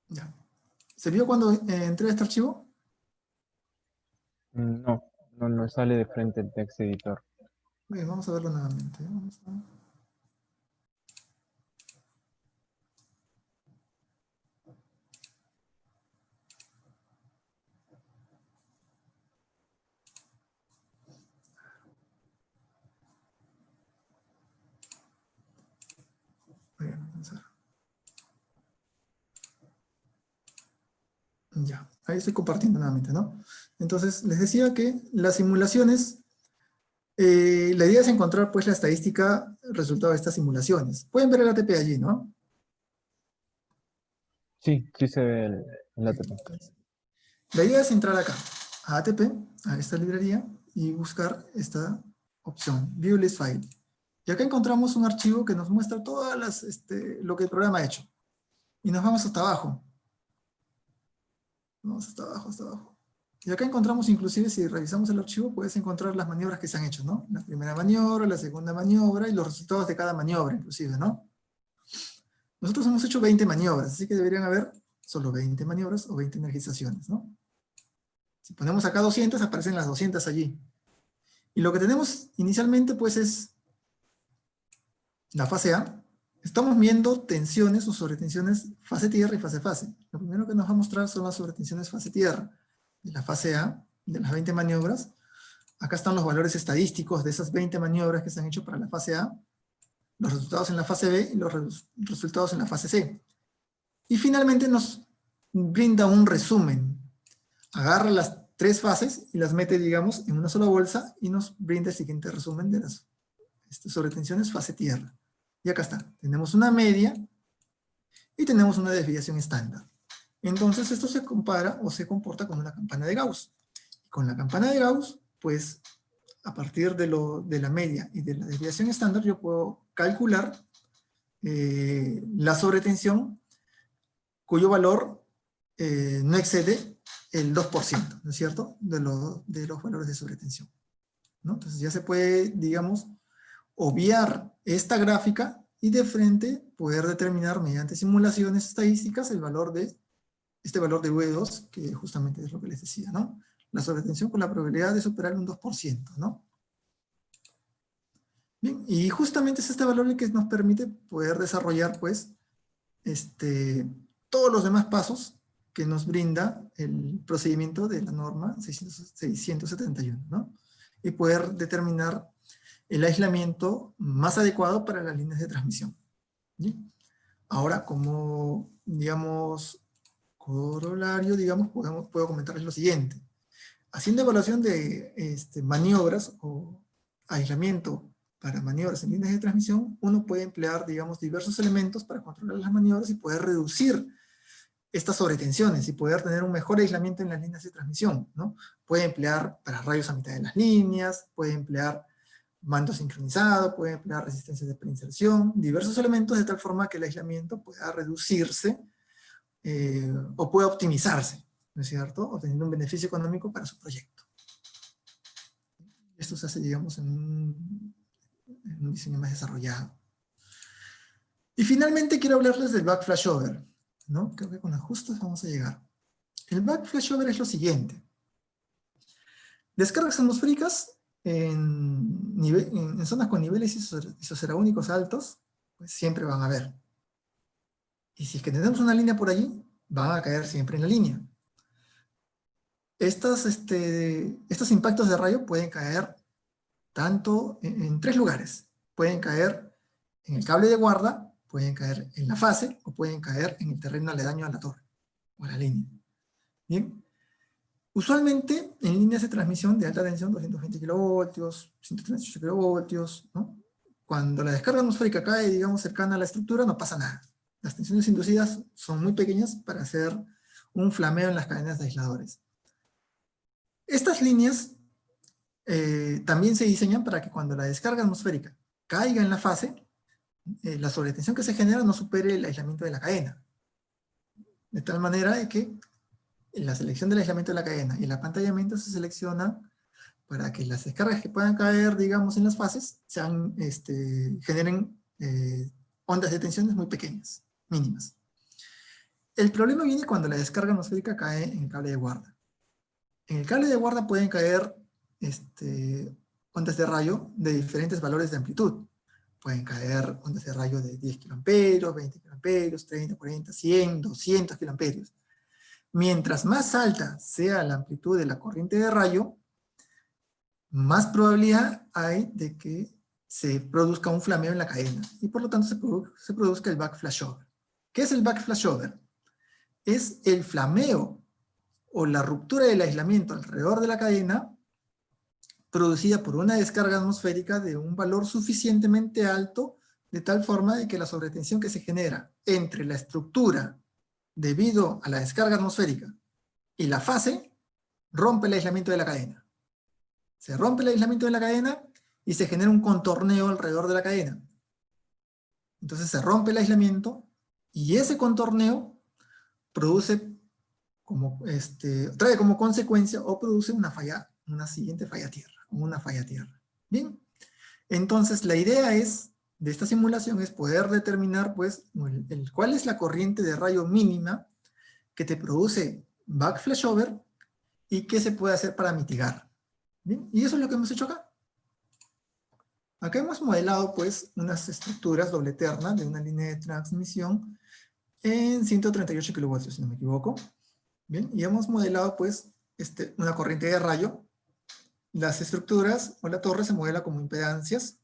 Ya. ¿Se vio cuando entré a este archivo? No, no sale de frente el text editor. Bien, vamos a verlo nuevamente. Vamos a... Muy bien, vamos a ver. Ya, ahí estoy compartiendo nuevamente, ¿no? Entonces, les decía que las simulaciones, la idea es encontrar pues la estadística resultado de estas simulaciones. Pueden ver el ATP allí, ¿no? Sí, sí se ve el ATP. La idea es entrar acá, a ATP, a esta librería, y buscar esta opción, View List File. Y acá encontramos un archivo que nos muestra todas lo que el programa ha hecho. Y nos vamos hasta abajo. Vamos hasta abajo, hasta abajo. Y acá encontramos, inclusive, si revisamos el archivo, puedes encontrar las maniobras que se han hecho, ¿no? La primera maniobra, la segunda maniobra, y los resultados de cada maniobra, inclusive, ¿no? Nosotros hemos hecho 20 maniobras, así que deberían haber solo 20 maniobras o 20 energizaciones, ¿no? Si ponemos acá 200, aparecen las 200 allí. Y lo que tenemos inicialmente, pues, es la fase A. Estamos viendo tensiones o sobretensiones fase tierra y fase-fase. Lo primero que nos va a mostrar son las sobretensiones fase tierra. De la fase A, de las 20 maniobras. Acá están los valores estadísticos de esas 20 maniobras que se han hecho para la fase A, los resultados en la fase B y los resultados en la fase C. Y finalmente nos brinda un resumen. Agarra 3 fases y las mete, digamos, en una sola bolsa y nos brinda el siguiente resumen de las sobretensiones fase tierra. Y acá está, tenemos una media y tenemos una desviación estándar. Entonces esto se compara o se comporta como una campana de Gauss. Con la campana de Gauss, pues a partir de la media y de la desviación estándar, yo puedo calcular la sobretensión cuyo valor no excede el 2%, ¿no es cierto?, de los valores de sobretensión, ¿no? Entonces ya se puede, digamos, obviar esta gráfica y de frente poder determinar mediante simulaciones estadísticas el valor de este valor de V2, que justamente es lo que les decía, ¿no? La sobretensión con la probabilidad de superar un 2%, ¿no? Bien, y justamente es este valor el que nos permite poder desarrollar, pues, todos los demás pasos que nos brinda el procedimiento de la norma 671, ¿no? Y poder determinar el aislamiento más adecuado para las líneas de transmisión. ¿Sí? Ahora, como, digamos, corolario, digamos, puedo comentarles lo siguiente. Haciendo evaluación de maniobras o aislamiento para maniobras en líneas de transmisión, uno puede emplear, digamos, diversos elementos para controlar las maniobras y poder reducir estas sobretensiones y poder tener un mejor aislamiento en las líneas de transmisión, ¿no? Puede emplear para rayos a mitad de las líneas, puede emplear mando sincronizado, puede emplear resistencias de preinserción, diversos elementos de tal forma que el aislamiento pueda reducirse o pueda optimizarse, ¿no es cierto?, obteniendo un beneficio económico para su proyecto. Esto se hace, digamos, en un diseño más desarrollado. Y finalmente quiero hablarles del back flashover, ¿no? Creo que con ajustes vamos a llegar. El back flashover es lo siguiente. Descargas atmosféricas en zonas con niveles isoceraúnicos altos, pues siempre van a haber. Y si es que tenemos una línea por allí, van a caer siempre en la línea. Estos impactos de rayo pueden caer tanto en 3 lugares. Pueden caer en el cable de guarda, pueden caer en la fase, o pueden caer en el terreno aledaño a la torre, o a la línea. Bien. Usualmente, en líneas de transmisión de alta tensión, 220 kilovoltios, 138 kilovoltios, ¿no? Cuando la descarga atmosférica cae, digamos, cercana a la estructura, no pasa nada. Las tensiones inducidas son muy pequeñas para hacer un flameo en las cadenas de aisladores. Estas líneas también se diseñan para que cuando la descarga atmosférica caiga en la fase, la sobretensión que se genera no supere el aislamiento de la cadena. De tal manera de que la selección del aislamiento de la cadena y el apantallamiento se selecciona para que las descargas que puedan caer, digamos, en las fases generen ondas de tensiones muy pequeñas, mínimas. El problema viene cuando la descarga atmosférica cae en el cable de guarda. En el cable de guarda pueden caer ondas de rayo de diferentes valores de amplitud. Pueden caer ondas de rayo de 10 kiloamperios, 20 kiloamperios, 30, 40, 100, 200 kiloamperios. Mientras más alta sea la amplitud de la corriente de rayo, más probabilidad hay de que se produzca un flameo en la cadena y por lo tanto se produzca el back flashover. ¿Qué es el back flashover? Es el flameo o la ruptura del aislamiento alrededor de la cadena producida por una descarga atmosférica de un valor suficientemente alto de tal forma de que la sobretensión que se genera entre la estructura debido a la descarga atmosférica y la fase rompe el aislamiento de la cadena. Se rompe el aislamiento de la cadena y se genera un contorneo alrededor de la cadena. Entonces se rompe el aislamiento y ese contorneo produce trae como consecuencia o produce una siguiente falla tierra, una falla tierra. Bien, entonces la idea de esta simulación es poder determinar pues cuál es la corriente de rayo mínima que te produce back flashover y qué se puede hacer para mitigar. Bien, y eso es lo que hemos hecho acá. Acá hemos modelado pues unas estructuras doble terna de una línea de transmisión en 138 kilovoltios, si no me equivoco. Bien, y hemos modelado pues una corriente de rayo. Las estructuras o la torre se modela como impedancias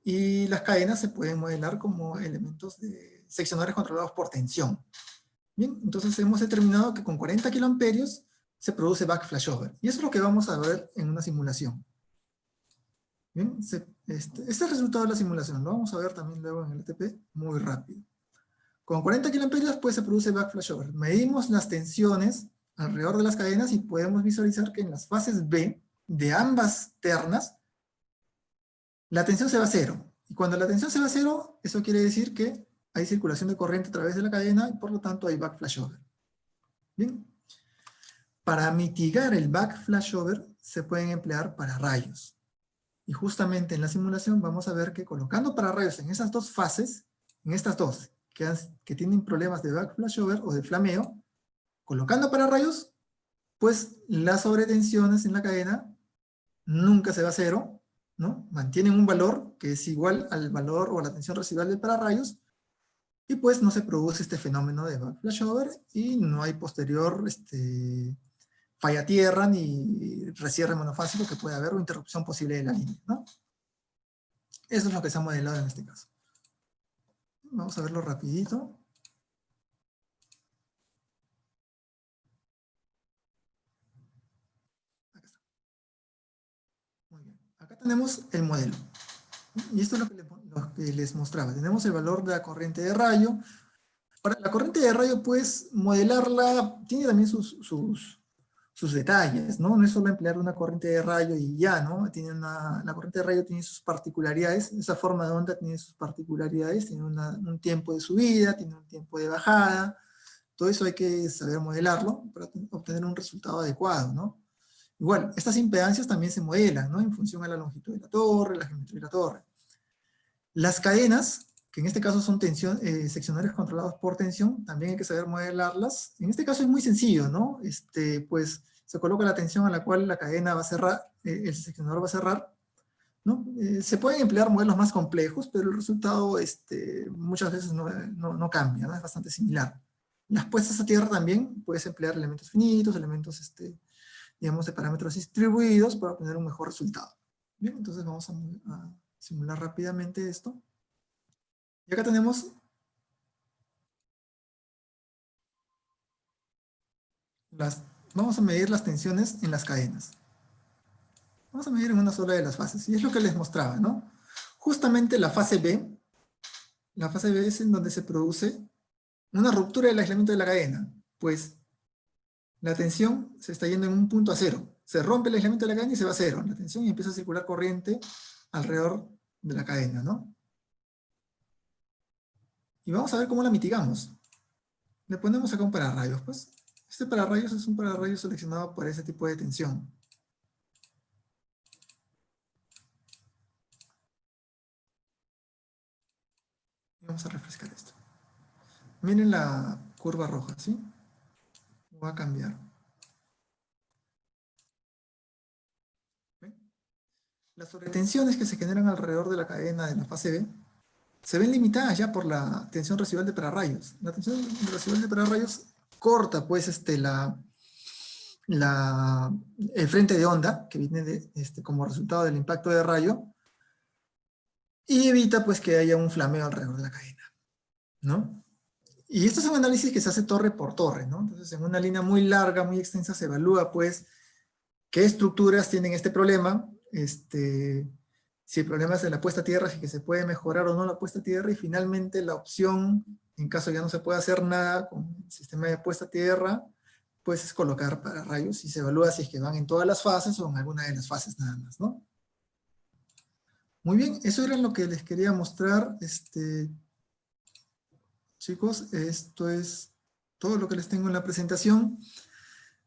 y las cadenas se pueden modelar como elementos de seccionadores controlados por tensión. Bien, entonces hemos determinado que con 40 kiloamperios se produce back flashover. Y eso es lo que vamos a ver en una simulación. Bien, este es el resultado de la simulación. Lo vamos a ver también luego en el ETP muy rápido. Con 40 kA pues se produce back flashover. Medimos las tensiones alrededor de las cadenas y podemos visualizar que en las fases B de ambas ternas la tensión se va a cero. Y cuando la tensión se va a cero, eso quiere decir que hay circulación de corriente a través de la cadena y por lo tanto hay back flashover. Bien. Para mitigar el back flashover se pueden emplear pararrayos. Y justamente en la simulación vamos a ver que colocando pararrayos en esas dos fases, en estas dos, que tienen problemas de back flashover o de flameo, colocando pararrayos, pues las sobretensiones en la cadena nunca se va a cero, ¿no? Mantienen un valor que es igual al valor o a la tensión residual del pararrayos, y pues no se produce este fenómeno de back flashover y no hay posterior falla tierra ni recierre monofásico que pueda haber o interrupción posible de la línea, ¿no? Eso es lo que se ha modelado en este caso. Vamos a verlo rapidito. Acá está. Muy bien. Acá tenemos el modelo. Y esto es lo que les mostraba. Tenemos el valor de la corriente de rayo. Para la corriente de rayo, pues, modelarla tiene también sus detalles, ¿no? No es solo emplear una corriente de rayo y ya, ¿no? La corriente de rayo tiene sus particularidades, esa forma de onda tiene sus particularidades, tiene un tiempo de subida, tiene un tiempo de bajada, todo eso hay que saber modelarlo para obtener un resultado adecuado, ¿no? Igual, estas impedancias también se modelan, ¿no? En función a la longitud de la torre, la geometría de la torre. Las cadenas, que en este caso son seccionales controlados por tensión, también hay que saber modelarlas. En este caso es muy sencillo, ¿no? Pues se coloca la tensión a la cual la cadena va a cerrar, el seccionador va a cerrar, ¿no? Se pueden emplear modelos más complejos, pero el resultado muchas veces no cambia, ¿no? Es bastante similar. Las puestas a tierra también puedes emplear elementos finitos, elementos, digamos, de parámetros distribuidos para obtener un mejor resultado. Bien, entonces vamos a simular rápidamente esto. Y acá tenemos vamos a medir las tensiones en las cadenas. Vamos a medir en una sola de las fases. Y es lo que les mostraba, ¿no? Justamente la fase B es en donde se produce una ruptura del aislamiento de la cadena. Pues la tensión se está yendo en un punto a cero. Se rompe el aislamiento de la cadena y se va a cero la tensión y empieza a circular corriente alrededor de la cadena, ¿no? Y vamos a ver cómo la mitigamos. Le ponemos acá un pararrayos, pues. Este pararrayos es un pararrayos seleccionado para ese tipo de tensión. Vamos a refrescar esto. Miren la curva roja, ¿sí? Va a cambiar. ¿Ven? Las sobretensiones que se generan alrededor de la cadena de la fase B se ven limitadas ya por la tensión residual de pararrayos. La tensión residual de pararrayos corta, pues, el frente de onda, que viene como resultado del impacto de rayo, y evita, pues, que haya un flameo alrededor de la cadena, ¿no? Y esto es un análisis que se hace torre por torre, ¿no? Entonces, en una línea muy larga, muy extensa, se evalúa, pues, qué estructuras tienen este problema, si el problema es de la puesta a tierra, si que se puede mejorar o no la puesta a tierra, y finalmente la opción, en caso ya no se pueda hacer nada con el sistema de puesta a tierra, pues es colocar pararrayos y se evalúa si es que van en todas las fases o en alguna de las fases nada más, ¿no? Muy bien, eso era lo que les quería mostrar, chicos, esto es todo lo que les tengo en la presentación.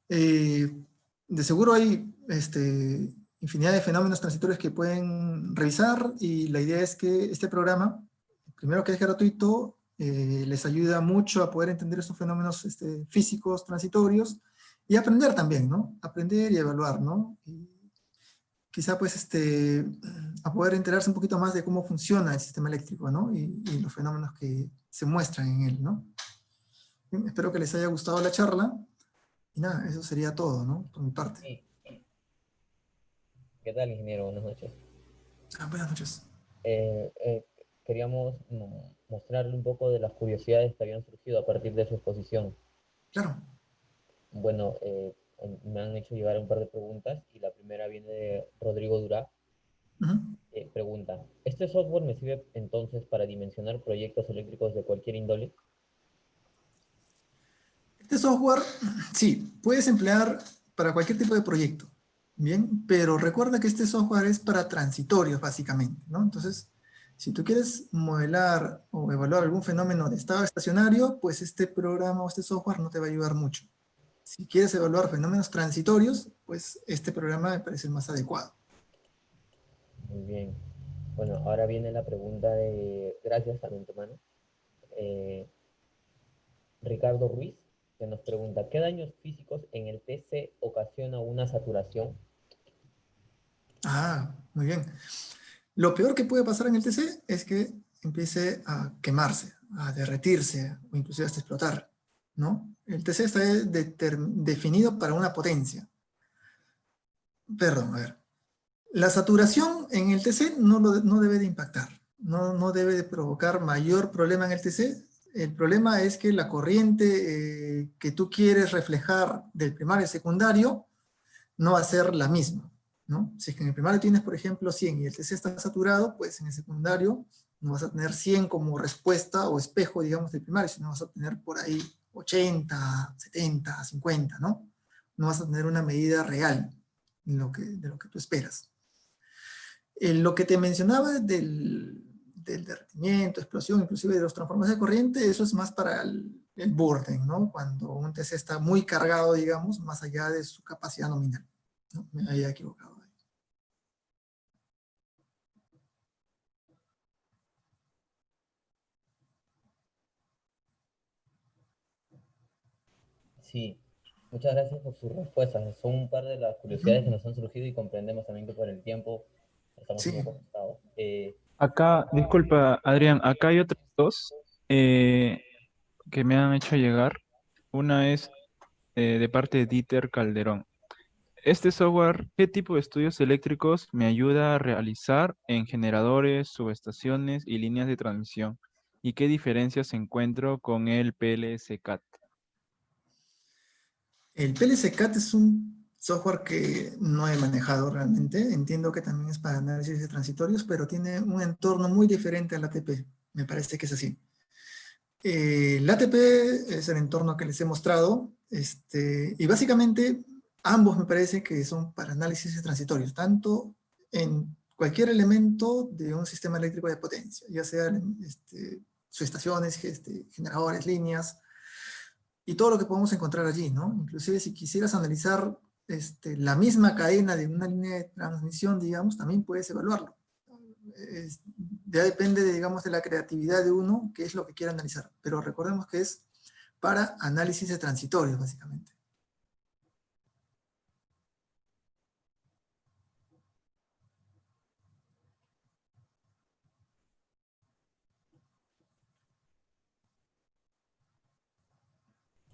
De seguro hay infinidad de fenómenos transitorios que pueden revisar y la idea es que este programa, primero que es gratuito, les ayuda mucho a poder entender estos fenómenos físicos transitorios y aprender también, ¿no? Aprender y evaluar, ¿no? Y quizá pues a poder enterarse un poquito más de cómo funciona el sistema eléctrico, ¿no? Y los fenómenos que se muestran en él, ¿no? Bien, espero que les haya gustado la charla. Y nada, eso sería todo, ¿no? Por mi parte. Sí. ¿Qué tal, ingeniero? Buenas noches. Buenas noches. Eh, eh, Queríamos mostrarle un poco de las curiosidades que habían surgido a partir de su exposición. Claro. Bueno, me han hecho llegar un par de preguntas y la primera viene de Rodrigo Durá. Ujú. Pregunta, ¿este software me sirve entonces para dimensionar proyectos eléctricos de cualquier índole? Este software, sí, puedes emplear para cualquier tipo de proyecto, ¿bien? Pero recuerda que este software es para transitorios, básicamente, ¿no? Entonces, si tú quieres modelar o evaluar algún fenómeno de estado estacionario, pues este programa o este software no te va a ayudar mucho. Si quieres evaluar fenómenos transitorios, pues este programa me parece el más adecuado. Muy bien. Bueno, ahora viene la pregunta de, gracias también, tu mano, eh, Ricardo Ruiz, que nos pregunta, ¿qué daños físicos en el TC ocasiona una saturación? Ah, muy bien. Lo peor que puede pasar en el TC es que empiece a quemarse, a derretirse o inclusive hasta explotar, ¿no? El TC está definido para una potencia. Perdón, a ver. La saturación en el TC no debe de impactar, no debe de provocar mayor problema en el TC. El problema es que la corriente que tú quieres reflejar del primario al secundario no va a ser la misma, ¿no? Si es que en el primario tienes, por ejemplo, 100 y el TC está saturado, pues en el secundario no vas a tener 100 como respuesta o espejo, digamos, del primario, sino vas a tener por ahí 80, 70, 50, ¿no? No vas a tener una medida real de lo que tú esperas. Lo que te mencionaba del derretimiento, explosión, inclusive de los transformadores de corriente, eso es más para el burden, ¿no? Cuando un TC está muy cargado, digamos, más allá de su capacidad nominal, ¿no? Me había equivocado ahí. Sí, muchas gracias por sus respuestas. Son un par de las curiosidades que nos han surgido y comprendemos también que por el tiempo estamos un Sí, poco ajustados. Acá, disculpa, Adrián, acá hay otras dos que me han hecho llegar. Una es de parte de Dieter Calderón. Este software, ¿qué tipo de estudios eléctricos me ayuda a realizar en generadores, subestaciones y líneas de transmisión? ¿Y qué diferencias encuentro con el PLC-CAT? el PLC-CAT es un software que no he manejado realmente. Entiendo que también es para análisis de transitorios, pero tiene un entorno muy diferente al ATP. Me parece que es así. El ATP es el entorno que les he mostrado, y básicamente ambos me parece que son para análisis transitorios, tanto en cualquier elemento de un sistema eléctrico de potencia, ya sean subestaciones, generadores, líneas, y todo lo que podemos encontrar allí, ¿no? Inclusive si quisieras analizar la misma cadena de una línea de transmisión, digamos, también puedes evaluarlo. Ya depende, digamos, de la creatividad de uno, qué es lo que quiere analizar. Pero recordemos que es para análisis de transitorios, básicamente.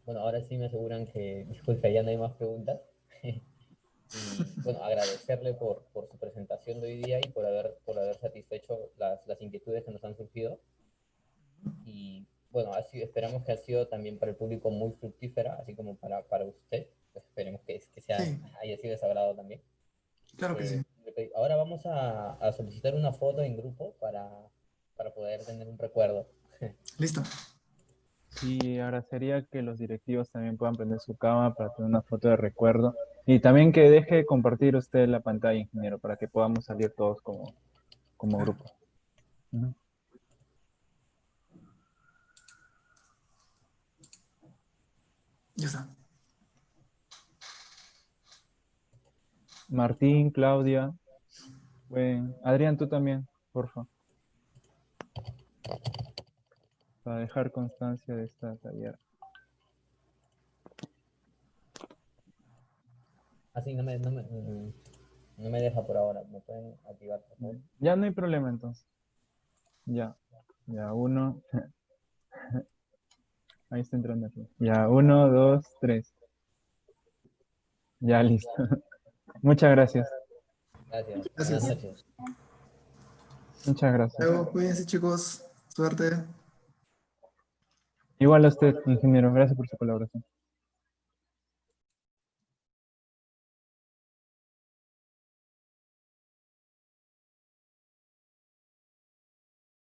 Bueno, ahora sí me aseguran que, disculpe, ya no hay más preguntas. Y bueno, agradecerle por su presentación de hoy día y por haber satisfecho las inquietudes que nos han surgido. Y bueno, esperamos que ha sido también para el público muy fructífera, así como para usted. Pues esperemos que sea, Sí, haya sido de su agrado también. claro que sí. Ahora vamos a solicitar una foto en grupo para poder tener un recuerdo. Listo. Sí, agradecería que los directivos también puedan prender su cámara para tener una foto de recuerdo. Y también que deje de compartir usted la pantalla, ingeniero, para que podamos salir todos como Claro. grupo. Ujú. Ya está. Martín, Claudia, Adrián, tú también, por favor, para dejar constancia de esta tarea. Así no me deja por ahora. ¿Me pueden activar, por favor? Ya no hay problema entonces. Ya, ya, uno, ahí está entrando aquí. Ya, uno, dos, tres. Ya, listo. Muchas gracias. Gracias. Buenas Gracias. noches. Muchas gracias. Luego, cuídense, chicos. Suerte. Igual a usted, ingeniero. Gracias por su colaboración.